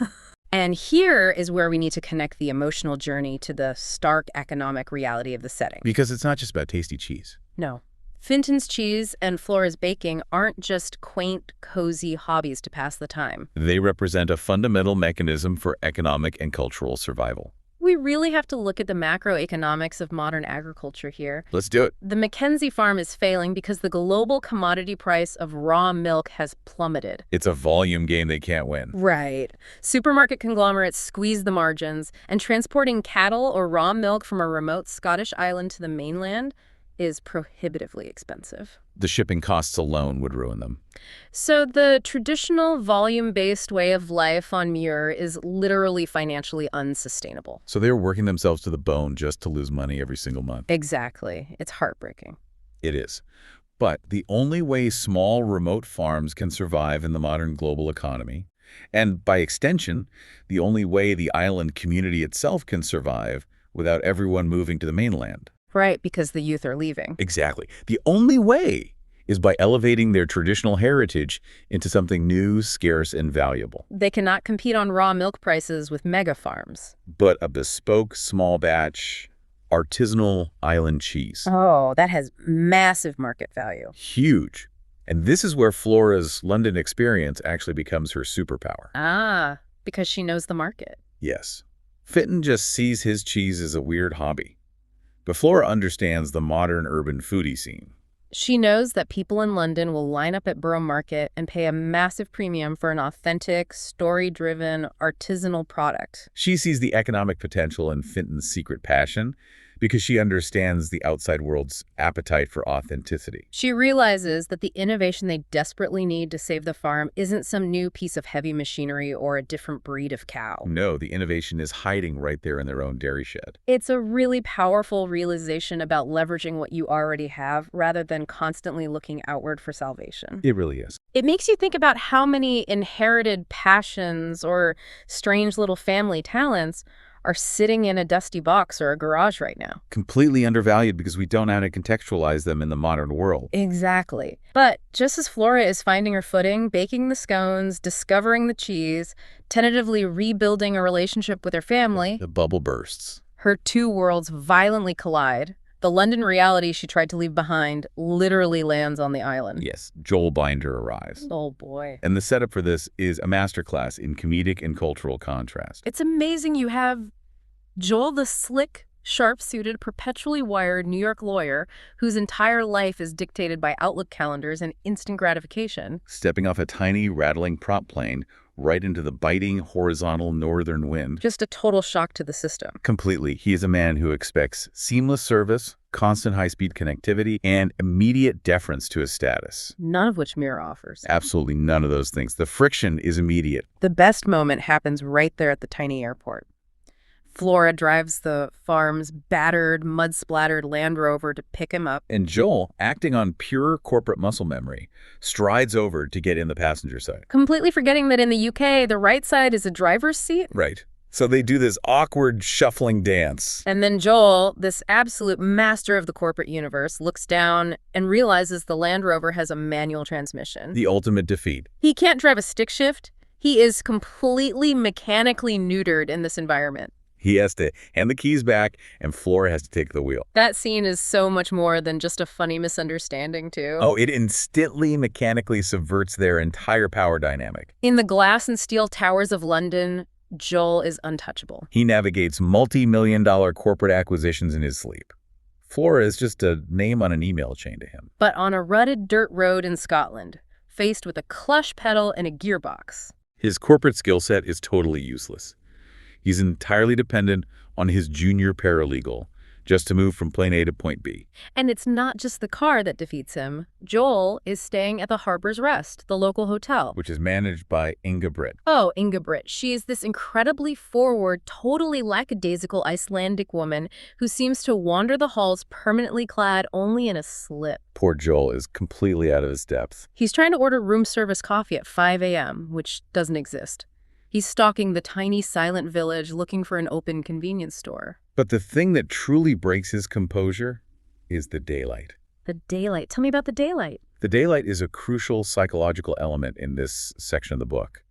And here is where we need to connect the emotional journey to the stark economic reality of the setting. Because it's not just about tasty cheese. No. Finton's cheese and Flora's baking aren't just quaint, cozy hobbies to pass the time. They represent a fundamental mechanism for economic and cultural survival. We really have to look at the macroeconomics of modern agriculture here. Let's do it. The Mackenzie farm is failing because the global commodity price of raw milk has plummeted. It's a volume game they can't win. Right. Supermarket conglomerates squeeze the margins, and transporting cattle or raw milk from a remote Scottish island to the mainland is prohibitively expensive. The shipping costs alone would ruin them. So the traditional volume-based way of life on Muir is literally financially unsustainable. So they're working themselves to the bone just to lose money every single month. Exactly. It's heartbreaking. It is. But the only way small remote farms can survive in the modern global economy, and by extension, the only way the island community itself can survive without everyone moving to the mainland. Right, because the youth are leaving. Exactly. The only way is by elevating their traditional heritage into something new, scarce, and valuable. They cannot compete on raw milk prices with mega farms. But a bespoke, small batch, artisanal island cheese. Oh, that has massive market value. Huge. And this is where Flora's London experience actually becomes her superpower. Ah, because she knows the market. Yes. Fitton just sees his cheese as a weird hobby. But Flora understands the modern urban foodie scene. She knows that people in London will line up at Borough Market and pay a massive premium for an authentic, story-driven, artisanal product. She sees the economic potential in Fitton's secret passion because she understands the outside world's appetite for authenticity. She realizes that the innovation they desperately need to save the farm isn't some new piece of heavy machinery or a different breed of cow. No, the innovation is hiding right there in their own dairy shed. It's a really powerful realization about leveraging what you already have rather than constantly looking outward for salvation. It really is. It makes you think about how many inherited passions or strange little family talents are sitting in a dusty box or a garage right now. Completely undervalued because we don't know how to contextualize them in the modern world. Exactly. But just as Flora is finding her footing, baking the scones, discovering the cheese, tentatively rebuilding a relationship with her family, The bubble bursts. her two worlds violently collide. The London reality she tried to leave behind literally lands on the island. Yes, Joel Binder arrives. Oh, boy. And the setup for this is a masterclass in comedic and cultural contrast. It's amazing you have Joel, the slick, sharp-suited, perpetually wired New York lawyer whose entire life is dictated by Outlook calendars and instant gratification, Stepping off a tiny, rattling prop plane right into the biting, horizontal northern wind. just a total shock to the system. Completely. He is a man who expects seamless service, constant high-speed connectivity, and immediate deference to his status. None of which Muir offers. Absolutely none of those things. The friction is immediate. The best moment happens right there at the tiny airport. Flora drives the farm's battered, mud-splattered Land Rover to pick him up. And Joel, acting on pure corporate muscle memory, strides over to get in the passenger side. Completely forgetting that in the UK, the right side is a driver's seat. Right. So they do this awkward shuffling dance. And then Joel, this absolute master of the corporate universe, looks down and realizes the Land Rover has a manual transmission. The ultimate defeat. He can't drive a stick shift. He is completely mechanically neutered in this environment. He has to hand the keys back, and Flora has to take the wheel. That scene is so much more than just a funny misunderstanding, too. Oh, it instantly mechanically subverts their entire power dynamic. In the glass and steel towers of London, Joel is untouchable. He navigates multi-million-dollar corporate acquisitions in his sleep. Flora is just a name on an email chain to him. But on a rutted dirt road in Scotland, faced with a clutch pedal and a gearbox. His corporate skill set is totally useless. He's entirely dependent on his junior paralegal just to move from point A to point B. And it's not just the car that defeats him. Joel is staying at the Harper's Rest, the local hotel. Which is managed by Inga Britt. Oh, Inga Britt. She is this incredibly forward, totally lackadaisical Icelandic woman who seems to wander the halls permanently clad only in a slip. Poor Joel is completely out of his depth. He's trying to order room service coffee at 5 a.m., which doesn't exist. He's stalking the tiny, silent village looking for an open convenience store. But the thing that truly breaks his composure is the daylight. The daylight. Tell me about the daylight. The daylight is a crucial psychological element in this section of the book.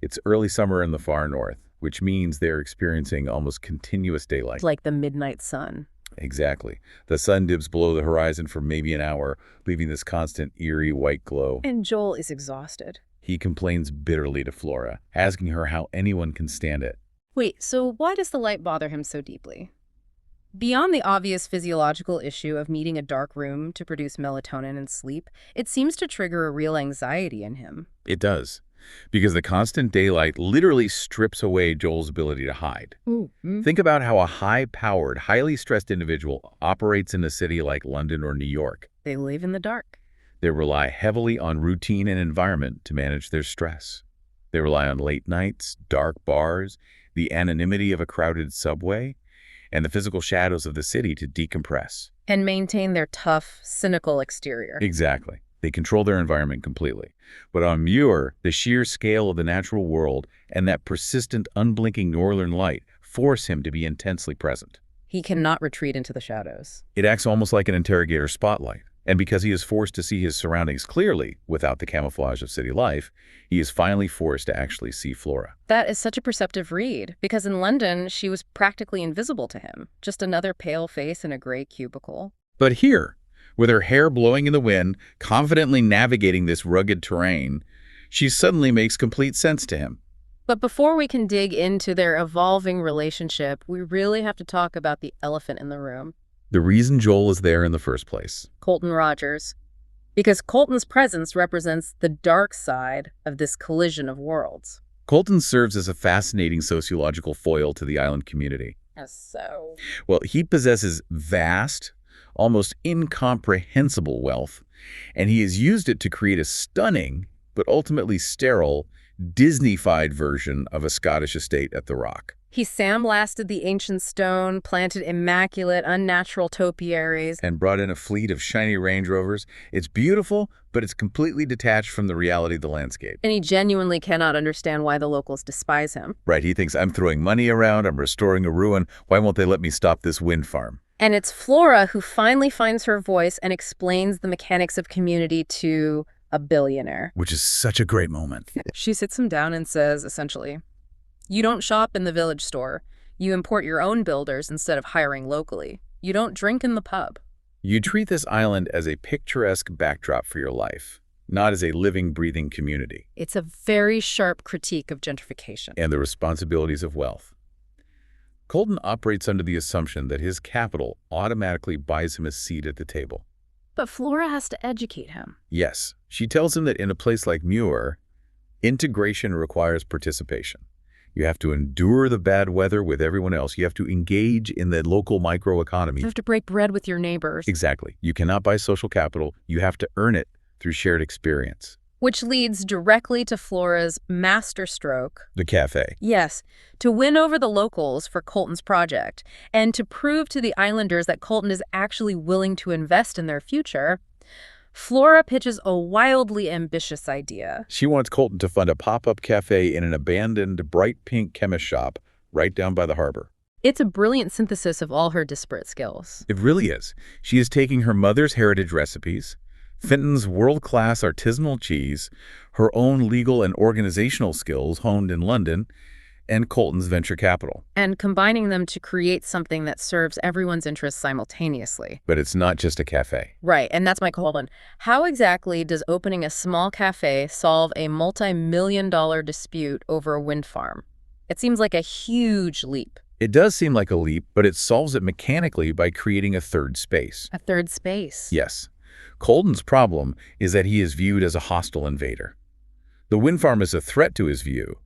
It's early summer in the far north, which means they're experiencing almost continuous daylight. Like the midnight sun. Exactly. The sun dips below the horizon for maybe an hour, leaving this constant, eerie white glow. And Joel is exhausted. He complains bitterly to Flora, asking her how anyone can stand it. Wait, so why does the light bother him so deeply? Beyond the obvious physiological issue of needing a dark room to produce melatonin and sleep, it seems to trigger a real anxiety in him. It does, because the constant daylight literally strips away Joel's ability to hide. Think about how a high-powered, highly stressed individual operates in a city like London or New York. They live in the dark. They rely heavily on routine and environment to manage their stress. They rely on late nights, dark bars, the anonymity of a crowded subway, and the physical shadows of the city to decompress. And maintain their tough, cynical exterior. Exactly. They control their environment completely. But on Muir, the sheer scale of the natural world and that persistent, unblinking northern light force him to be intensely present. He cannot retreat into the shadows. It acts almost like an interrogator spotlight. And because he is forced to see his surroundings clearly without the camouflage of city life, he is finally forced to actually see Flora. That is such a perceptive read, because in London, she was practically invisible to him. Just another pale face in a gray cubicle. But here, with her hair blowing in the wind, confidently navigating this rugged terrain, she suddenly makes complete sense to him. But before we can dig into their evolving relationship, we really have to talk about the elephant in the room. The reason Joel is there in the first place. Colton Rogers. Because Colton's presence represents the dark side of this collision of worlds. Colton serves as a fascinating sociological foil to the island community. So? Well, he possesses vast, almost incomprehensible wealth, and he has used it to create a stunning, but ultimately sterile, Disney-fied version of a Scottish estate at the Rock. He sandblasted the ancient stone, planted immaculate, unnatural topiaries, and brought in a fleet of shiny Range Rovers. It's beautiful, but it's completely detached from the reality of the landscape. And he genuinely cannot understand why the locals despise him. Right, he thinks, I'm throwing money around, I'm restoring a ruin, why won't they let me stop this wind farm? And it's Flora who finally finds her voice and explains the mechanics of community to a billionaire. Which is such a great moment. She sits him down and says, essentially, you don't shop in the village store. You import your own builders instead of hiring locally. You don't drink in the pub. You treat this island as a picturesque backdrop for your life, not as a living, breathing community. It's a very sharp critique of gentrification. And the responsibilities of wealth. Colton operates under the assumption that his capital automatically buys him a seat at the table. But Flora has to educate him. Yes, she tells him that in a place like Muir, integration requires participation. You have to endure the bad weather with everyone else. You have to engage in the local microeconomy. You have to break bread with your neighbors. Exactly. You cannot buy social capital. You have to earn it through shared experience. Which leads directly to Flora's masterstroke. The cafe. Yes, to win over the locals for Colton's project, and to prove to the islanders that Colton is actually willing to invest in their future, Flora pitches a wildly ambitious idea. She wants Colton to fund a pop-up cafe in an abandoned bright pink chemist shop right down by the harbor. It's a brilliant synthesis of all her disparate skills. It really is. She is taking her mother's heritage recipes, Fenton's world-class artisanal cheese, her own legal and organizational skills honed in London, and Colton's venture capital. And combining them to create something that serves everyone's interests simultaneously. But it's not just a cafe. Right, and that's my colon. How exactly does opening a small cafe solve a multi-million-dollar dispute over a wind farm? It seems like a huge leap. It does seem like a leap, but it solves it mechanically by creating a third space. A third space? Yes. Colton's problem is that he is viewed as a hostile invader. The wind farm is a threat to his view,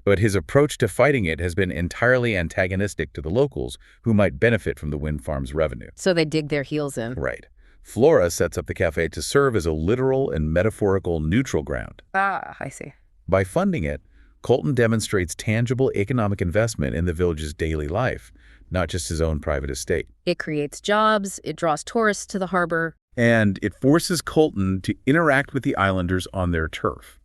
but his approach to fighting it has been entirely antagonistic to the locals who might benefit from the wind farm's revenue. So they dig their heels in. Right. Flora sets up the cafe to serve as a literal and metaphorical neutral ground. Ah, I see. By funding it, Colton demonstrates tangible economic investment in the village's daily life, not just his own private estate. It creates jobs, it draws tourists to the harbor. And it forces Colton to interact with the islanders on their turf.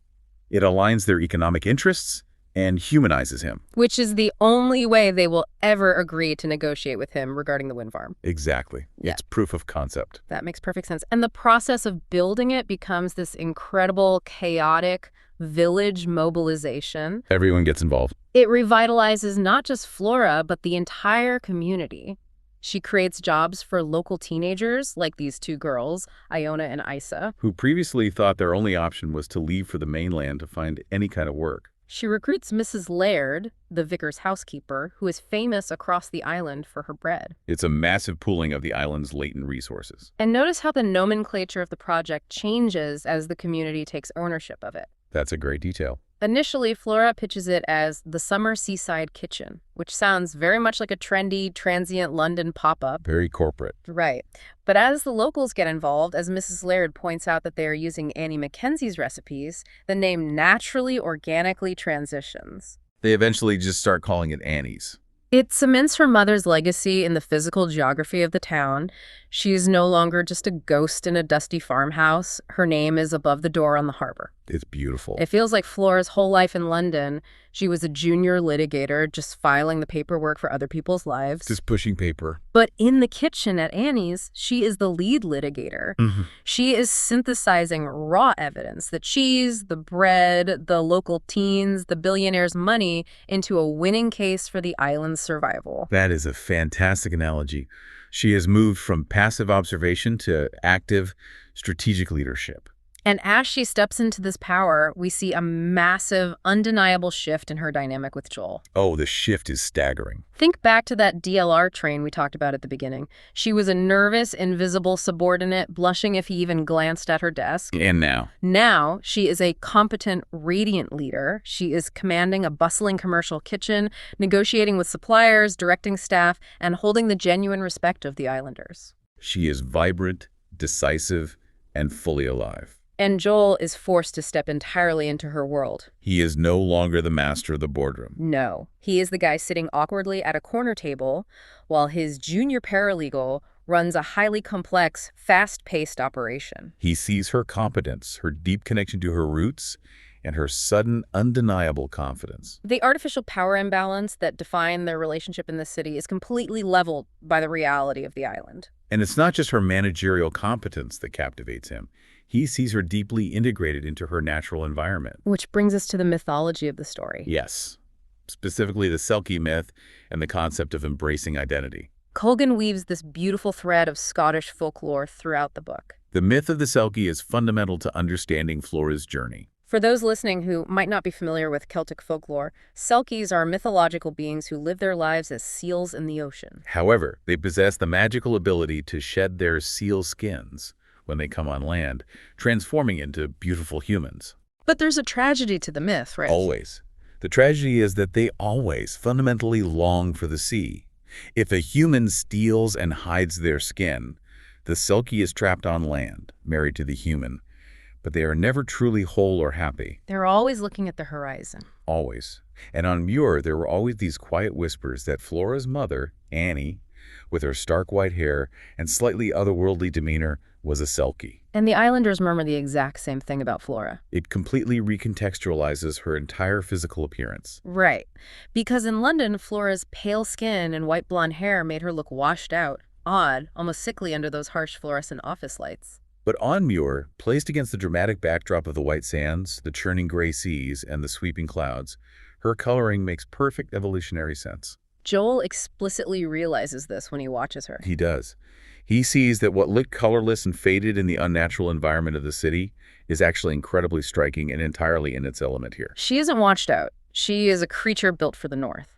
It aligns their economic interests and humanizes him. Which is the only way they will ever agree to negotiate with him regarding the wind farm. Exactly. Yeah. It's proof of concept. That makes perfect sense. And the process of building it becomes this incredible, chaotic village mobilization. Everyone gets involved. It revitalizes not just Flora, but the entire community. She creates jobs for local teenagers, like these two girls, Iona and Isa. Who previously thought their only option was to leave for the mainland to find any kind of work. She recruits Mrs. Laird, the vicar's housekeeper, who is famous across the island for her bread. It's a massive pooling of the island's latent resources. And notice how the nomenclature of the project changes as the community takes ownership of it. That's a great detail. Initially, Flora pitches it as the Summer Seaside Kitchen, which sounds very much like a trendy, transient London pop-up. Very corporate. Right. But as the locals get involved, as Mrs. Laird points out that they are using Annie Mackenzie's recipes, the name naturally, organically transitions. They eventually just start calling it Annie's. It cements her mother's legacy in the physical geography of the town. She is no longer just a ghost in a dusty farmhouse. Her name is above the door on the harbor. It's beautiful. It feels like Flora's whole life in London, she was a junior litigator, just filing the paperwork for other people's lives. Just pushing paper. But in the kitchen at Annie's, she is the lead litigator. She is synthesizing raw evidence, the cheese, the bread, the local teens, the billionaire's money, into a winning case for the island's survival. That is a fantastic analogy. She has moved from passive observation to active, strategic leadership. And as she steps into this power, we see a massive, undeniable shift in her dynamic with Joel. Oh, the shift is staggering. Think back to that DLR train we talked about at the beginning. She was a nervous, invisible subordinate, blushing if he even glanced at her desk. And now? Now, she is a competent, radiant leader. She is commanding a bustling commercial kitchen, negotiating with suppliers, directing staff, and holding the genuine respect of the islanders. She is vibrant, decisive, and fully alive. And Joel is forced to step entirely into her world. He is no longer the master of the boardroom. No. He is the guy sitting awkwardly at a corner table while his junior paralegal runs a highly complex, fast-paced operation. He sees her competence, her deep connection to her roots, and her sudden, undeniable confidence. The artificial power imbalance that defined their relationship in the city is completely leveled by the reality of the island. And it's not just her managerial competence that captivates him. He sees her deeply integrated into her natural environment. Which brings us to the mythology of the story. Yes, specifically the Selkie myth and the concept of embracing identity. Colgan weaves this beautiful thread of Scottish folklore throughout the book. The myth of the Selkie is fundamental to understanding Flora's journey. For those listening who might not be familiar with Celtic folklore, Selkies are mythological beings who live their lives as seals in the ocean. However, they possess the magical ability to shed their seal skins when they come on land, transforming into beautiful humans. But there's a tragedy to the myth, right? Always. The tragedy is that they always fundamentally long for the sea. If a human steals and hides their skin, the Selkie is trapped on land, married to the human, but they are never truly whole or happy. They're always looking at the horizon. Always. And on Muir, there were always these quiet whispers that Flora's mother, Annie, with her stark white hair and slightly otherworldly demeanor, was a Selkie. And the islanders murmur the exact same thing about Flora. It completely recontextualizes her entire physical appearance. Right. Because in London, Flora's pale skin and white blonde hair made her look washed out, odd, almost sickly under those harsh fluorescent office lights. But on Muir, placed against the dramatic backdrop of the white sands, the churning gray seas, and the sweeping clouds, her coloring makes perfect evolutionary sense. Joel explicitly realizes this when he watches her. He does. He sees that what looked colorless and faded in the unnatural environment of the city is actually incredibly striking and entirely in its element here. She isn't washed out. She is a creature built for the north.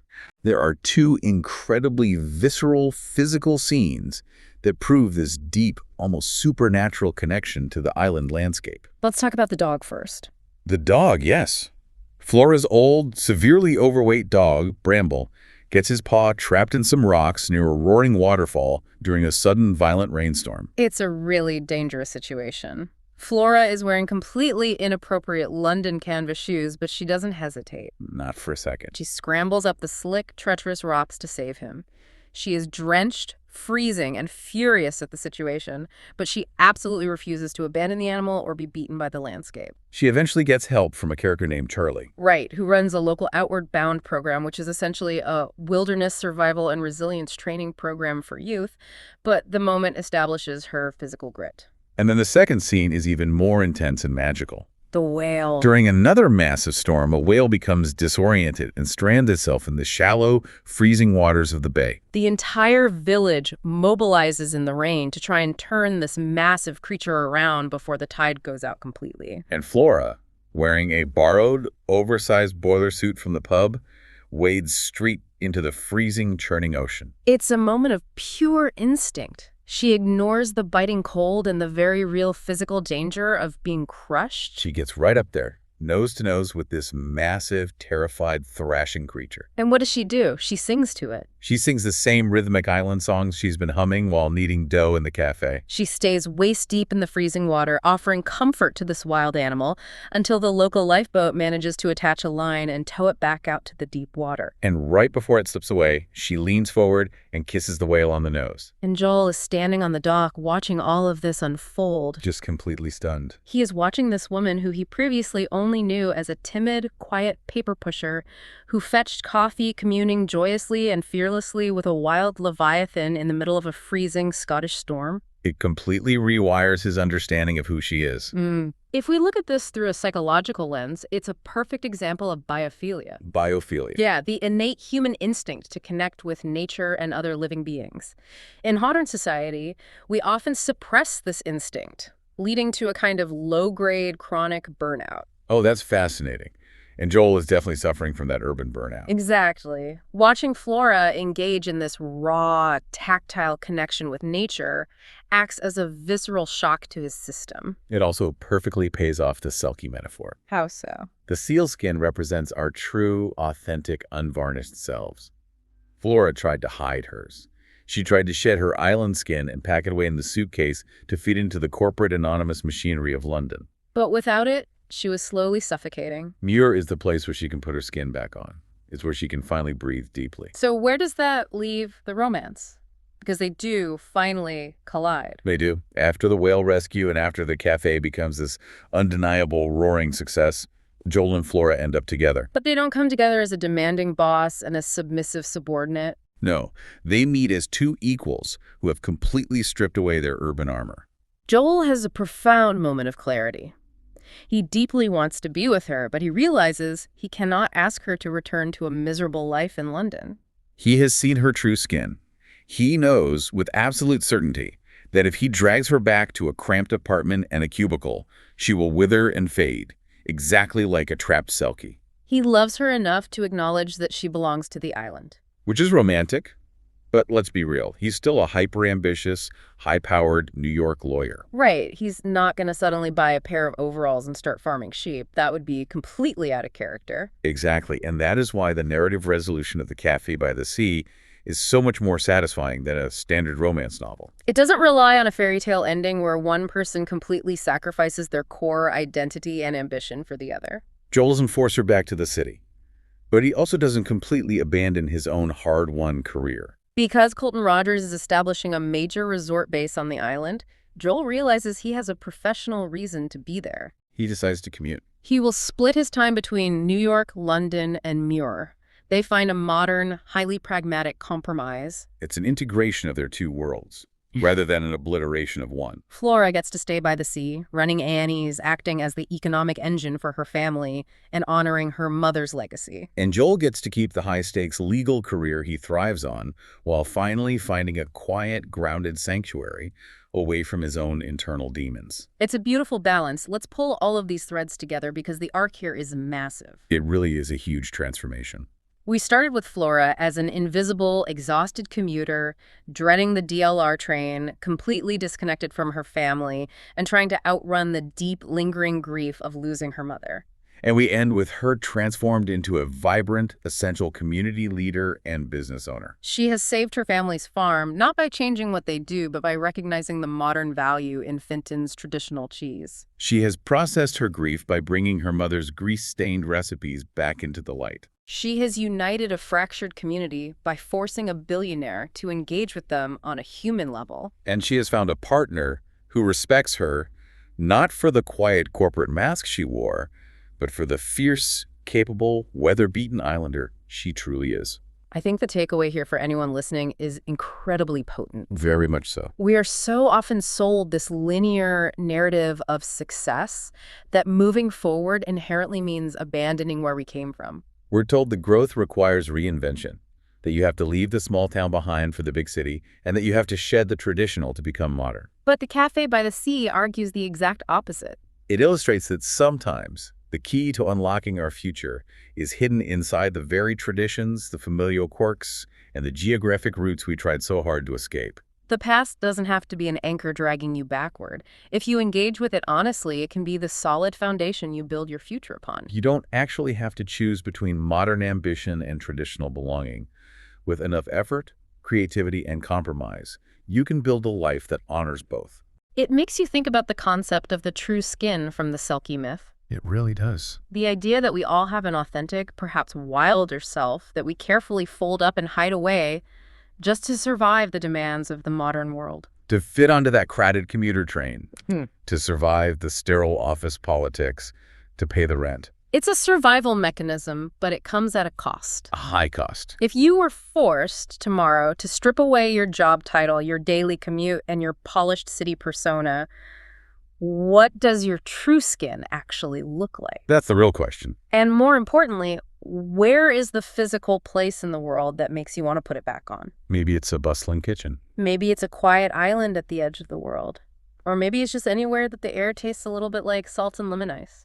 There are two incredibly visceral physical scenes that prove this deep, almost supernatural connection to the island landscape. Let's talk about the dog first. The dog, yes. Flora's old, severely overweight dog, Bramble, gets his paw trapped in some rocks near a roaring waterfall during a sudden violent rainstorm. It's a really dangerous situation. Flora is wearing completely inappropriate London canvas shoes, but she doesn't hesitate. Not for a second. She scrambles up the slick, treacherous rocks to save him. She is drenched, freezing, and furious at the situation, but she absolutely refuses to abandon the animal or be beaten by the landscape. She eventually gets help from a character named Charlie. Right, who runs a local Outward Bound program, which is essentially a wilderness survival and resilience training program for youth, but the moment establishes her physical grit. And then the second scene is even more intense and magical. The whale. During another massive storm, a whale becomes disoriented and strands itself in the shallow, freezing waters of the bay. The entire village mobilizes in the rain to try and turn this massive creature around before the tide goes out completely. And Flora, wearing a borrowed, oversized boiler suit from the pub, wades straight into the freezing, churning ocean. It's a moment of pure instinct. She ignores the biting cold and the very real physical danger of being crushed. She gets right up there, nose to nose with this massive, terrified, thrashing creature. And what does she do? She sings to it. She sings the same rhythmic island songs she's been humming while kneading dough in the cafe. She stays waist deep in the freezing water, offering comfort to this wild animal until the local lifeboat manages to attach a line and tow it back out to the deep water. And right before it slips away, she leans forward and kisses the whale on the nose. And Joel is standing on the dock watching all of this unfold. Just completely stunned. He is watching this woman who he previously only knew as a timid, quiet paper pusher who fetched coffee, communing joyously and fearlessly with a wild leviathan in the middle of a freezing Scottish storm. It completely rewires his understanding of who she is. If we look at this through a psychological lens, it's a perfect example of biophilia. Biophilia. Yeah, the innate human instinct to connect with nature and other living beings. In modern society, we often suppress this instinct, leading to a kind of low-grade chronic burnout. Oh, that's fascinating. And Joel is definitely suffering from that urban burnout. Exactly. Watching Flora engage in this raw, tactile connection with nature acts as a visceral shock to his system. It also perfectly pays off the Selkie metaphor. How so? The seal skin represents our true, authentic, unvarnished selves. Flora tried to hide hers. She tried to shed her island skin and pack it away in the suitcase to feed into the corporate anonymous machinery of London. But without it, she was slowly suffocating. Muir is the place where she can put her skin back on. It's where she can finally breathe deeply. So where does that leave the romance? Because they do finally collide. They do. After the whale rescue and after the cafe becomes this undeniable roaring success, Joel and Flora end up together. But they don't come together as a demanding boss and a submissive subordinate. No, they meet as two equals who have completely stripped away their urban armor. Joel has a profound moment of clarity. He deeply wants to be with her, but he realizes he cannot ask her to return to a miserable life in London. He has seen her true skin. He knows with absolute certainty that if he drags her back to a cramped apartment and a cubicle, she will wither and fade, exactly like a trapped Selkie. He loves her enough to acknowledge that she belongs to the island. Which is romantic. But let's be real, he's still a hyper-ambitious, high-powered New York lawyer. Right. He's not going to suddenly buy a pair of overalls and start farming sheep. That would be completely out of character. Exactly. And that is why the narrative resolution of The Cafe by the Sea is so much more satisfying than a standard romance novel. It doesn't rely on a fairy tale ending where one person completely sacrifices their core identity and ambition for the other. Joel doesn't force her back to the city, but he also doesn't completely abandon his own hard-won career. Because Colton Rogers is establishing a major resort base on the island, Joel realizes he has a professional reason to be there. He decides to commute. He will split his time between New York, London, and Muir. They find a modern, highly pragmatic compromise. It's an integration of their two worlds, rather than an obliteration of one. Flora gets to stay by the sea, running Annie's, acting as the economic engine for her family, and honoring her mother's legacy. And Joel gets to keep the high-stakes legal career he thrives on, while finally finding a quiet, grounded sanctuary away from his own internal demons. It's a beautiful balance. Let's pull all of these threads together because the arc here is massive. It really is a huge transformation. We started with Flora as an invisible, exhausted commuter, dreading the DLR train, completely disconnected from her family, and trying to outrun the deep, lingering grief of losing her mother. And we end with her transformed into a vibrant, essential community leader and business owner. She has saved her family's farm, not by changing what they do, but by recognizing the modern value in Fenton's traditional cheese. She has processed her grief by bringing her mother's grease-stained recipes back into the light. She has united a fractured community by forcing a billionaire to engage with them on a human level. And she has found a partner who respects her, not for the quiet corporate mask she wore, but for the fierce, capable, weather-beaten islander she truly is. I think the takeaway here for anyone listening is incredibly potent. Very much so. We are so often sold this linear narrative of success that moving forward inherently means abandoning where we came from. We're told that growth requires reinvention, that you have to leave the small town behind for the big city, and that you have to shed the traditional to become modern. But the Cafe by the Sea argues the exact opposite. It illustrates that sometimes the key to unlocking our future is hidden inside the very traditions, the familial quirks, and the geographic roots we tried so hard to escape. The past doesn't have to be an anchor dragging you backward. If you engage with it honestly, it can be the solid foundation you build your future upon. You don't actually have to choose between modern ambition and traditional belonging. With enough effort, creativity, and compromise, you can build a life that honors both. It makes you think about the concept of the true skin from the Selkie myth. It really does. The idea that we all have an authentic, perhaps wilder self that we carefully fold up and hide away just to survive the demands of the modern world. To fit onto that crowded commuter train, to survive the sterile office politics, to pay the rent. It's a survival mechanism, but it comes at a cost. A high cost. If you were forced tomorrow to strip away your job title, your daily commute, and your polished city persona, what does your true skin actually look like? That's the real question. And more importantly, where is the physical place in the world that makes you want to put it back on? Maybe it's a bustling kitchen. Maybe it's a quiet island at the edge of the world. Or maybe it's just anywhere that the air tastes a little bit like salt and lemon ice.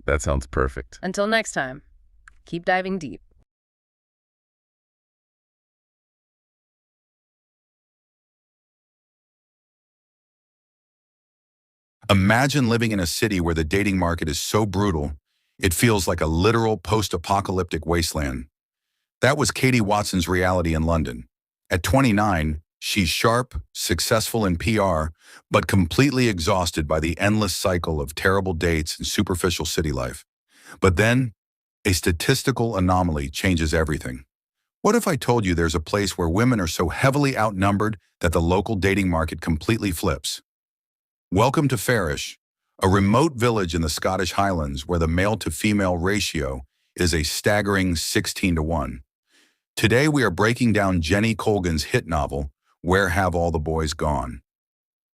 That sounds perfect. Until next time, keep diving deep. Imagine living in a city where the dating market is so brutal, it feels like a literal post-apocalyptic wasteland. That was Katie Watson's reality in London. At 29, she's sharp, successful in PR, but completely exhausted by the endless cycle of terrible dates and superficial city life. But then, a statistical anomaly changes everything. What if I told you there's a place where women are so heavily outnumbered that the local dating market completely flips? Welcome to Farish, a remote village in the Scottish Highlands where the male-to-female ratio is a staggering 16-to-1. Today we are breaking down Jenny Colgan's hit novel, Where Have All the Boys Gone?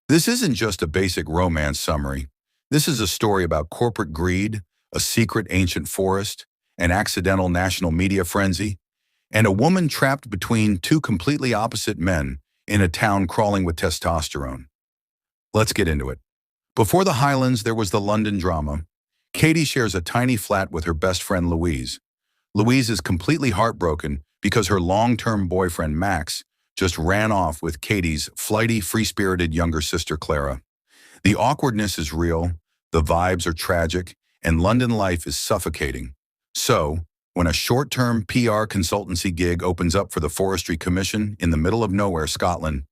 This isn't just a basic romance summary. This is a story about corporate greed, a secret ancient forest, an accidental national media frenzy, and a woman trapped between two completely opposite men in a town crawling with testosterone. Let's get into it. Before the Highlands, there was the London drama. Katie shares a tiny flat with her best friend Louise. Louise is completely heartbroken because her long-term boyfriend Max just ran off with Katie's flighty, free-spirited younger sister Clara. The awkwardness is real, the vibes are tragic, and London life is suffocating. So, when a short-term PR consultancy gig opens up for the Forestry Commission in the middle of nowhere, Scotland,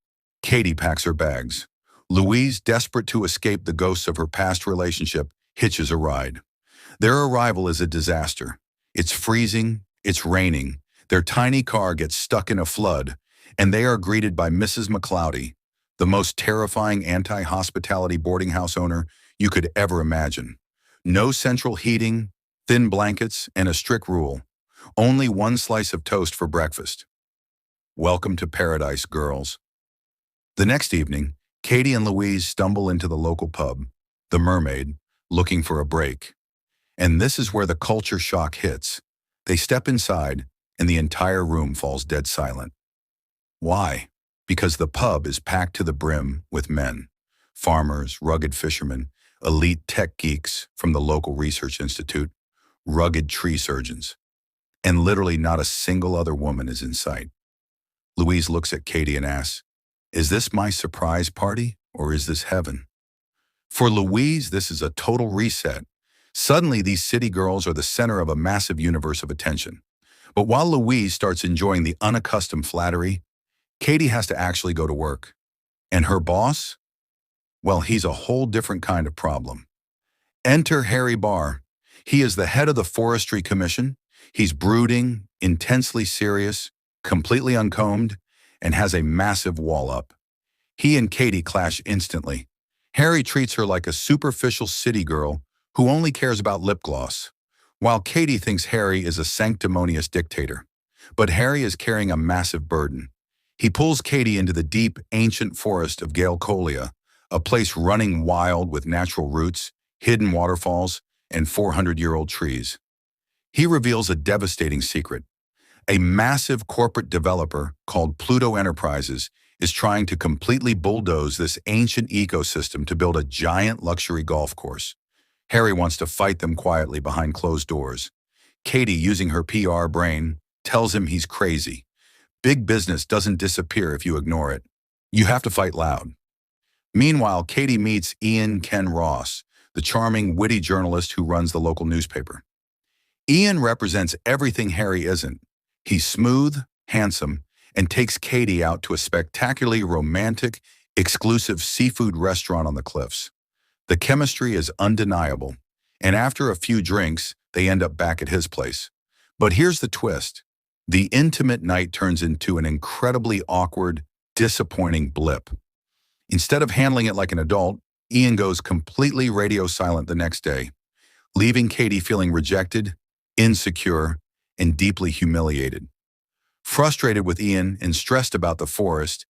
Katie packs her bags. Louise, desperate to escape the ghosts of her past relationship, hitches a ride. Their arrival is a disaster. It's freezing, it's raining, their tiny car gets stuck in a flood, and they are greeted by Mrs. McCloudy, the most terrifying anti-hospitality boarding house owner you could ever imagine. No central heating, thin blankets, and a strict rule. Only one slice of toast for breakfast. Welcome to paradise, girls. The next evening, Katie and Louise stumble into the local pub, the Mermaid, looking for a break. And this is where the culture shock hits. They step inside, and the entire room falls dead silent. Why? Because the pub is packed to the brim with men. Farmers, rugged fishermen, elite tech geeks from the local research institute, rugged tree surgeons. And literally not a single other woman is in sight. Louise looks at Katie and asks, "Is this my surprise party, or is this heaven?" For Louise, this is a total reset. Suddenly, these city girls are the center of a massive universe of attention. But while Louise starts enjoying the unaccustomed flattery, Katie has to actually go to work. And her boss? Well, he's a whole different kind of problem. Enter Harry Barr. He is the head of the Forestry Commission. He's brooding, intensely serious, completely uncombed, and has a massive wall up. He and Katie clash instantly. Harry treats her like a superficial city girl who only cares about lip gloss, while Katie thinks Harry is a sanctimonious dictator. But Harry is carrying a massive burden. He pulls Katie into the deep, ancient forest of Gaelcolia, a place running wild with natural roots, hidden waterfalls, and 400-year-old trees. He reveals a devastating secret. A massive corporate developer called Pluto Enterprises is trying to completely bulldoze this ancient ecosystem to build a giant luxury golf course. Harry wants to fight them quietly behind closed doors. Katie, using her PR brain, tells him he's crazy. Big business doesn't disappear if you ignore it. You have to fight loud. Meanwhile, Katie meets Ian Ken Ross, the charming, witty journalist who runs the local newspaper. Ian represents everything Harry isn't. He's smooth, handsome, and takes Katie out to a spectacularly romantic, exclusive seafood restaurant on the cliffs. The chemistry is undeniable, and after a few drinks, they end up back at his place. But here's the twist. The intimate night turns into an incredibly awkward, disappointing blip. Instead of handling it like an adult, Ian goes completely radio silent the next day, leaving Katie feeling rejected, insecure, and deeply humiliated. Frustrated with Ian and stressed about the forest,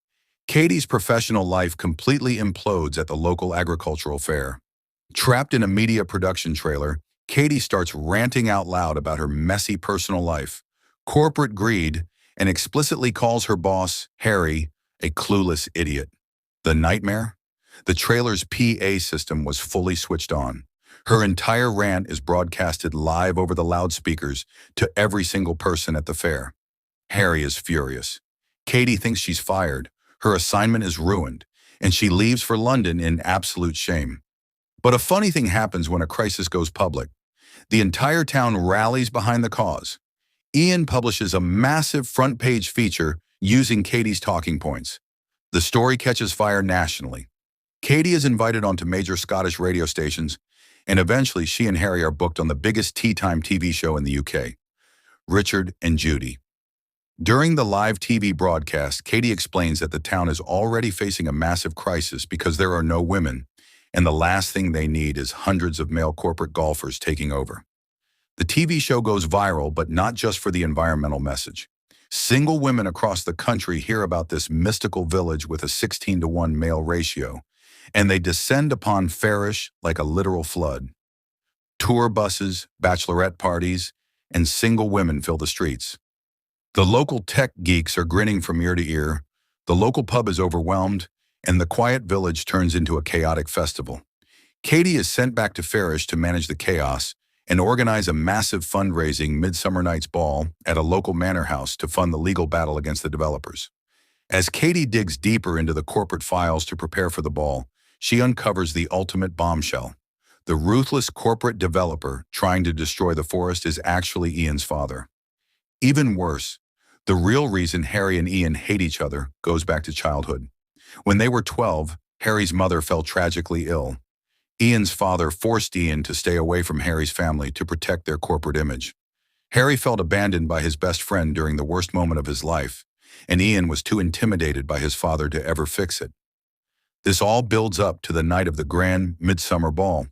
Katie's professional life completely implodes at the local agricultural fair. Trapped in a media production trailer, Katie starts ranting out loud about her messy personal life, corporate greed, and explicitly calls her boss, Harry, a clueless idiot. The nightmare? The trailer's PA system was fully switched on. Her entire rant is broadcasted live over the loudspeakers to every single person at the fair. Harry is furious. Katie thinks she's fired, her assignment is ruined, and she leaves for London in absolute shame. But a funny thing happens when a crisis goes public. The entire town rallies behind the cause. Ian publishes a massive front-page feature using Katie's talking points. The story catches fire nationally. Katie is invited onto major Scottish radio stations, and eventually she and Harry are booked on the biggest tea time TV show in the UK, Richard and Judy. During the live TV broadcast, Katie explains that the town is already facing a massive crisis because there are no women, and the last thing they need is hundreds of male corporate golfers taking over. The TV show goes viral, but not just for the environmental message. Single women across the country hear about this mystical village with a 16-to-1 male ratio, and they descend upon Farish like a literal flood. Tour buses, bachelorette parties, and single women fill the streets. The local tech geeks are grinning from ear to ear, the local pub is overwhelmed, and the quiet village turns into a chaotic festival. Katie is sent back to Farish to manage the chaos and organize a massive fundraising Midsummer Night's Ball at a local manor house to fund the legal battle against the developers. As Katie digs deeper into the corporate files to prepare for the ball, she uncovers the ultimate bombshell. The ruthless corporate developer trying to destroy the forest is actually Ian's father. Even worse, the real reason Harry and Ian hate each other goes back to childhood. When they were 12, Harry's mother fell tragically ill. Ian's father forced Ian to stay away from Harry's family to protect their corporate image. Harry felt abandoned by his best friend during the worst moment of his life, and Ian was too intimidated by his father to ever fix it. This all builds up to the night of the grand midsummer ball.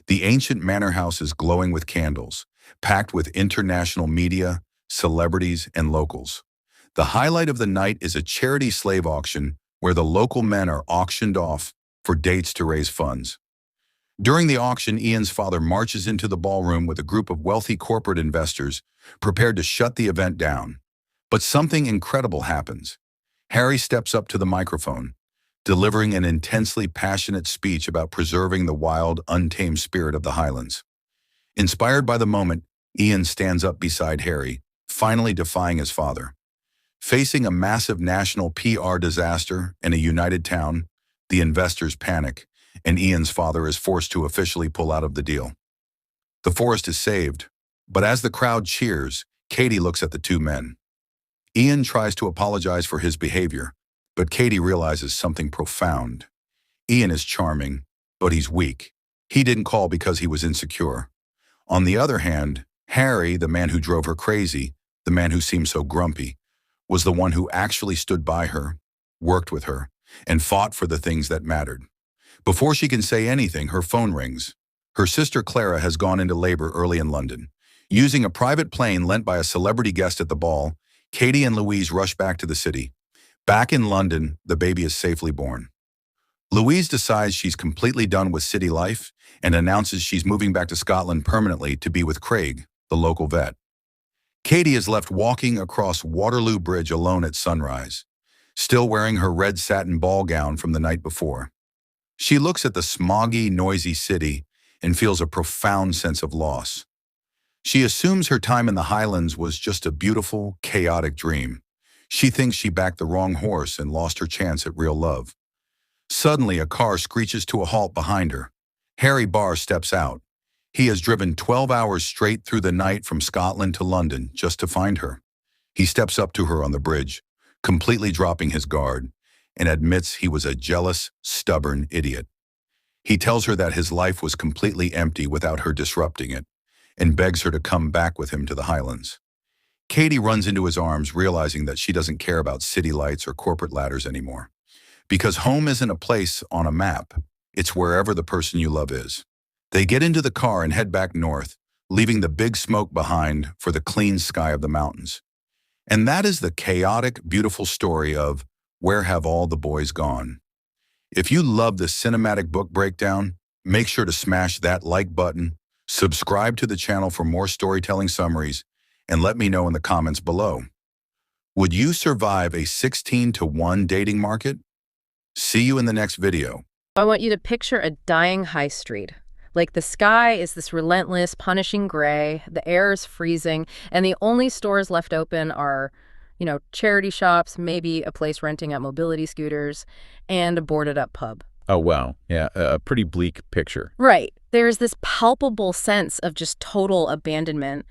The ancient manor house is glowing with candles, packed with international media, celebrities, and locals. The highlight of the night is a charity slave auction where the local men are auctioned off for dates to raise funds. During the auction, Ian's father marches into the ballroom with a group of wealthy corporate investors prepared to shut the event down. But something incredible happens. Harry steps up to the microphone, delivering an intensely passionate speech about preserving the wild, untamed spirit of the Highlands. Inspired by the moment, Ian stands up beside Harry, finally defying his father. Facing a massive national PR disaster and a united town, the investors panic, and Ian's father is forced to officially pull out of the deal. The forest is saved, but as the crowd cheers, Katie looks at the two men. Ian tries to apologize for his behavior, but Katie realizes something profound. Ian is charming, but he's weak. He didn't call because he was insecure. On the other hand, Harry, the man who drove her crazy, the man who seemed so grumpy, was the one who actually stood by her, worked with her, and fought for the things that mattered. Before she can say anything, her phone rings. Her sister Clara has gone into labor early in London. Using a private plane lent by a celebrity guest at the ball, Katie and Louise rush back to the city. Back in London, the baby is safely born. Louise decides she's completely done with city life and announces she's moving back to Scotland permanently to be with Craig, the local vet. Katie is left walking across Waterloo Bridge alone at sunrise, still wearing her red satin ball gown from the night before. She looks at the smoggy, noisy city and feels a profound sense of loss. She assumes her time in the Highlands was just a beautiful, chaotic dream. She thinks she backed the wrong horse and lost her chance at real love. Suddenly, a car screeches to a halt behind her. Harry Barr steps out. He has driven 12 hours straight through the night from Scotland to London just to find her. He steps up to her on the bridge, completely dropping his guard, and admits he was a jealous, stubborn idiot. He tells her that his life was completely empty without her disrupting it, and begs her to come back with him to the Highlands. Katie runs into his arms, realizing that she doesn't care about city lights or corporate ladders anymore. Because home isn't a place on a map, it's wherever the person you love is. They get into the car and head back north, leaving the big smoke behind for the clean sky of the mountains. And that is the chaotic, beautiful story of Where Have All the Boys Gone? If you love the cinematic book breakdown, make sure to smash that like button, subscribe to the channel for more storytelling summaries, and let me know in the comments below. Would you survive a 16-to-1 dating market? See you in the next video. I want you to picture a dying high street. Like the sky is this relentless, punishing gray, the air is freezing, and the only stores left open are, charity shops, maybe a place renting out mobility scooters, and a boarded-up pub. Oh, wow. Yeah, a pretty bleak picture. Right. There's this palpable sense of just total abandonment.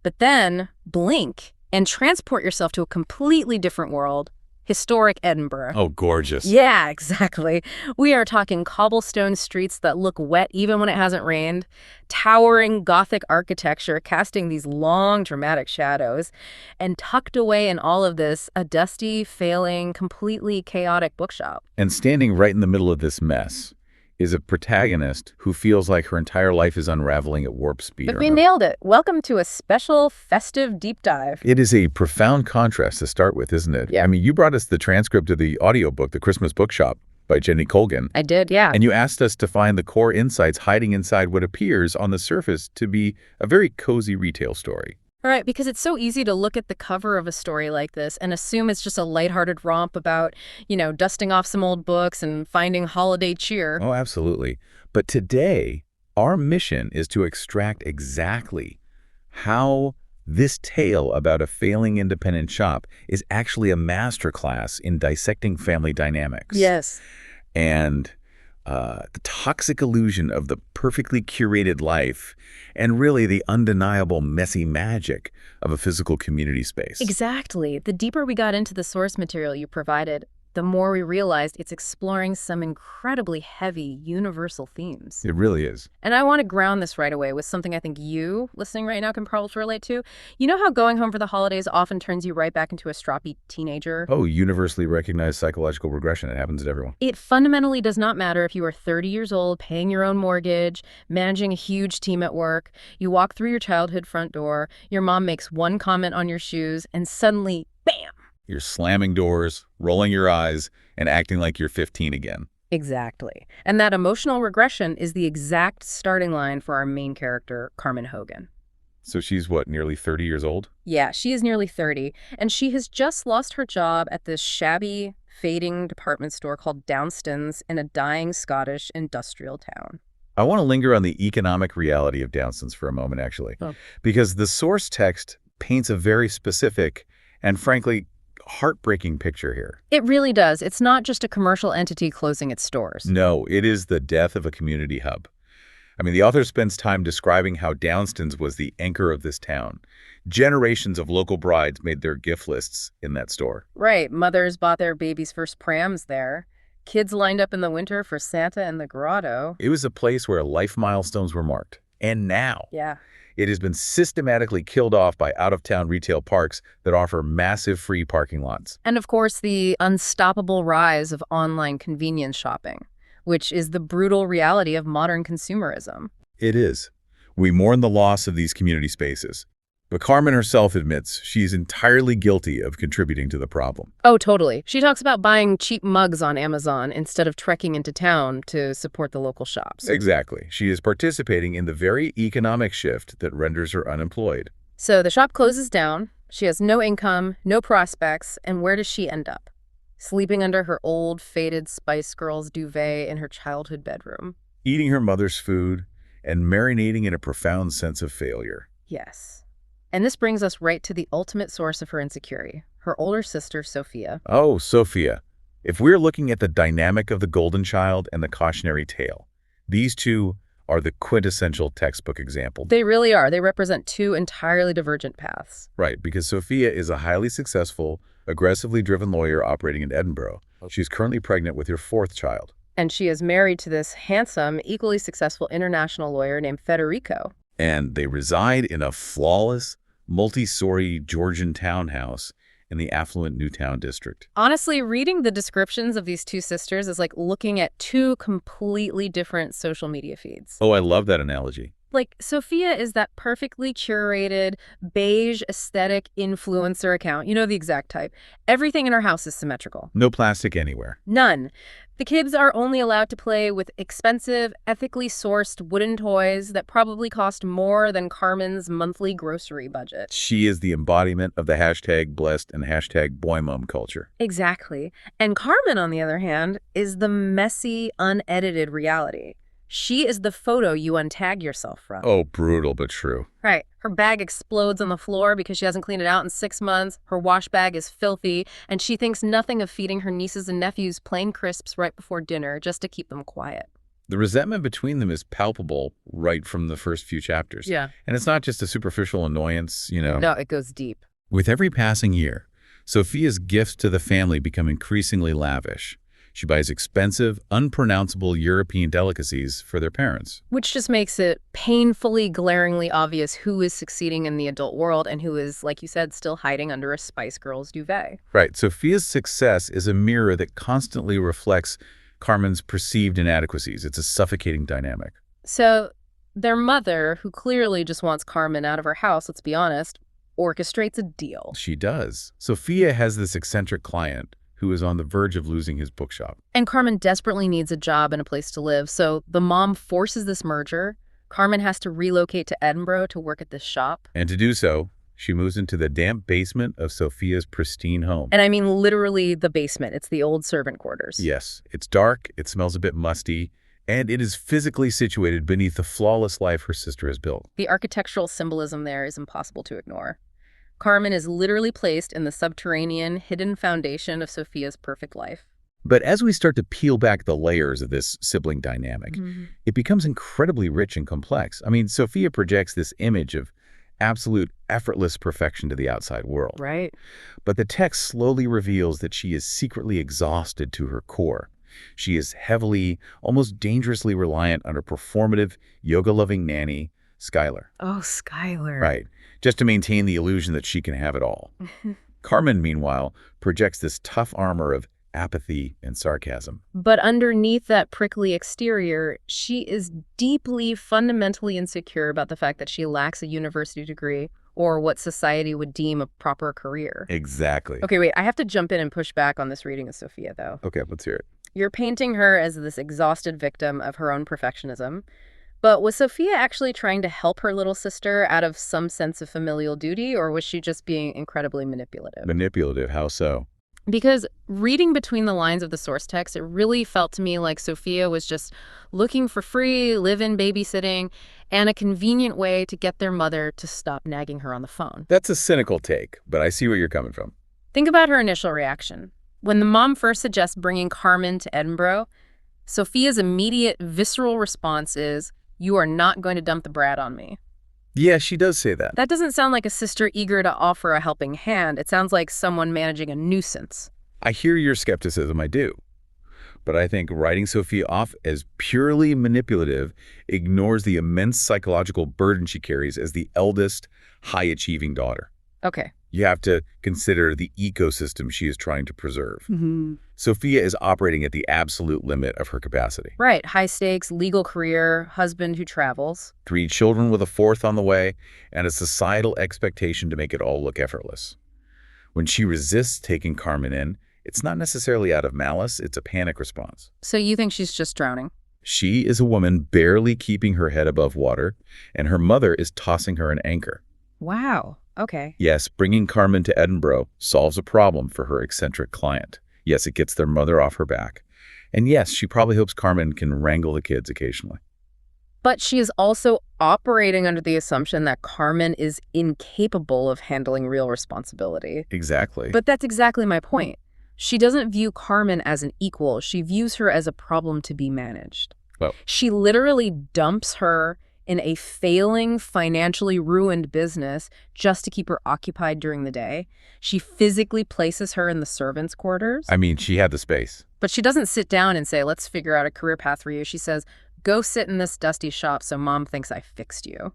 But then blink and transport yourself to a completely different world. Historic Edinburgh. Oh, gorgeous. Yeah, exactly. We are talking cobblestone streets that look wet even when it hasn't rained, towering Gothic architecture casting these long, dramatic shadows, and tucked away in all of this, a dusty, failing, completely chaotic bookshop. And standing right in the middle of this mess is a protagonist who feels like her entire life is unraveling at warp speed. But we nailed it. Welcome to a special festive deep dive. It is a profound contrast to start with, isn't it? Yeah. I mean, you brought us the transcript of the audiobook, The Christmas Bookshop by Jenny Colgan. I did, yeah. And you asked us to find the core insights hiding inside what appears on the surface to be a very cozy retail story. Right, because it's so easy to look at the cover of a story like this and assume it's just a lighthearted romp about, dusting off some old books and finding holiday cheer. Oh, absolutely. But today, our mission is to extract exactly how this tale about a failing independent shop is actually a masterclass in dissecting family dynamics. Yes. And the toxic illusion of the perfectly curated life and really the undeniable messy magic of a physical community space. Exactly. The deeper we got into the source material you provided, the more we realized it's exploring some incredibly heavy universal themes. It really is. And I want to ground this right away with something I think you, listening right now, can probably relate to. You know how going home for the holidays often turns you right back into a stroppy teenager? Oh, universally recognized psychological regression. It happens to everyone. It fundamentally does not matter if you are 30 years old, paying your own mortgage, managing a huge team at work. You walk through your childhood front door, your mom makes one comment on your shoes, and suddenly, bam! You're slamming doors, rolling your eyes, and acting like you're 15 again. Exactly. And that emotional regression is the exact starting line for our main character, Carmen Hogan. So she's what, nearly 30 years old? Yeah, she is nearly 30, and she has just lost her job at this shabby, fading department store called Downstons in a dying Scottish industrial town. I want to linger on the economic reality of Downstons for a moment, actually, because the source text paints a very specific and, frankly, heartbreaking picture here. It really does. It's not just a commercial entity closing its stores. No, it is the death of a community hub. I mean, the author spends time describing how Downstons was the anchor of this town. Generations of local brides made their gift lists in that store. Right. Mothers bought their baby's first prams there. Kids lined up in the winter for Santa and the grotto. It was a place where life milestones were marked. And now, it has been systematically killed off by out-of-town retail parks that offer massive free parking lots. And of course, the unstoppable rise of online convenience shopping, which is the brutal reality of modern consumerism. It is. We mourn the loss of these community spaces. But Carmen herself admits she's entirely guilty of contributing to the problem. Oh, totally. She talks about buying cheap mugs on Amazon instead of trekking into town to support the local shops. Exactly. She is participating in the very economic shift that renders her unemployed. So the shop closes down, she has no income, no prospects, and where does she end up? Sleeping under her old, faded Spice Girls duvet in her childhood bedroom. Eating her mother's food and marinating in a profound sense of failure. Yes. And this brings us right to the ultimate source of her insecurity, her older sister, Sophia. Oh, Sophia. If we're looking at the dynamic of the golden child and the cautionary tale, these two are the quintessential textbook example. They really are. They represent two entirely divergent paths. Right, because Sophia is a highly successful, aggressively driven lawyer operating in Edinburgh. She's currently pregnant with her fourth child. And she is married to this handsome, equally successful international lawyer named Federico. And they reside in a flawless, multi-story Georgian townhouse in the affluent Newtown district. Honestly, reading the descriptions of these two sisters is like looking at two completely different social media feeds. Oh, I love that analogy. Like, Sophia is that perfectly curated, beige aesthetic influencer account. You know, the exact type. Everything in her house is symmetrical. No plastic anywhere. None. The kids are only allowed to play with expensive, ethically sourced wooden toys that probably cost more than Carmen's monthly grocery budget. She is the embodiment of the hashtag blessed and hashtag boy mom culture. Exactly. And Carmen, on the other hand, is the messy, unedited reality. She is the photo you untag yourself from. Oh, brutal but true. Right. Her bag explodes on the floor because she hasn't cleaned it out in 6 months. Her wash bag is filthy, and she thinks nothing of feeding her nieces and nephews plain crisps right before dinner just to keep them quiet. The resentment between them is palpable right from the first few chapters. Yeah. And it's not just a superficial annoyance, you know. No, it goes deep. With every passing year, Sophia's gifts to the family become increasingly lavish. She buys expensive, unpronounceable European delicacies for their parents. Which just makes it painfully, glaringly obvious who is succeeding in the adult world and who is, like you said, still hiding under a Spice Girls duvet. Right. Sophia's success is a mirror that constantly reflects Carmen's perceived inadequacies. It's a suffocating dynamic. So their mother, who clearly just wants Carmen out of her house, let's be honest, orchestrates a deal. She does. Sophia has this eccentric client who is on the verge of losing his bookshop. And Carmen desperately needs a job and a place to live, so the mom forces this merger. Carmen has to relocate to Edinburgh to work at this shop. And to do so, she moves into the damp basement of Sophia's pristine home. And I mean literally the basement. It's the old servant quarters. Yes, it's dark, it smells a bit musty, and it is physically situated beneath the flawless life her sister has built. The architectural symbolism there is impossible to ignore. Carmen is literally placed in the subterranean, hidden foundation of Sophia's perfect life. But as we start to peel back the layers of this sibling dynamic, it becomes incredibly rich and complex. I mean, Sophia projects this image of absolute effortless perfection to the outside world. Right. But the text slowly reveals that she is secretly exhausted to her core. She is heavily, almost dangerously reliant on her performative, yoga-loving nanny, Skylar. Oh, Skylar. Right. Just to maintain the illusion that she can have it all. Carmen, meanwhile, projects this tough armor of apathy and sarcasm. But underneath that prickly exterior, she is deeply, fundamentally insecure about the fact that she lacks a university degree or what society would deem a proper career. Exactly. Okay, wait, I have to jump in and push back on this reading of Sophia, though. Okay, let's hear it. You're painting her as this exhausted victim of her own perfectionism. But was Sophia actually trying to help her little sister out of some sense of familial duty, or was she just being incredibly manipulative? Manipulative, how so? Because reading between the lines of the source text, it really felt to me like Sophia was just looking for free live-in babysitting and a convenient way to get their mother to stop nagging her on the phone. That's a cynical take, but I see where you're coming from. Think about her initial reaction. When the mom first suggests bringing Carmen to Edinburgh, Sophia's immediate visceral response is, "You are not going to dump the brat on me." Yeah, she does say that. That doesn't sound like a sister eager to offer a helping hand. It sounds like someone managing a nuisance. I hear your skepticism, I do. But I think writing Sophia off as purely manipulative ignores the immense psychological burden she carries as the eldest, high-achieving daughter. Okay, You have to consider the ecosystem she is trying to preserve. Mm-hmm. Sophia is operating at the absolute limit of her capacity. Right. High stakes, legal career, husband who travels. 3 children with a 4th on the way, and a societal expectation to make it all look effortless. When she resists taking Carmen in, it's not necessarily out of malice, it's a panic response. So you think she's just drowning? She is a woman barely keeping her head above water, and her mother is tossing her an anchor. Wow. Okay. Yes, bringing Carmen to Edinburgh solves a problem for her eccentric client. Yes, it gets their mother off her back. And yes, she probably hopes Carmen can wrangle the kids occasionally. But she is also operating under the assumption that Carmen is incapable of handling real responsibility. Exactly. But that's exactly my point. She doesn't view Carmen as an equal. She views her as a problem to be managed. Well, she literally dumps her in a failing, financially ruined business just to keep her occupied during the day. She physically places her in the servants' quarters. I mean, she had the space. But she doesn't sit down and say, let's figure out a career path for you. She says, go sit in this dusty shop so Mom thinks I fixed you.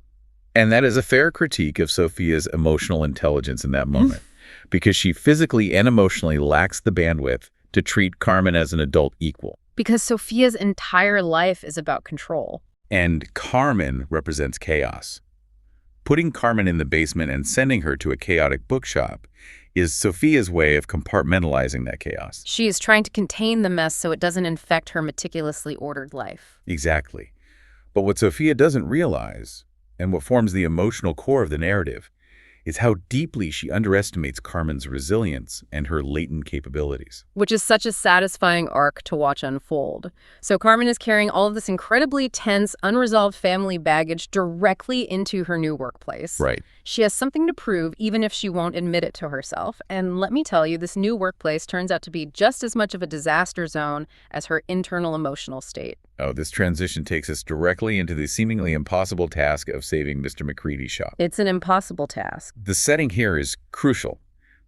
And that is a fair critique of Sophia's emotional intelligence in that moment, because she physically and emotionally lacks the bandwidth to treat Carmen as an adult equal. Because Sophia's entire life is about control. And Carmen represents chaos. Putting Carmen in the basement and sending her to a chaotic bookshop is Sophia's way of compartmentalizing that chaos. She is trying to contain the mess so it doesn't infect her meticulously ordered life. Exactly. But what Sophia doesn't realize, and what forms the emotional core of the narrative, is how deeply she underestimates Carmen's resilience and her latent capabilities. Which is such a satisfying arc to watch unfold. So Carmen is carrying all of this incredibly tense, unresolved family baggage directly into her new workplace. Right. She has something to prove, even if she won't admit it to herself. And let me tell you, this new workplace turns out to be just as much of a disaster zone as her internal emotional state. Oh, this transition takes us directly into the seemingly impossible task of saving Mr. McCready's shop. It's an impossible task. The setting here is crucial.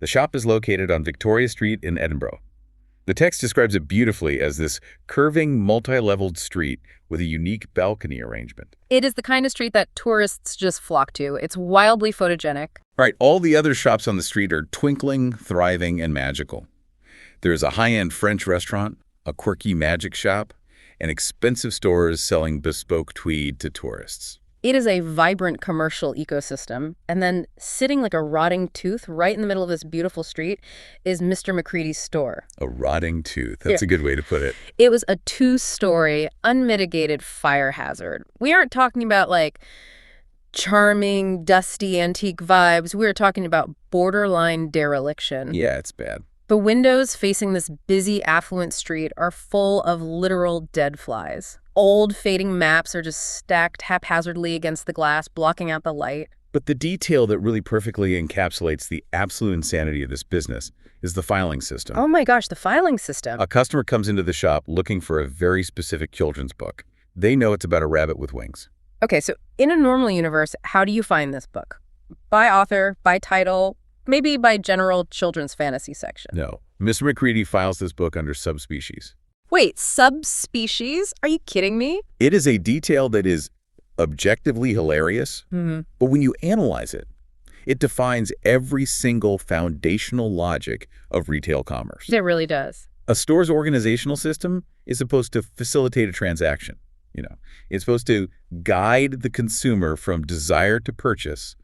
The shop is located on Victoria Street in Edinburgh. The text describes it beautifully as this curving, multi-leveled street with a unique balcony arrangement. It is the kind of street that tourists just flock to. It's wildly photogenic. Right, all the other shops on the street are twinkling, thriving, and magical. There's a high-end French restaurant, a quirky magic shop, and expensive stores selling bespoke tweed to tourists. It is a vibrant commercial ecosystem. And then sitting like a rotting tooth right in the middle of this beautiful street is Mr. McCready's store. A rotting tooth. That's a good way to put it. It was a 2-story, unmitigated fire hazard. We aren't talking about like charming, dusty, antique vibes. We're talking about borderline dereliction. Yeah, it's bad. The windows facing this busy, affluent street are full of literal dead flies. Old, fading maps are just stacked haphazardly against the glass, blocking out the light. But the detail that really perfectly encapsulates the absolute insanity of this business is the filing system. Oh my gosh, the filing system. A customer comes into the shop looking for a very specific children's book. They know it's about a rabbit with wings. Okay, so in a normal universe, how do you find this book? By author, by title, maybe by general children's fantasy section. No. Mr. McCready files this book under subspecies. Wait, subspecies? Are you kidding me? It is a detail that is objectively hilarious, but when you analyze it, it defines every single foundational logic of retail commerce. It really does. A store's organizational system is supposed to facilitate a transaction. It's supposed to guide the consumer from desire to purchase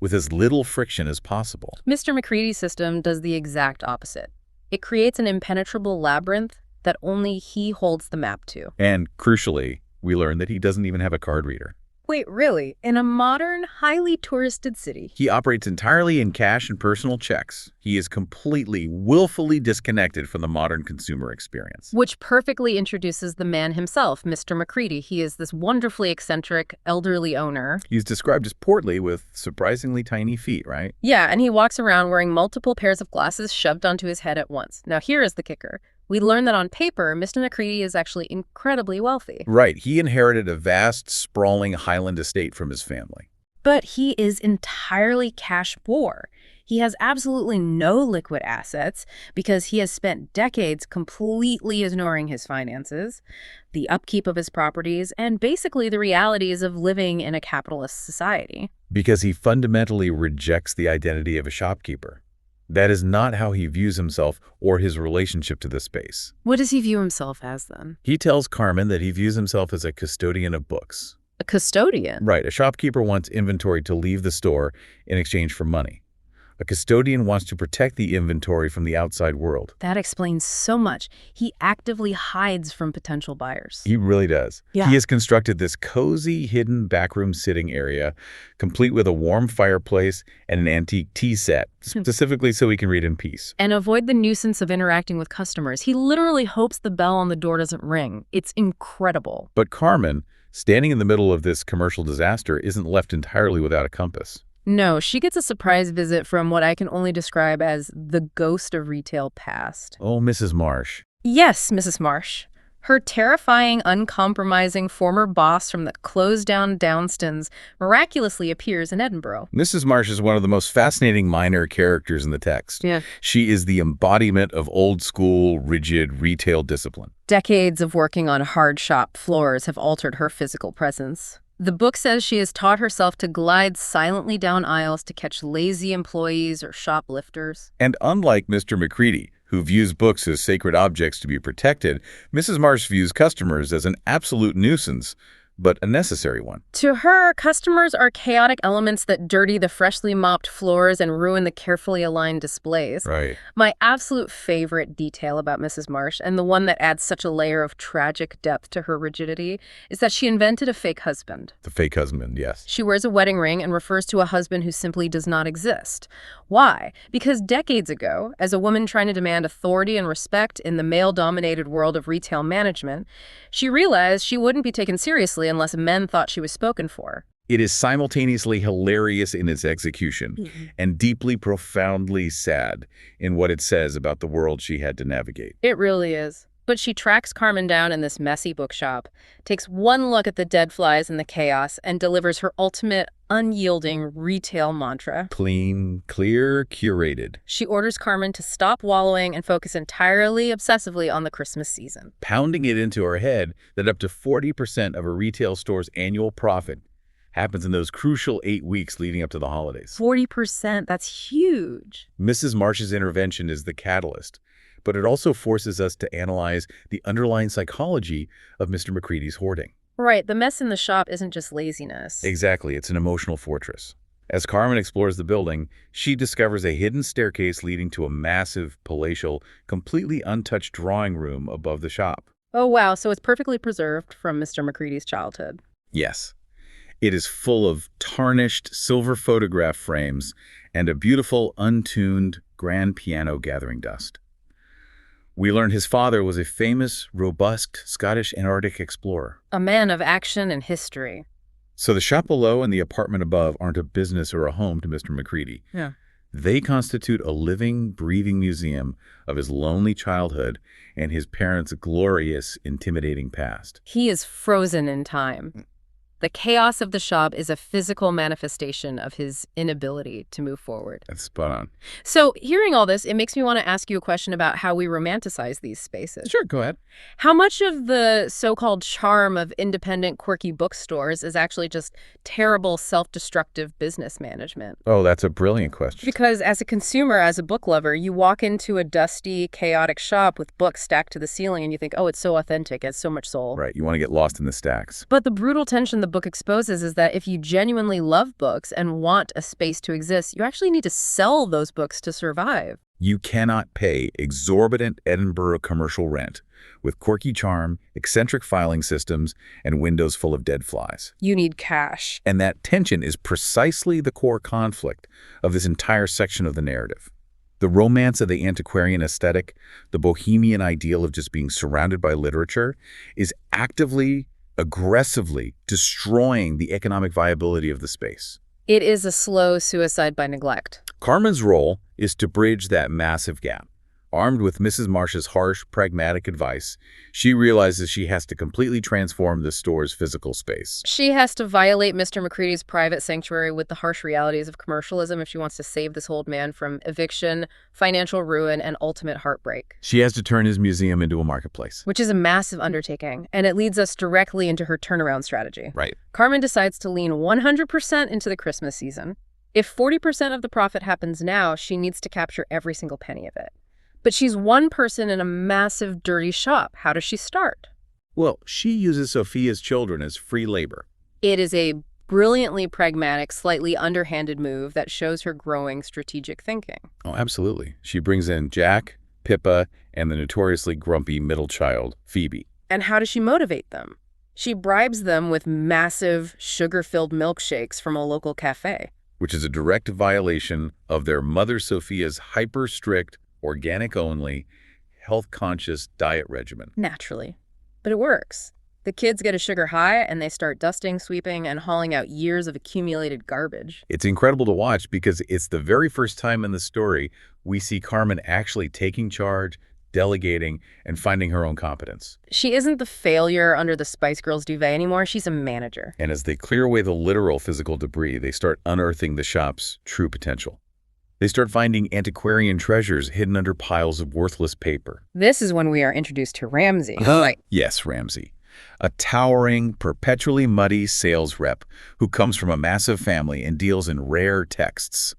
with as little friction as possible. Mr. McCready's system does the exact opposite. It creates an impenetrable labyrinth that only he holds the map to. And crucially, we learn that he doesn't even have a card reader. Wait, really? In a modern, highly touristed city? He operates entirely in cash and personal checks. He is completely, willfully disconnected from the modern consumer experience. Which perfectly introduces the man himself, Mr. McCready. He is this wonderfully eccentric, elderly owner. He's described as portly with surprisingly tiny feet, right? Yeah, and he walks around wearing multiple pairs of glasses shoved onto his head at once. Now here is the kicker. We learn that on paper, Mr. McCready is actually incredibly wealthy. Right. He inherited a vast, sprawling Highland estate from his family. But he is entirely cash poor. He has absolutely no liquid assets because he has spent decades completely ignoring his finances, the upkeep of his properties, and basically the realities of living in a capitalist society. Because he fundamentally rejects the identity of a shopkeeper. That is not how he views himself or his relationship to the space. What does he view himself as, then? He tells Carmen that he views himself as a custodian of books. A custodian? Right. A shopkeeper wants inventory to leave the store in exchange for money. A custodian wants to protect the inventory from the outside world. That explains so much. He actively hides from potential buyers. He really does. Yeah. He has constructed this cozy, hidden backroom sitting area, complete with a warm fireplace and an antique tea set, specifically so he can read in peace. And avoid the nuisance of interacting with customers. He literally hopes the bell on the door doesn't ring. It's incredible. But Carmen, standing in the middle of this commercial disaster, isn't left entirely without a compass. No, she gets a surprise visit from what I can only describe as the ghost of retail past. Oh, Mrs. Marsh. Yes, Mrs. Marsh. Her terrifying, uncompromising former boss from the closed-down Downstons miraculously appears in Edinburgh. Mrs. Marsh is one of the most fascinating minor characters in the text. Yeah. She is the embodiment of old-school, rigid retail discipline. Decades of working on hard shop floors have altered her physical presence. The book says she has taught herself to glide silently down aisles to catch lazy employees or shoplifters. And unlike Mr. McCready, who views books as sacred objects to be protected, Mrs. Marsh views customers as an absolute nuisance, but a necessary one. To her, customers are chaotic elements that dirty the freshly mopped floors and ruin the carefully aligned displays. Right. My absolute favorite detail about Mrs. Marsh, and the one that adds such a layer of tragic depth to her rigidity, is that she invented a fake husband. The fake husband, yes. She wears a wedding ring and refers to a husband who simply does not exist. Why? Because decades ago, as a woman trying to demand authority and respect in the male-dominated world of retail management, she realized she wouldn't be taken seriously unless men thought she was spoken for. It is simultaneously hilarious in its execution and deeply, profoundly sad in what it says about the world she had to navigate. It really is. But she tracks Carmen down in this messy bookshop, takes one look at the dead flies and the chaos, and delivers her ultimate, unyielding retail mantra. Clean, clear, curated. She orders Carmen to stop wallowing and focus entirely, obsessively on the Christmas season. Pounding it into her head that up to 40% of a retail store's annual profit happens in those crucial 8 weeks leading up to the holidays. 40%, that's huge. Mrs. Marsh's intervention is the catalyst, but it also forces us to analyze the underlying psychology of Mr. McCready's hoarding. Right, the mess in the shop isn't just laziness. Exactly, it's an emotional fortress. As Carmen explores the building, she discovers a hidden staircase leading to a massive, palatial, completely untouched drawing room above the shop. Oh, wow, so it's perfectly preserved from Mr. McCready's childhood. Yes. It is full of tarnished silver photograph frames and a beautiful, untuned grand piano gathering dust. We learn his father was a famous, robust Scottish Antarctic explorer. A man of action and history. So the shop below and the apartment above aren't a business or a home to Mr. McCready. Yeah. They constitute a living, breathing museum of his lonely childhood and his parents' glorious, intimidating past. He is frozen in time. The chaos of the shop is a physical manifestation of his inability to move forward. That's spot on. So, hearing all this, it makes me want to ask you a question about how we romanticize these spaces. Sure, go ahead. How much of the so-called charm of independent, quirky bookstores is actually just terrible, self-destructive business management? Oh, that's a brilliant question. Because as a consumer, as a book lover, you walk into a dusty, chaotic shop with books stacked to the ceiling and you think, oh, it's so authentic, it has so much soul. Right, you want to get lost in the stacks. But the brutal tension the book exposes is that if you genuinely love books and want a space to exist, you actually need to sell those books to survive. You cannot pay exorbitant Edinburgh commercial rent with quirky charm, eccentric filing systems, and windows full of dead flies. You need cash. And that tension is precisely the core conflict of this entire section of the narrative. The romance of the antiquarian aesthetic, the bohemian ideal of just being surrounded by literature, is actively, aggressively destroying the economic viability of the space. It is a slow suicide by neglect. Carmen's role is to bridge that massive gap, Armed with Mrs. Marsh's harsh, pragmatic advice, she realizes she has to completely transform the store's physical space. She has to violate Mr. McCready's private sanctuary with the harsh realities of commercialism if she wants to save this old man from eviction, financial ruin, and ultimate heartbreak. She has to turn his museum into a marketplace. Which is a massive undertaking, and it leads us directly into her turnaround strategy. Right. Carmen decides to lean 100% into the Christmas season. If 40% of the profit happens now, she needs to capture every single penny of it. But she's one person in a massive, dirty shop. How does she start? Well, she uses Sophia's children as free labor. It is a brilliantly pragmatic, slightly underhanded move that shows her growing strategic thinking. Oh, absolutely. She brings in Jack, Pippa, and the notoriously grumpy middle child, Phoebe. And how does she motivate them? She bribes them with massive, sugar-filled milkshakes from a local cafe. Which is a direct violation of their mother Sophia's hyper-strict, organic-only, health-conscious diet regimen. Naturally. But it works. The kids get a sugar high, and they start dusting, sweeping, and hauling out years of accumulated garbage. It's incredible to watch because it's the very first time in the story we see Carmen actually taking charge, delegating, and finding her own competence. She isn't the failure under the Spice Girls duvet anymore. She's a manager. And as they clear away the literal physical debris, they start unearthing the shop's true potential. They start finding antiquarian treasures hidden under piles of worthless paper. This is when we are introduced to Ramsey. Right. Yes, Ramsey. A towering, perpetually muddy sales rep who comes from a massive family and deals in rare texts.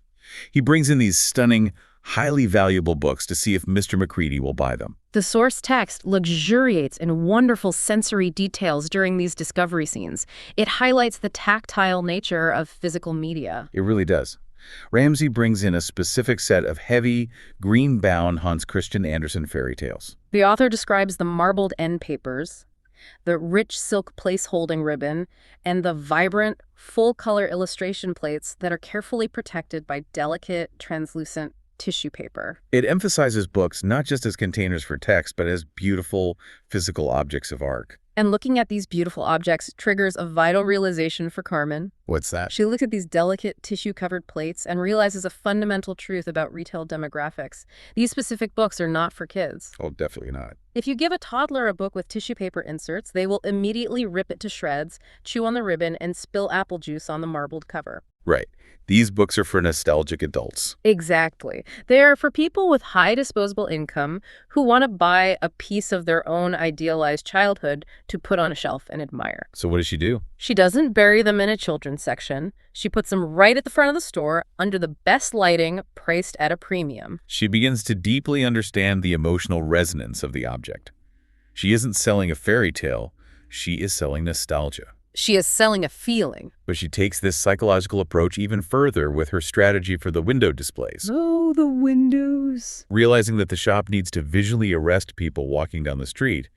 He brings in these stunning, highly valuable books to see if Mr. McCready will buy them. The source text luxuriates in wonderful sensory details during these discovery scenes. It highlights the tactile nature of physical media. It really does. Ramsey brings in a specific set of heavy, green-bound Hans Christian Andersen fairy tales. The author describes the marbled end papers, the rich silk place-holding ribbon, and the vibrant, full-color illustration plates that are carefully protected by delicate, translucent tissue paper. It emphasizes books not just as containers for text, but as beautiful, physical objects of art. And looking at these beautiful objects triggers a vital realization for Carmen. What's that? She looks at these delicate tissue-covered plates and realizes a fundamental truth about retail demographics. These specific books are not for kids. Oh, definitely not. If you give a toddler a book with tissue paper inserts, they will immediately rip it to shreds, chew on the ribbon, and spill apple juice on the marbled cover. Right. These books are for nostalgic adults. Exactly. They are for people with high disposable income who want to buy a piece of their own idealized childhood to put on a shelf and admire. So what does she do? She doesn't bury them in a children's section. She puts them right at the front of the store under the best lighting, priced at a premium. She begins to deeply understand the emotional resonance of the object. She isn't selling a fairy tale. She is selling nostalgia. She is selling a feeling. But she takes this psychological approach even further with her strategy for the window displays. Oh, the windows. Realizing that the shop needs to visually arrest people walking down the street,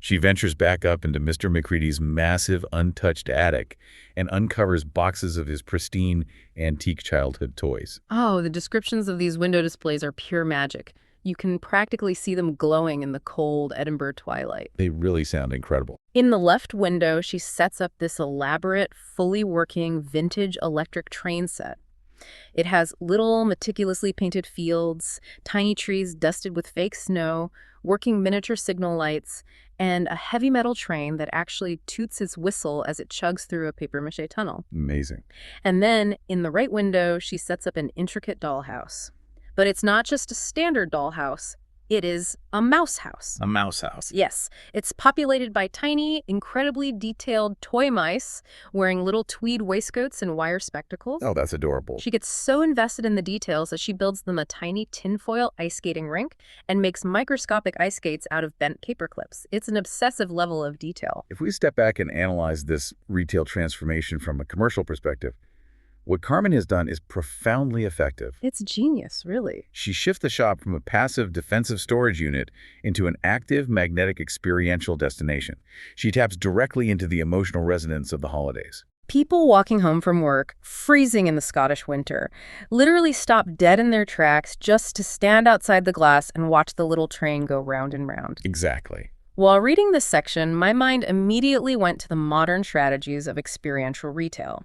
she ventures back up into Mr. McCready's massive, untouched attic and uncovers boxes of his pristine, antique childhood toys. Oh, the descriptions of these window displays are pure magic. You can practically see them glowing in the cold Edinburgh twilight. They really sound incredible. In the left window, she sets up this elaborate, fully working vintage electric train set. It has little, meticulously painted fields, tiny trees dusted with fake snow, working miniature signal lights, and a heavy metal train that actually toots its whistle as it chugs through a papier-mâché tunnel. Amazing. And then, in the right window, she sets up an intricate dollhouse. But it's not just a standard dollhouse. It is a mouse house. A mouse house. Yes. It's populated by tiny, incredibly detailed toy mice wearing little tweed waistcoats and wire spectacles. Oh, that's adorable. She gets so invested in the details that she builds them a tiny tinfoil ice skating rink and makes microscopic ice skates out of bent paper clips. It's an obsessive level of detail. If we step back and analyze this retail transformation from a commercial perspective, what Carmen has done is profoundly effective. It's genius, really. She shifts the shop from a passive defensive storage unit into an active magnetic experiential destination. She taps directly into the emotional resonance of the holidays. People walking home from work, freezing in the Scottish winter, literally stop dead in their tracks just to stand outside the glass and watch the little train go round and round. Exactly. While reading this section, my mind immediately went to the modern strategies of experiential retail.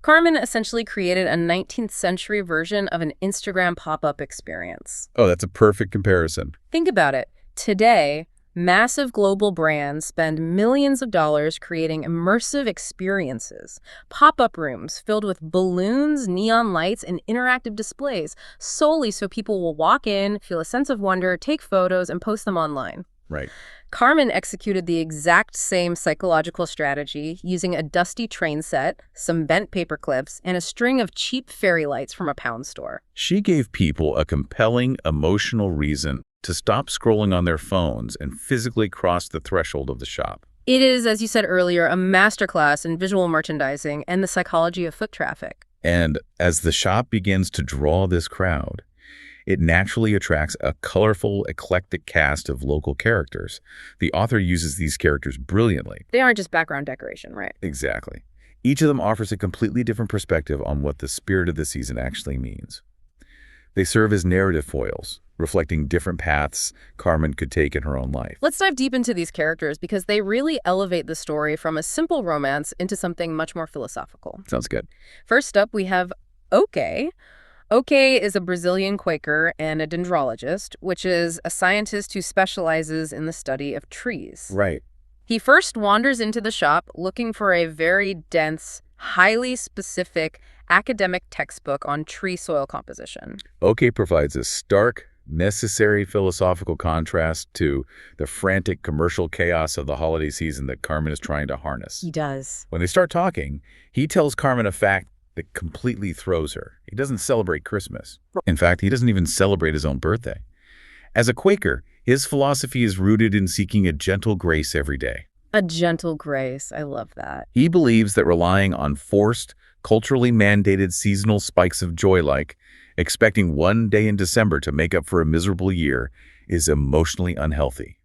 Carmen essentially created a 19th century version of an Instagram pop-up experience. Oh, that's a perfect comparison. Think about it. Today, massive global brands spend millions of dollars creating immersive experiences, pop-up rooms filled with balloons, neon lights, and interactive displays, solely so people will walk in, feel a sense of wonder, take photos, and post them online. Right. Carmen executed the exact same psychological strategy using a dusty train set, some bent paper clips, and a string of cheap fairy lights from a pound store. She gave people a compelling emotional reason to stop scrolling on their phones and physically cross the threshold of the shop. It is, as you said earlier, a masterclass in visual merchandising and the psychology of foot traffic. And as the shop begins to draw this crowd, it naturally attracts a colorful, eclectic cast of local characters. The author uses these characters brilliantly. They aren't just background decoration, right? Exactly. Each of them offers a completely different perspective on what the spirit of the season actually means. They serve as narrative foils, reflecting different paths Carmen could take in her own life. Let's dive deep into these characters because they really elevate the story from a simple romance into something much more philosophical. Sounds good. First up, we have Oke. Oke is a Brazilian Quaker and a dendrologist, which is a scientist who specializes in the study of trees. Right. He first wanders into the shop looking for a very dense, highly specific academic textbook on tree soil composition. Oke provides a stark, necessary philosophical contrast to the frantic commercial chaos of the holiday season that Carmen is trying to harness. He does. When they start talking, he tells Carmen a fact that completely throws her. He doesn't celebrate Christmas. In fact, he doesn't even celebrate his own birthday. As a Quaker, his philosophy is rooted in seeking a gentle grace every day. A gentle grace. I love that. He believes that relying on forced, culturally mandated seasonal spikes of joy like expecting one day in December to make up for a miserable year is emotionally unhealthy.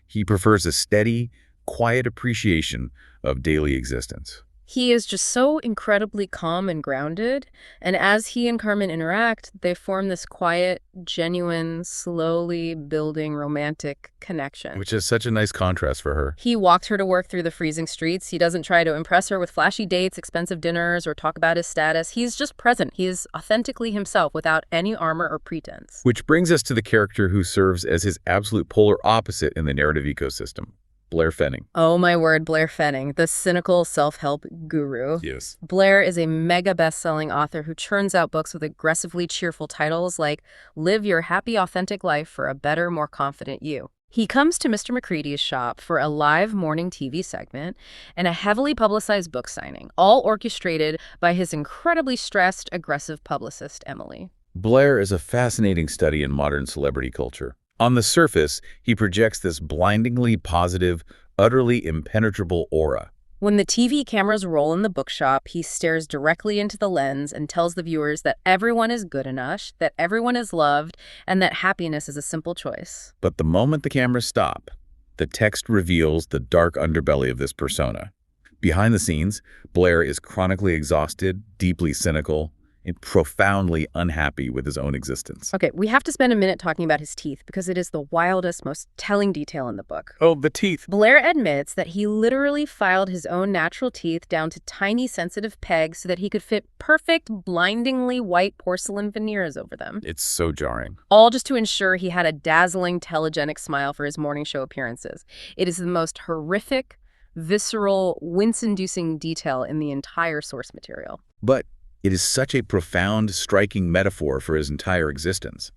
He prefers a steady, quiet appreciation of daily existence. He is just so incredibly calm and grounded, and as he and Carmen interact, they form this quiet, genuine, slowly building romantic connection. Which is such a nice contrast for her. He walks her to work through the freezing streets. He doesn't try to impress her with flashy dates, expensive dinners, or talk about his status. He's just present. He is authentically himself without any armor or pretense. Which brings us to the character who serves as his absolute polar opposite in the narrative ecosystem. Blair Fenning. Oh my word, Blair Fenning, the cynical self-help guru. Yes. Blair is a mega best-selling author who churns out books with aggressively cheerful titles like Live Your Happy Authentic Life for a Better, More Confident You. He comes to Mr. McCready's shop for a live morning TV segment and a heavily publicized book signing, all orchestrated by his incredibly stressed, aggressive publicist, Emily. Blair is a fascinating study in modern celebrity culture. On the surface, he projects this blindingly positive, utterly impenetrable aura. When the TV cameras roll in the bookshop, he stares directly into the lens and tells the viewers that everyone is good enough, that everyone is loved, and that happiness is a simple choice. But the moment the cameras stop, the text reveals the dark underbelly of this persona. Behind the scenes, Blair is chronically exhausted, deeply cynical, and profoundly unhappy with his own existence. Okay, we have to spend a minute talking about his teeth because it is the wildest, most telling detail in the book. Oh, the teeth. Blair admits that he literally filed his own natural teeth down to tiny, sensitive pegs so that he could fit perfect, blindingly white porcelain veneers over them. It's so jarring. All just to ensure he had a dazzling, telegenic smile for his morning show appearances. It is the most horrific, visceral, wince-inducing detail in the entire source material. But it is such a profound, striking metaphor for his entire existence.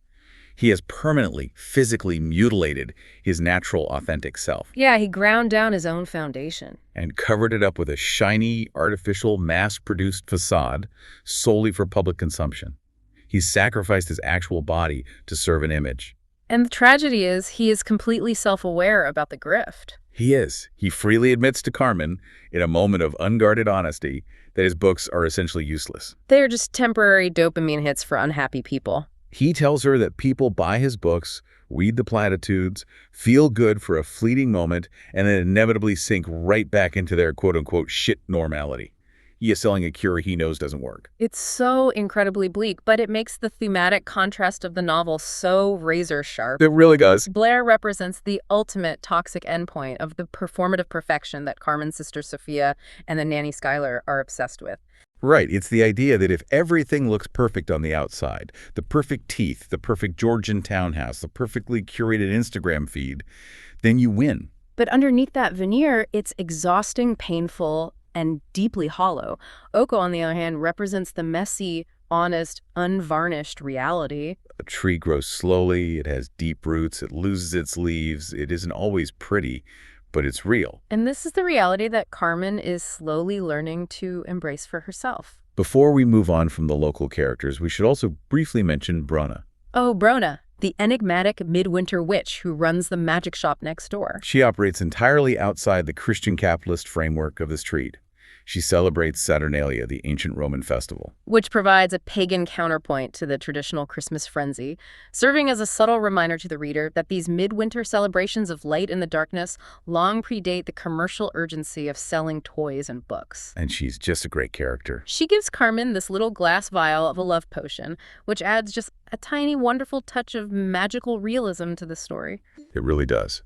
He has permanently, physically mutilated his natural, authentic self. Yeah, he ground down his own foundation. And covered it up with a shiny, artificial, mass-produced facade solely for public consumption. He's sacrificed his actual body to serve an image. And the tragedy is, he is completely self-aware about the grift. He is. He freely admits to Carmen, in a moment of unguarded honesty, that his books are essentially useless. They are just temporary dopamine hits for unhappy people. He tells her that people buy his books, read the platitudes, feel good for a fleeting moment, and then inevitably sink right back into their quote-unquote shit normality. He is selling a cure he knows doesn't work. It's so incredibly bleak, but it makes the thematic contrast of the novel so razor sharp. It really does. Blair represents the ultimate toxic endpoint of the performative perfection that Carmen's sister Sophia and the nanny Skylar are obsessed with. Right. It's the idea that if everything looks perfect on the outside, the perfect teeth, the perfect Georgian townhouse, the perfectly curated Instagram feed, then you win. But underneath that veneer, it's exhausting, painful, and deeply hollow. Oko, on the other hand, represents the messy, honest, unvarnished reality. A tree grows slowly, it has deep roots, it loses its leaves, it isn't always pretty, but it's real. And this is the reality that Carmen is slowly learning to embrace for herself. Before we move on from the local characters, we should also briefly mention Brona. Oh, Brona, the enigmatic midwinter witch who runs the magic shop next door. She operates entirely outside the Christian capitalist framework of the street. She celebrates Saturnalia, the ancient Roman festival, which provides a pagan counterpoint to the traditional Christmas frenzy, serving as a subtle reminder to the reader that these midwinter celebrations of light in the darkness long predate the commercial urgency of selling toys and books. And she's just a great character. She gives Carmen this little glass vial of a love potion, which adds just a tiny, wonderful touch of magical realism to the story. It really does.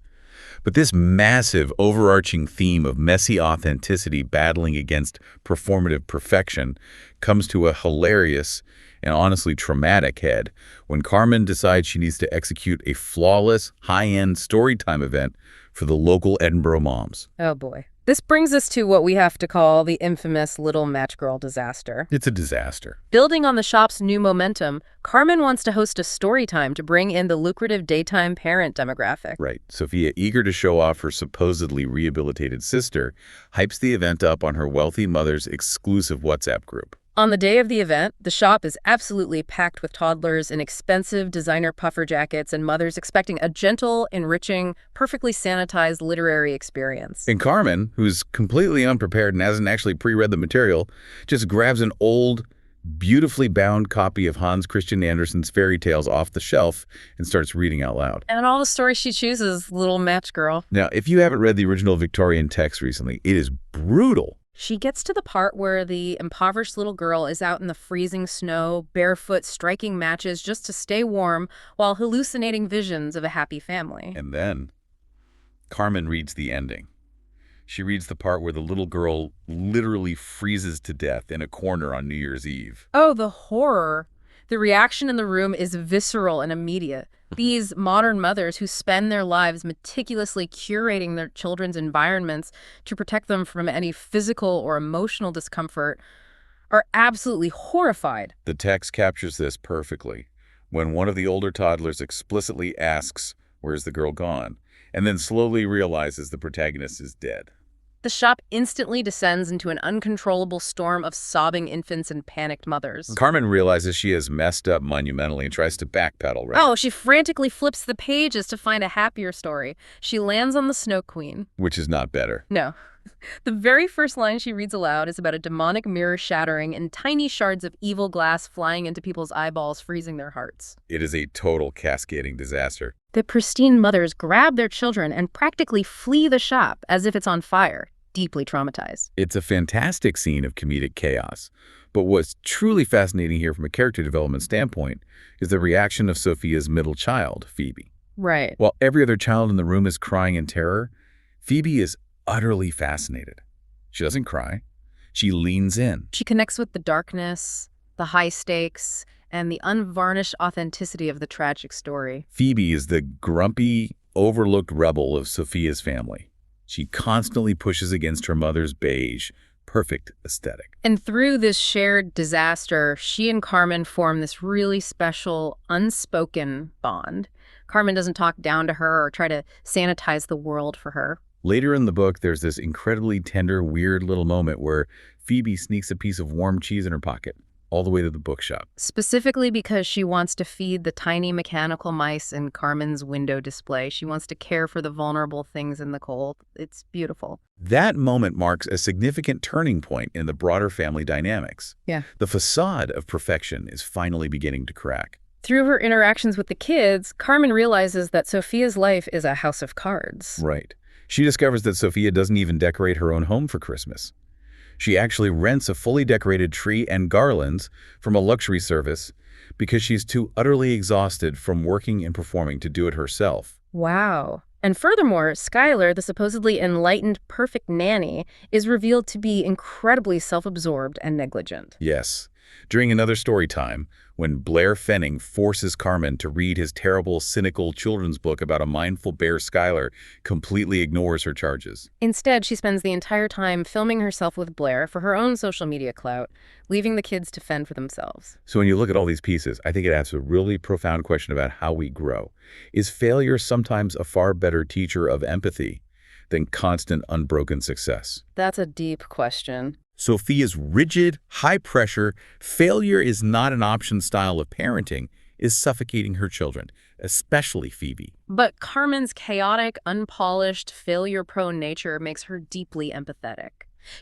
But this massive, overarching theme of messy authenticity battling against performative perfection comes to a hilarious and honestly traumatic head when Carmen decides she needs to execute a flawless, high-end storytime event for the local Edinburgh moms. Oh boy. This brings us to what we have to call the infamous Little Match Girl disaster. It's a disaster. Building on the shop's new momentum, Carmen wants to host a story time to bring in the lucrative daytime parent demographic. Right. Sophia, eager to show off her supposedly rehabilitated sister, hypes the event up on her wealthy mother's exclusive WhatsApp group. On the day of the event, the shop is absolutely packed with toddlers in expensive designer puffer jackets and mothers expecting a gentle, enriching, perfectly sanitized literary experience. And Carmen, who's completely unprepared and hasn't actually pre-read the material, just grabs an old, beautifully bound copy of Hans Christian Andersen's fairy tales off the shelf and starts reading out loud. And all the stories she chooses, Little Match Girl. Now, if you haven't read the original Victorian text recently, it is brutal. She gets to the part where the impoverished little girl is out in the freezing snow, barefoot, striking matches just to stay warm while hallucinating visions of a happy family. And then Carmen reads the ending. She reads the part where the little girl literally freezes to death in a corner on New Year's Eve. Oh, the horror. The reaction in the room is visceral and immediate. These modern mothers who spend their lives meticulously curating their children's environments to protect them from any physical or emotional discomfort are absolutely horrified. The text captures this perfectly. When one of the older toddlers explicitly asks, "Where's the girl gone?" and then slowly realizes the protagonist is dead. The shop instantly descends into an uncontrollable storm of sobbing infants and panicked mothers. Carmen realizes she has messed up monumentally and tries to backpedal. Right? Oh, she frantically flips the pages to find a happier story. She lands on the Snow Queen. Which is not better. No. The very first line she reads aloud is about a demonic mirror shattering and tiny shards of evil glass flying into people's eyeballs, freezing their hearts. It is a total cascading disaster. The pristine mothers grab their children and practically flee the shop as if it's on fire, deeply traumatized. It's a fantastic scene of comedic chaos. But what's truly fascinating here from a character development standpoint is the reaction of Sophia's middle child, Phoebe. Right. While every other child in the room is crying in terror, Phoebe is utterly fascinated. She doesn't cry. She leans in. She connects with the darkness, the high stakes, and the unvarnished authenticity of the tragic story. Phoebe is the grumpy, overlooked rebel of Sophia's family. She constantly pushes against her mother's beige, perfect aesthetic. And through this shared disaster, she and Carmen form this really special, unspoken bond. Carmen doesn't talk down to her or try to sanitize the world for her. Later in the book, there's this incredibly tender, weird little moment where Phoebe sneaks a piece of warm cheese in her pocket, all the way to the bookshop. Specifically because she wants to feed the tiny mechanical mice in Carmen's window display. She wants to care for the vulnerable things in the cold. It's beautiful. That moment marks a significant turning point in the broader family dynamics. Yeah. The facade of perfection is finally beginning to crack. Through her interactions with the kids, Carmen realizes that Sophia's life is a house of cards. Right. She discovers that Sophia doesn't even decorate her own home for Christmas. She actually rents a fully decorated tree and garlands from a luxury service because she's too utterly exhausted from working and performing to do it herself. Wow. And furthermore, Skylar, the supposedly enlightened, perfect nanny, is revealed to be incredibly self-absorbed and negligent. Yes. During another story time, when Blair Fenning forces Carmen to read his terrible, cynical children's book about a mindful bear, Skylar completely ignores her charges. Instead, she spends the entire time filming herself with Blair for her own social media clout, leaving the kids to fend for themselves. So when you look at all these pieces, I think it asks a really profound question about how we grow. Is failure sometimes a far better teacher of empathy than constant, unbroken success? That's a deep question. Sophia's rigid, high-pressure, failure is not an option style of parenting is suffocating her children, especially Phoebe. But Carmen's chaotic, unpolished, failure-prone nature makes her deeply empathetic.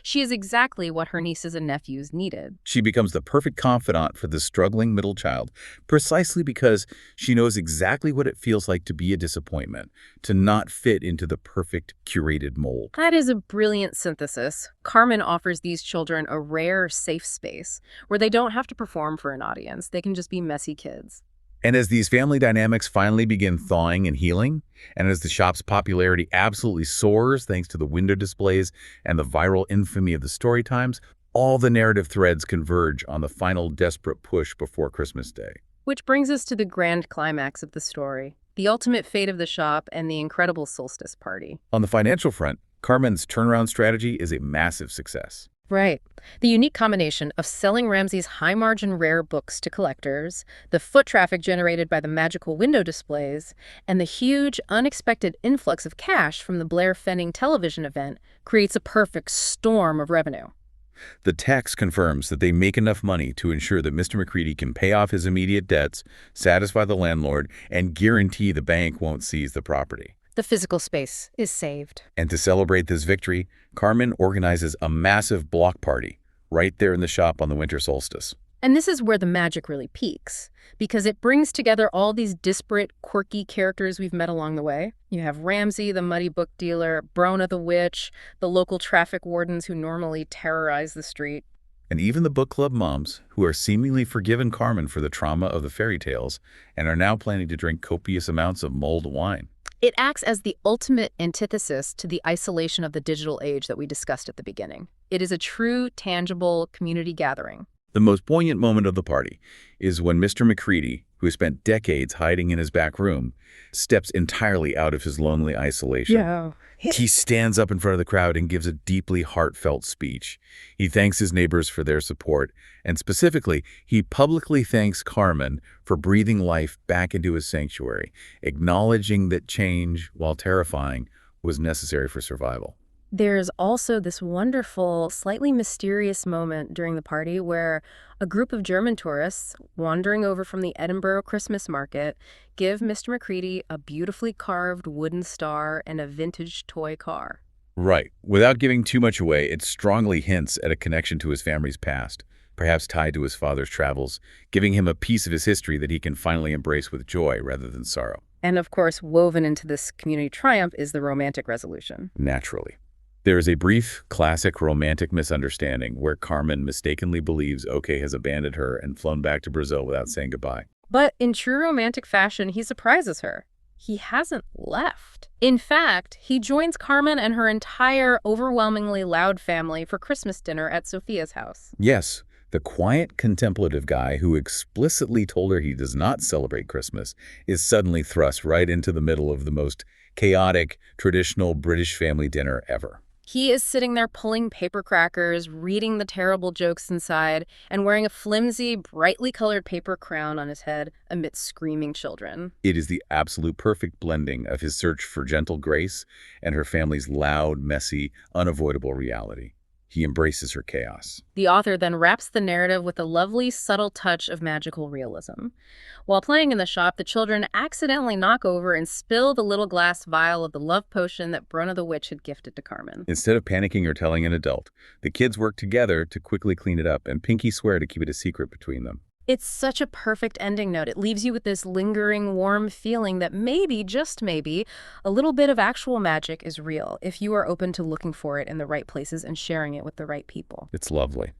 She is exactly what her nieces and nephews needed. She becomes the perfect confidant for the struggling middle child, precisely because she knows exactly what it feels like to be a disappointment, to not fit into the perfect, curated mold. That is a brilliant synthesis. Carmen offers these children a rare, safe space where they don't have to perform for an audience. They can just be messy kids. And as these family dynamics finally begin thawing and healing, and as the shop's popularity absolutely soars thanks to the window displays and the viral infamy of the story times, all the narrative threads converge on the final desperate push before Christmas Day. Which brings us to the grand climax of the story, the ultimate fate of the shop and the incredible solstice party. On the financial front, Carmen's turnaround strategy is a massive success. Right. The unique combination of selling Ramsey's high-margin rare books to collectors, the foot traffic generated by the magical window displays, and the huge, unexpected influx of cash from the Blair Fenning television event creates a perfect storm of revenue. The text confirms that they make enough money to ensure that Mr. McCready can pay off his immediate debts, satisfy the landlord, and guarantee the bank won't seize the property. The physical space is saved. And to celebrate this victory, Carmen organizes a massive block party right there in the shop on the winter solstice. And this is where the magic really peaks, because it brings together all these disparate, quirky characters we've met along the way. You have Ramsey, the muddy book dealer, Brona the witch, the local traffic wardens who normally terrorize the street. And even the book club moms, who are seemingly forgiven Carmen for the trauma of the fairy tales and are now planning to drink copious amounts of mulled wine. It acts as the ultimate antithesis to the isolation of the digital age that we discussed at the beginning. It is a true, tangible community gathering. The most poignant moment of the party is when Mr. McCready, who has spent decades hiding in his back room, steps entirely out of his lonely isolation. Yeah. He stands up in front of the crowd and gives a deeply heartfelt speech. He thanks his neighbors for their support, and specifically, he publicly thanks Carmen for breathing life back into his sanctuary, acknowledging that change, while terrifying, was necessary for survival. There's also this wonderful, slightly mysterious moment during the party where a group of German tourists wandering over from the Edinburgh Christmas market give Mr. McCready a beautifully carved wooden star and a vintage toy car. Right. Without giving too much away, it strongly hints at a connection to his family's past, perhaps tied to his father's travels, giving him a piece of his history that he can finally embrace with joy rather than sorrow. And of course, woven into this community triumph is the romantic resolution. Naturally. There is a brief, classic romantic misunderstanding where Carmen mistakenly believes OK has abandoned her and flown back to Brazil without saying goodbye. But in true romantic fashion, he surprises her. He hasn't left. In fact, he joins Carmen and her entire overwhelmingly loud family for Christmas dinner at Sophia's house. Yes, the quiet, contemplative guy who explicitly told her he does not celebrate Christmas is suddenly thrust right into the middle of the most chaotic, traditional British family dinner ever. He is sitting there pulling paper crackers, reading the terrible jokes inside, and wearing a flimsy, brightly colored paper crown on his head amidst screaming children. It is the absolute perfect blending of his search for gentle grace and her family's loud, messy, unavoidable reality. He embraces her chaos. The author then wraps the narrative with a lovely, subtle touch of magical realism. While playing in the shop, the children accidentally knock over and spill the little glass vial of the love potion that Brona the witch had gifted to Carmen. Instead of panicking or telling an adult, the kids work together to quickly clean it up and pinky swear to keep it a secret between them. It's such a perfect ending note. It leaves you with this lingering, warm feeling that maybe, just maybe, a little bit of actual magic is real if you are open to looking for it in the right places and sharing it with the right people. It's lovely.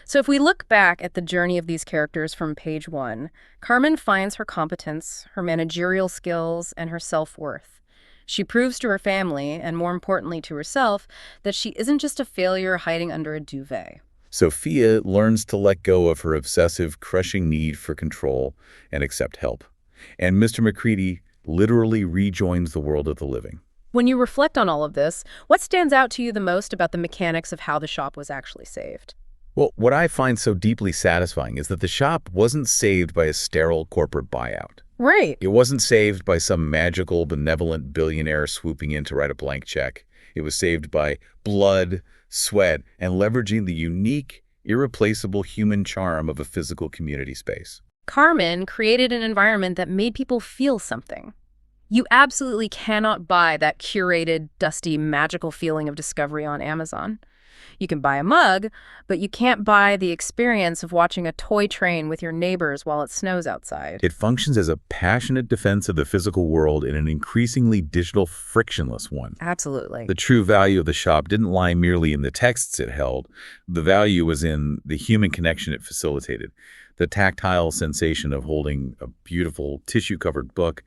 So if we look back at the journey of these characters from page 1, Carmen finds her competence, her managerial skills, and her self-worth. She proves to her family, and more importantly to herself, that she isn't just a failure hiding under a duvet. Sophia learns to let go of her obsessive, crushing need for control and accept help. And Mr. McCready literally rejoins the world of the living. When you reflect on all of this, what stands out to you the most about the mechanics of how the shop was actually saved? Well, what I find so deeply satisfying is that the shop wasn't saved by a sterile corporate buyout. Right. It wasn't saved by some magical, benevolent billionaire swooping in to write a blank check. It was saved by blood, sweat, and leveraging the unique, irreplaceable human charm of a physical community space. Carmen created an environment that made people feel something. You absolutely cannot buy that curated, dusty, magical feeling of discovery on Amazon. You can buy a mug, but you can't buy the experience of watching a toy train with your neighbors while it snows outside. It functions as a passionate defense of the physical world in an increasingly digital, frictionless one. Absolutely. The true value of the shop didn't lie merely in the texts it held. The value was in the human connection it facilitated, the tactile sensation of holding a beautiful tissue-covered book,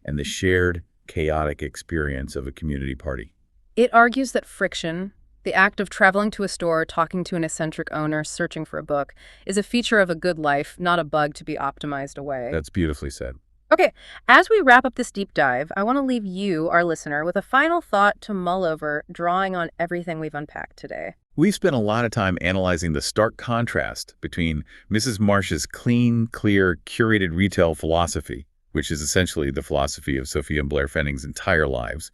and the shared, chaotic experience of a community party. It argues that friction, the act of traveling to a store, talking to an eccentric owner, searching for a book, is a feature of a good life, not a bug to be optimized away. That's beautifully said. Okay, as we wrap up this deep dive, I want to leave you, our listener, with a final thought to mull over, drawing on everything we've unpacked today. We've spent a lot of time analyzing the stark contrast between Mrs. Marsh's clean, clear, curated retail philosophy, which is essentially the philosophy of Sophia and Blair Fenning's entire lives,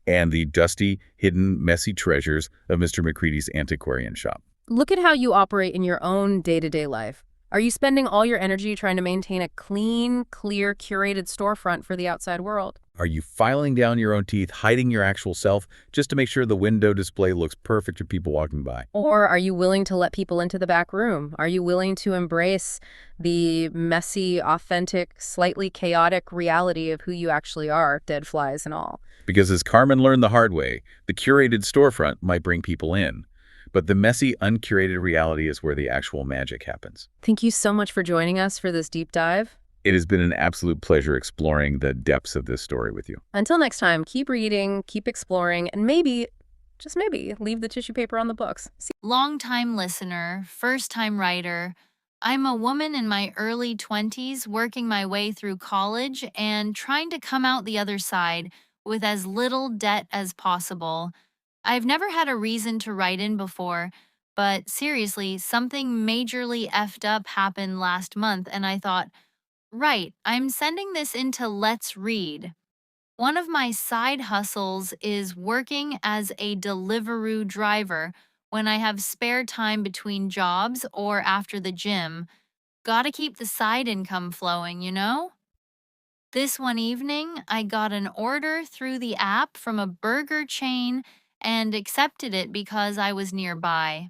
and the dusty, hidden, messy treasures of Mr. McCready's antiquarian shop. Look at how you operate in your own day-to-day life. Are you spending all your energy trying to maintain a clean, clear, curated storefront for the outside world? Are you filing down your own teeth, hiding your actual self, just to make sure the window display looks perfect for people walking by? Or are you willing to let people into the back room? Are you willing to embrace the messy, authentic, slightly chaotic reality of who you actually are, dead flies and all? Because as Carmen learned the hard way, the curated storefront might bring people in, but the messy, uncurated reality is where the actual magic happens. Thank you so much for joining us for this deep dive. It has been an absolute pleasure exploring the depths of this story with you. Until next time, keep reading, keep exploring, and maybe, just maybe, leave the tissue paper on the books. Long-time listener, first-time writer. I'm a woman in my early 20s working my way through college and trying to come out the other side with as little debt as possible. I've never had a reason to write in before, but seriously, something majorly effed up happened last month, and I thought, right, I'm sending this into Let's Read. One of my side hustles is working as a Deliveroo driver when I have spare time between jobs or after the gym. Gotta keep the side income flowing, you know? This one evening, I got an order through the app from a burger chain and accepted it because I was nearby.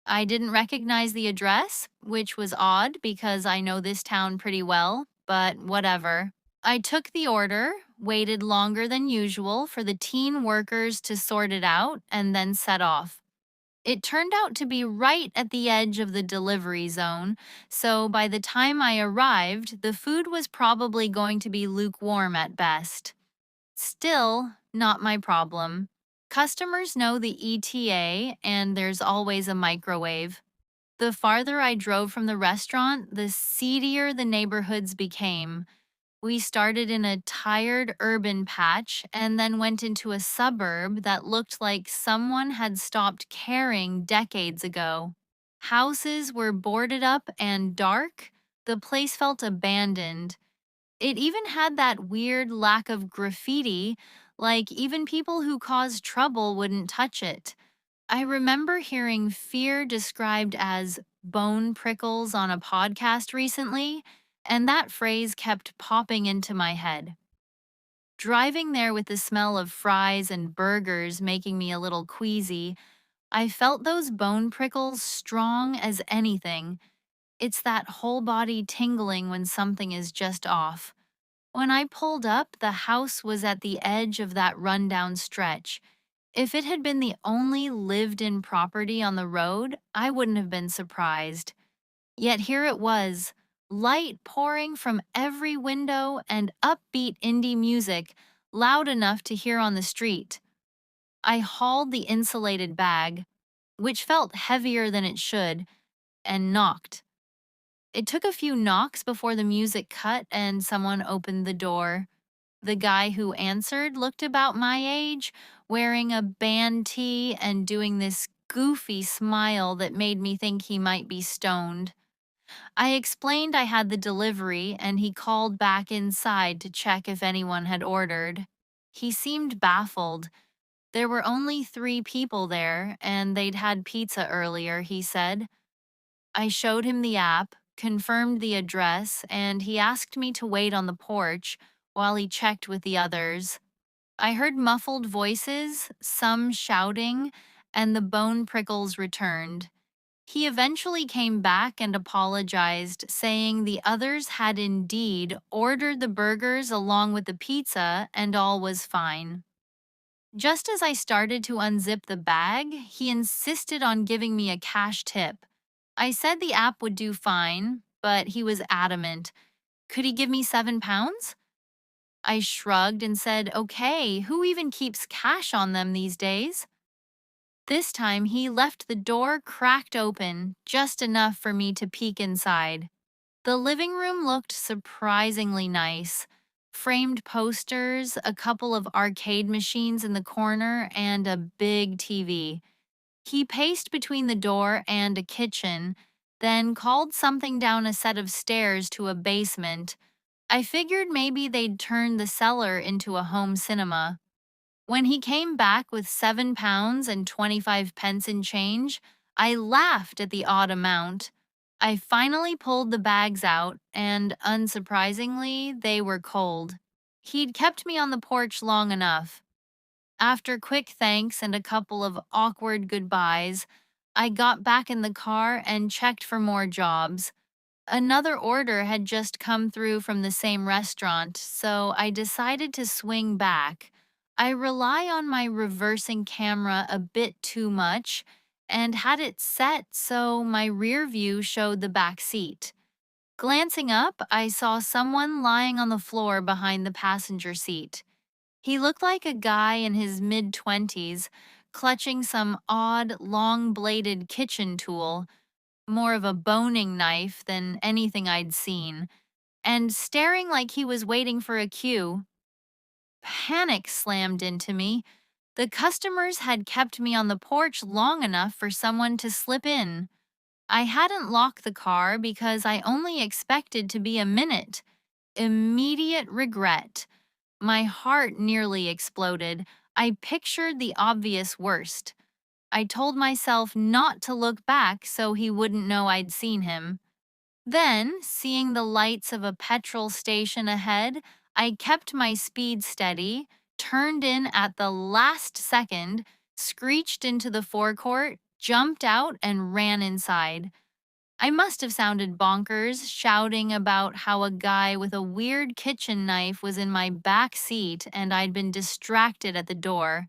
I didn't recognize the address, which was odd because I know this town pretty well, but whatever. I took the order, waited longer than usual for the teen workers to sort it out, and then set off. It turned out to be right at the edge of the delivery zone, so by the time I arrived, the food was probably going to be lukewarm at best. Still, not my problem. Customers know the ETA, and there's always a microwave. The farther I drove from the restaurant, the seedier the neighborhoods became. We started in a tired urban patch and then went into a suburb that looked like someone had stopped caring decades ago. Houses were boarded up and dark. The place felt abandoned. It even had that weird lack of graffiti, like even people who caused trouble wouldn't touch it. I remember hearing fear described as bone prickles on a podcast recently, and that phrase kept popping into my head. Driving there with the smell of fries and burgers making me a little queasy, I felt those bone prickles strong as anything. It's that whole body tingling when something is just off. When I pulled up, the house was at the edge of that rundown stretch. If it had been the only lived-in property on the road, I wouldn't have been surprised. Yet here it was, light pouring from every window and upbeat indie music, loud enough to hear on the street. I hauled the insulated bag, which felt heavier than it should, and knocked. It took a few knocks before the music cut and someone opened the door. The guy who answered looked about my age, wearing a band tee and doing this goofy smile that made me think he might be stoned. I explained I had the delivery, and he called back inside to check if anyone had ordered. He seemed baffled. There were only 3 people there, and they'd had pizza earlier, he said. I showed him the app, confirmed the address, and he asked me to wait on the porch while he checked with the others. I heard muffled voices, some shouting, and the bone prickles returned. He eventually came back and apologized, saying the others had indeed ordered the burgers along with the pizza and all was fine. Just as I started to unzip the bag, he insisted on giving me a cash tip. I said the app would do fine, but he was adamant. Could he give me £7? I shrugged and said, okay, who even keeps cash on them these days? This time he left the door cracked open, just enough for me to peek inside. The living room looked surprisingly nice. Framed posters, a couple of arcade machines in the corner, and a big TV. He paced between the door and a kitchen, then called something down a set of stairs to a basement. I figured maybe they'd turned the cellar into a home cinema. When he came back with £7 and 25 pence in change, I laughed at the odd amount. I finally pulled the bags out, and unsurprisingly, they were cold. He'd kept me on the porch long enough. After quick thanks and a couple of awkward goodbyes, I got back in the car and checked for more jobs. Another order had just come through from the same restaurant, so I decided to swing back. I rely on my reversing camera a bit too much and had it set so my rear view showed the back seat. Glancing up, I saw someone lying on the floor behind the passenger seat. He looked like a guy in his mid-20s, clutching some odd, long-bladed kitchen tool, more of a boning knife than anything I'd seen, and staring like he was waiting for a cue. Panic slammed into me. The customers had kept me on the porch long enough for someone to slip in. I hadn't locked the car because I only expected to be a minute. Immediate regret. My heart nearly exploded. I pictured the obvious worst. I told myself not to look back so he wouldn't know I'd seen him. Then, seeing the lights of a petrol station ahead, I kept my speed steady, turned in at the last second, screeched into the forecourt, jumped out, and ran inside. I must have sounded bonkers, shouting about how a guy with a weird kitchen knife was in my back seat and I'd been distracted at the door.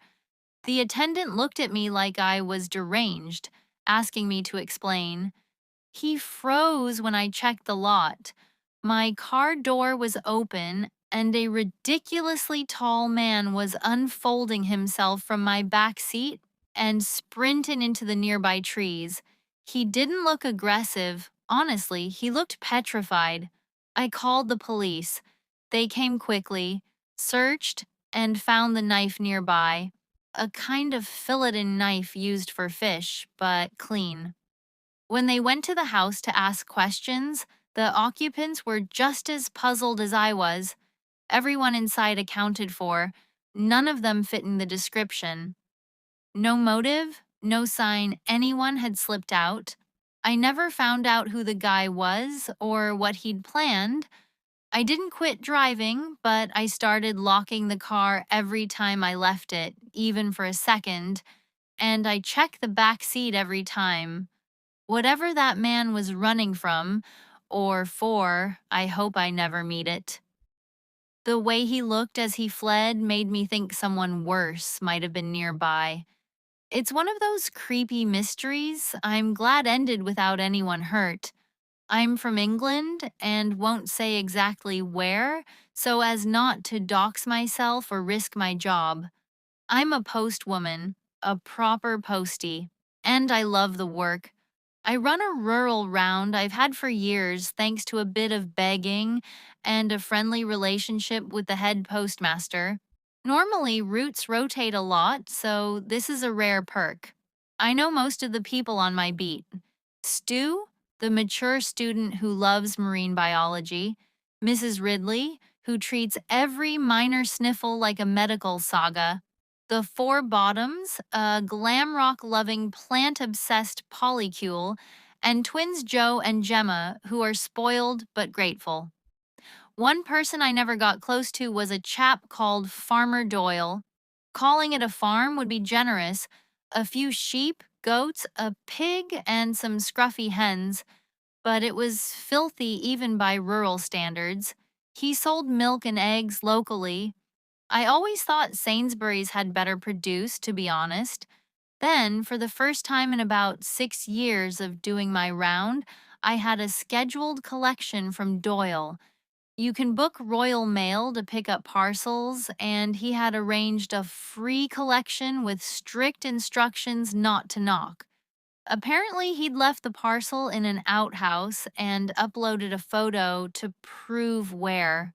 The attendant looked at me like I was deranged, asking me to explain. He froze when I checked the lot. My car door was open, and a ridiculously tall man was unfolding himself from my back seat and sprinting into the nearby trees. He didn't look aggressive. Honestly, he looked petrified. I called the police. They came quickly, searched, and found the knife nearby. A kind of filleted knife used for fish, but clean. When they went to the house to ask questions, the occupants were just as puzzled as I was. Everyone inside accounted for. None of them fit in the description. No motive, no sign anyone had slipped out. I never found out who the guy was or what he'd planned. I didn't quit driving, but I started locking the car every time I left it, even for a second, and I checked the back seat every time. Whatever that man was running from, or for, I hope I never meet it. The way he looked as he fled made me think someone worse might have been nearby. It's one of those creepy mysteries I'm glad ended without anyone hurt. I'm from England and won't say exactly where, so as not to dox myself or risk my job. I'm a postwoman, a proper postie, and I love the work. I run a rural round I've had for years thanks to a bit of begging and a friendly relationship with the head postmaster. Normally, routes rotate a lot, so this is a rare perk. I know most of the people on my beat. Stu, the mature student who loves marine biology, Mrs. Ridley, who treats every minor sniffle like a medical saga, the Four Bottoms, a glam rock loving, plant obsessed polycule, and twins Joe and Gemma, who are spoiled but grateful. One person I never got close to was a chap called Farmer Doyle. Calling it a farm would be generous. A few sheep, goats, a pig, and some scruffy hens, but it was filthy even by rural standards. He sold milk and eggs locally. I always thought Sainsbury's had better produce, to be honest. Then, for the first time in about 6 years of doing my round, I had a scheduled collection from Doyle. You can book Royal Mail to pick up parcels, and he had arranged a free collection with strict instructions not to knock. Apparently, he'd left the parcel in an outhouse and uploaded a photo to prove where.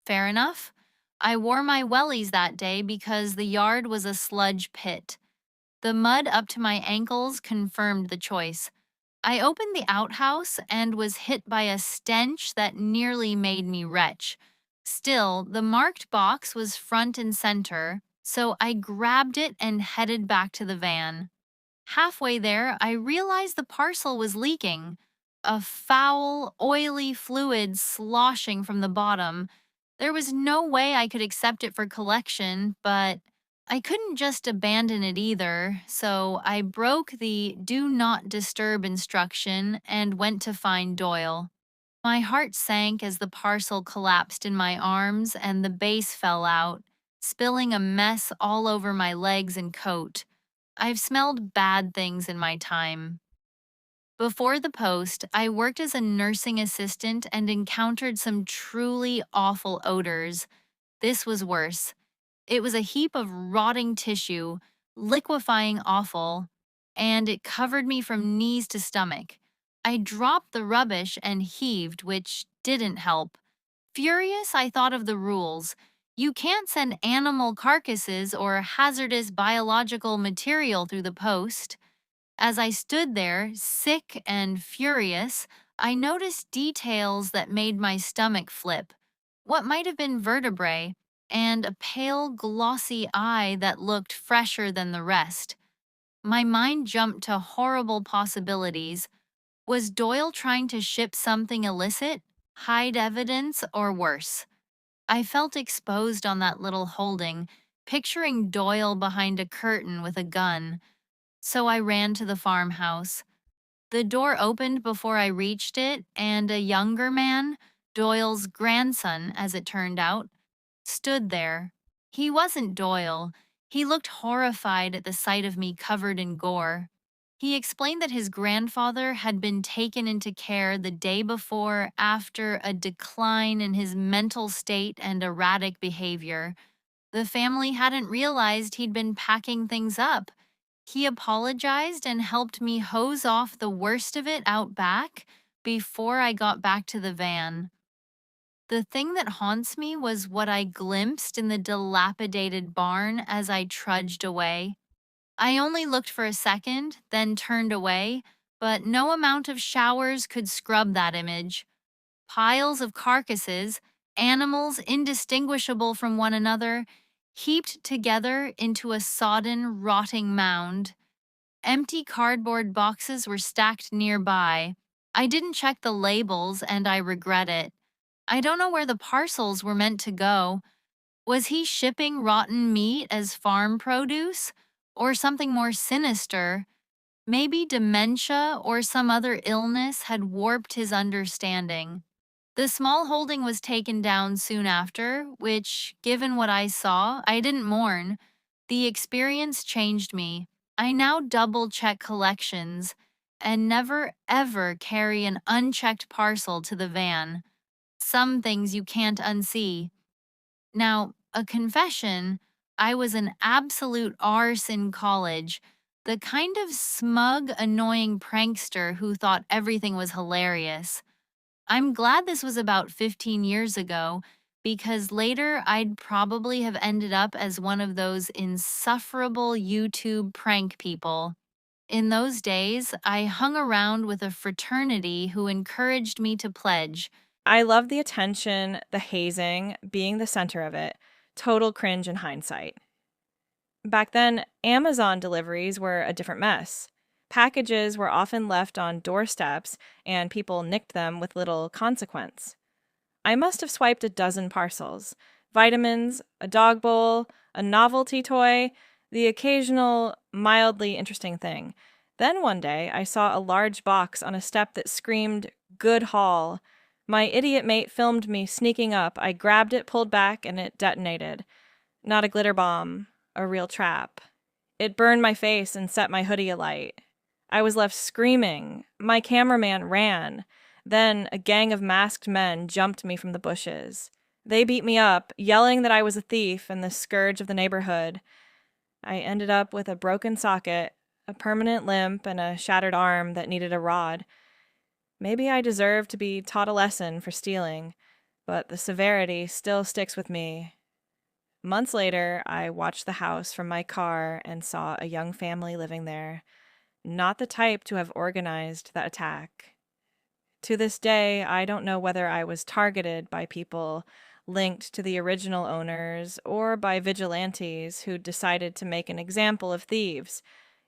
Fair enough. I wore my wellies that day because the yard was a sludge pit. The mud up to my ankles confirmed the choice. I opened the outhouse and was hit by a stench that nearly made me retch. Still, the marked box was front and center, so I grabbed it and headed back to the van. Halfway there, I realized the parcel was leaking. A foul, oily fluid sloshing from the bottom. There was no way I could accept it for collection, but I couldn't just abandon it either, so I broke the do not disturb instruction and went to find Doyle. My heart sank as the parcel collapsed in my arms and the base fell out, spilling a mess all over my legs and coat. I've smelled bad things in my time. Before the post, I worked as a nursing assistant and encountered some truly awful odors. This was worse. It was a heap of rotting tissue, liquefying offal, and it covered me from knees to stomach. I dropped the rubbish and heaved, which didn't help. Furious, I thought of the rules. You can't send animal carcasses or hazardous biological material through the post. As I stood there, sick and furious, I noticed details that made my stomach flip. What might have been vertebrae, and a pale, glossy eye that looked fresher than the rest. My mind jumped to horrible possibilities. Was Doyle trying to ship something illicit, hide evidence, or worse? I felt exposed on that little holding, picturing Doyle behind a curtain with a gun. So I ran to the farmhouse. The door opened before I reached it, and a younger man, Doyle's grandson as it turned out, stood there. He wasn't Doyle. He looked horrified at the sight of me covered in gore. He explained that his grandfather had been taken into care the day before after a decline in his mental state and erratic behavior. The family hadn't realized he'd been packing things up. He apologized and helped me hose off the worst of it out back before I got back to the van. The thing that haunts me was what I glimpsed in the dilapidated barn as I trudged away. I only looked for a second, then turned away, but no amount of showers could scrub that image. Piles of carcasses, animals indistinguishable from one another, heaped together into a sodden, rotting mound. Empty cardboard boxes were stacked nearby. I didn't check the labels, and I regret it. I don't know where the parcels were meant to go. Was he shipping rotten meat as farm produce? Or something more sinister? Maybe dementia or some other illness had warped his understanding. The small holding was taken down soon after, which, given what I saw, I didn't mourn. The experience changed me. I now double-check collections, and never ever carry an unchecked parcel to the van. Some things you can't unsee. Now, a confession, I was an absolute arse in college, the kind of smug, annoying prankster who thought everything was hilarious. I'm glad this was about 15 years ago, because later I'd probably have ended up as one of those insufferable YouTube prank people. In those days, I hung around with a fraternity who encouraged me to pledge. I love the attention, the hazing, being the center of it. Total cringe in hindsight. Back then, Amazon deliveries were a different mess. Packages were often left on doorsteps, and people nicked them with little consequence. I must have swiped a dozen parcels: vitamins, a dog bowl, a novelty toy, the occasional mildly interesting thing. Then one day, I saw a large box on a step that screamed, "Good haul." My idiot mate filmed me sneaking up. I grabbed it, pulled back, and it detonated. Not a glitter bomb, a real trap. It burned my face and set my hoodie alight. I was left screaming. My cameraman ran. Then a gang of masked men jumped me from the bushes. They beat me up, yelling that I was a thief and the scourge of the neighborhood. I ended up with a broken socket, a permanent limp, and a shattered arm that needed a rod. Maybe I deserve to be taught a lesson for stealing, but the severity still sticks with me. Months later, I watched the house from my car and saw a young family living there, not the type to have organized that attack. To this day, I don't know whether I was targeted by people linked to the original owners or by vigilantes who decided to make an example of thieves.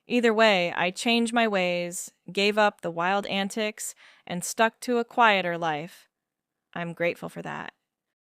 Either way, I changed my ways, gave up the wild antics, and stuck to a quieter life. I'm grateful for that.